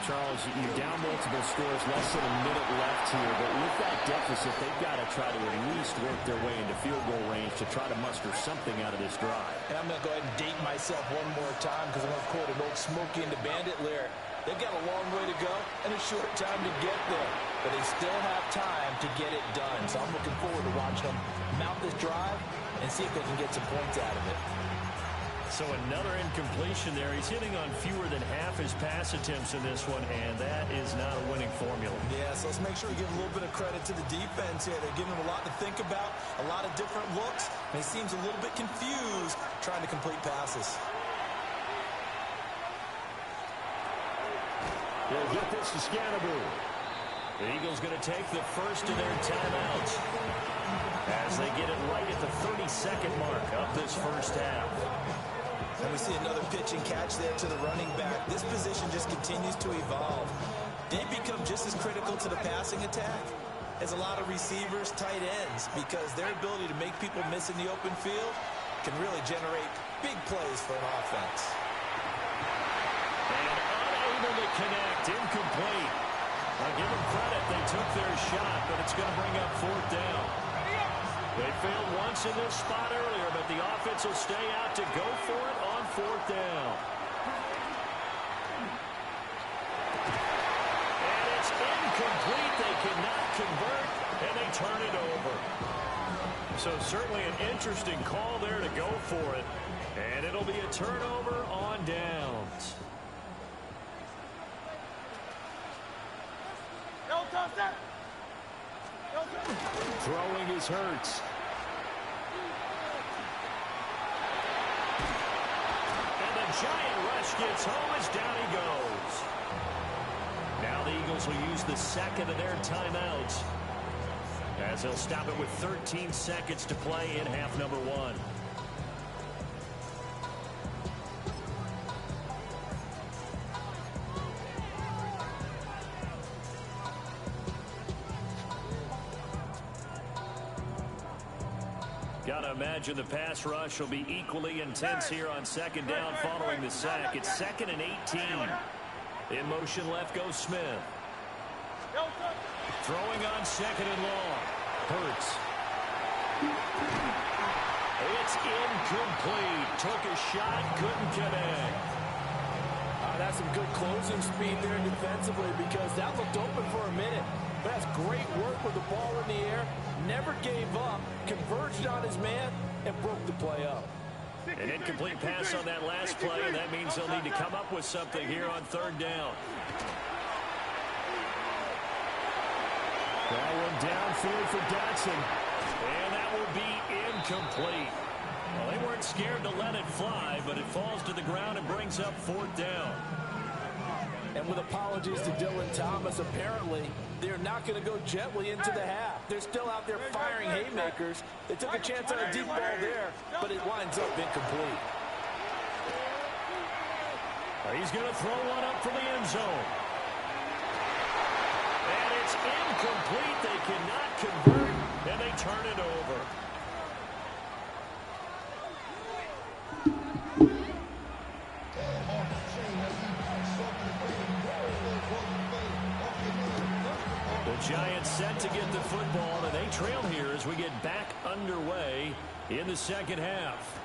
Speaker 11: Charles, you're down multiple scores, less than a minute left here, but with that deficit, they've got to try to at least work their way into field goal range to try to muster something out of this drive.
Speaker 12: And I'm going to go ahead and date myself one more time because I'm going to quote an old Smokey and the Bandit lyric. They've got a long way to go and a short time to get there, but they still have time to get it done. So I'm looking forward to watching them mount this drive and see if they can get some points out of it.
Speaker 11: So another incompletion there. He's hitting on fewer than half his pass attempts in this one, and that is not a winning formula.
Speaker 12: Yeah, so let's make sure we give a little bit of credit to the defense here. They're giving him a lot to think about, a lot of different looks, and he seems a little bit confused trying to complete passes.
Speaker 11: They'll get this to Scannaboo. The Eagles going to take the first of their timeouts as they get it right at the 30-second mark of this first half.
Speaker 12: And we see another pitch and catch there to the running back. This position just continues to evolve. They become just as critical to the passing attack as a lot of receivers, tight ends, because their ability to make people miss in the open field can really generate big plays for an offense.
Speaker 11: And unable to connect, incomplete. I'll give them credit, they took their shot, but it's going to bring up fourth down. They failed once in this spot earlier, but the offense will stay out to go for it on fourth down. And it's incomplete. They cannot convert, and they turn it over. So certainly an interesting call there to go for it. And it'll be a turnover on downs. Throwing his Hurts. And the giant rush gets home as down he goes. Now the Eagles will use the second of their timeouts as they'll stop it with 13 seconds to play in half number one. Gotta imagine the pass rush will be equally intense here on second down following the sack. It's 2nd and 18. In motion left goes Smith. Throwing on 2nd and long. Hurts. It's incomplete. Took a shot, couldn't connect.
Speaker 12: That's some good closing speed there defensively because that looked open for a minute. But that's great work with the ball in the air. Never gave up, converged on his man, and broke the play up.
Speaker 11: An incomplete pass on that last play, and that means they'll need to come up with something here on third down. That one downfield for Dotson, and that will be incomplete. Well, they weren't scared to let it fly, but it falls to the ground and brings up fourth down.
Speaker 12: And with apologies to Dylan Thomas, apparently they're not going to go gently into the half. They're still out there firing haymakers. They took a chance on a deep ball there, but it winds up incomplete.
Speaker 11: He's going to throw one up for the end zone. And it's incomplete. They cannot convert, and they turn it over. The Giants set to get the football, and they trail here as we get back underway in the second half.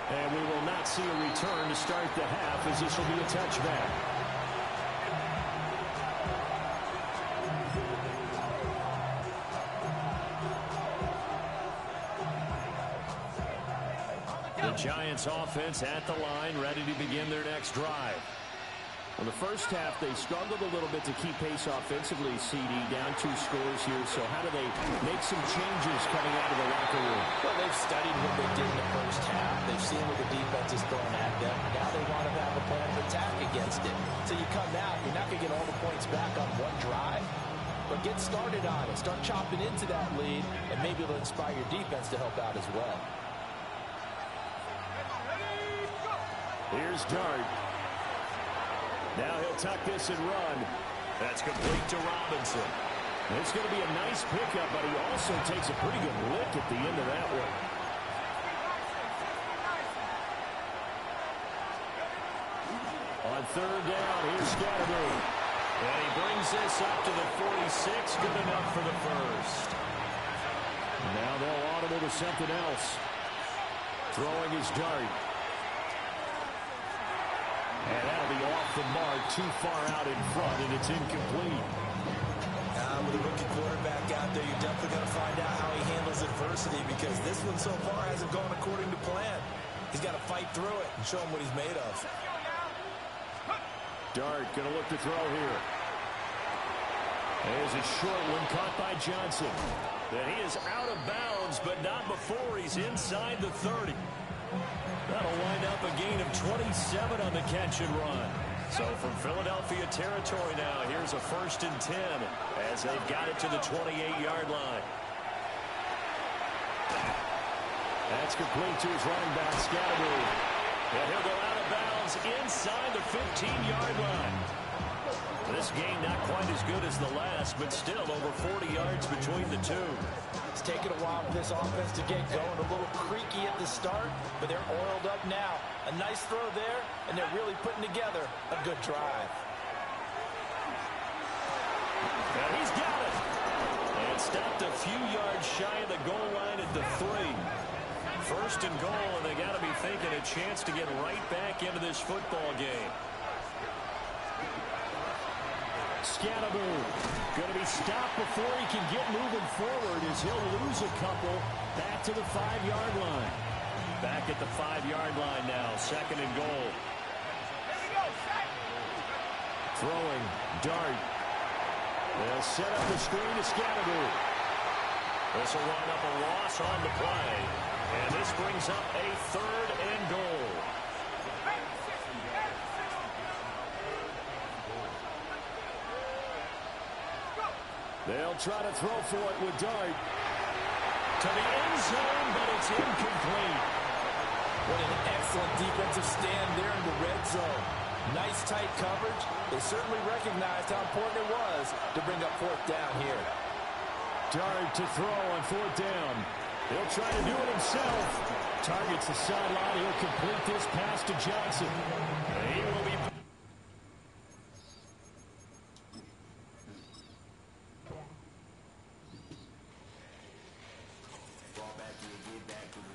Speaker 11: And we will not see a return to start the half, as this will be a touchback. The Giants offense at the line, ready to begin their next drive. In the first half, they struggled a little bit to keep pace offensively, CD, down 2 scores here. So how do they make some changes coming out of the locker room?
Speaker 12: Well, they've studied what they did in the first half. They've seen what the defense is throwing at them. Now they want to have a plan of attack against it. So you come out, you're not going to get all the points back on one drive, but get started on it. Start chopping into that lead, and maybe it'll inspire your defense to help out as well.
Speaker 11: Here's Dart. Now he'll tuck this and run. That's complete to Robinson. It's going to be a nice pickup, but he also takes a pretty good lick at the end of that one. On third down, here's Scatterby. And he brings this up to the 46. Good enough for the first. Now they'll audible to something else. Throwing his Dart. And that'll be off the mark, too far out in front, and it's incomplete.
Speaker 12: With a rookie quarterback out there, you're definitely going to find out how he handles adversity, because this one so far hasn't gone according to plan. He's got to fight through it and show him what he's made of.
Speaker 11: Dart going to look to throw here. There's a short one caught by Johnson. Then he is out of bounds, but not before he's inside the 30. That'll wind up a gain of 27 on the catch and run. So from Philadelphia territory now, here's a 1st and 10 as they've got it to the 28-yard line. That's complete to his running back, Scatterby. And he'll go out of bounds inside the 15-yard line. This game not quite as good as the last, but still over 40 yards between the two.
Speaker 12: It's taken a while for this offense to get going. A little creaky at the start, but they're oiled up now. A nice throw there, and they're really putting together a good drive.
Speaker 11: And he's got it. And stopped a few yards shy of the goal line at the 3. 1st and goal, and they got to be thinking a chance to get right back into this football game. Scatterby going to be stopped before he can get moving forward, as he'll lose a couple back to the 5-yard line. Back at the 5-yard line now, 2nd and goal. Throwing, Dart. They'll set up the screen to Scatterby. This will wind up a loss on the play, and this brings up a 3rd and goal. They'll try to throw for it with Dart. To the end zone, but it's incomplete.
Speaker 12: What an excellent defensive stand there in the red zone. Nice tight coverage. They certainly recognized how important it was to bring up 4th down here.
Speaker 11: Dart to throw on 4th down. He'll try to do it himself. Targets the sideline. He'll complete this pass to Johnson. He will be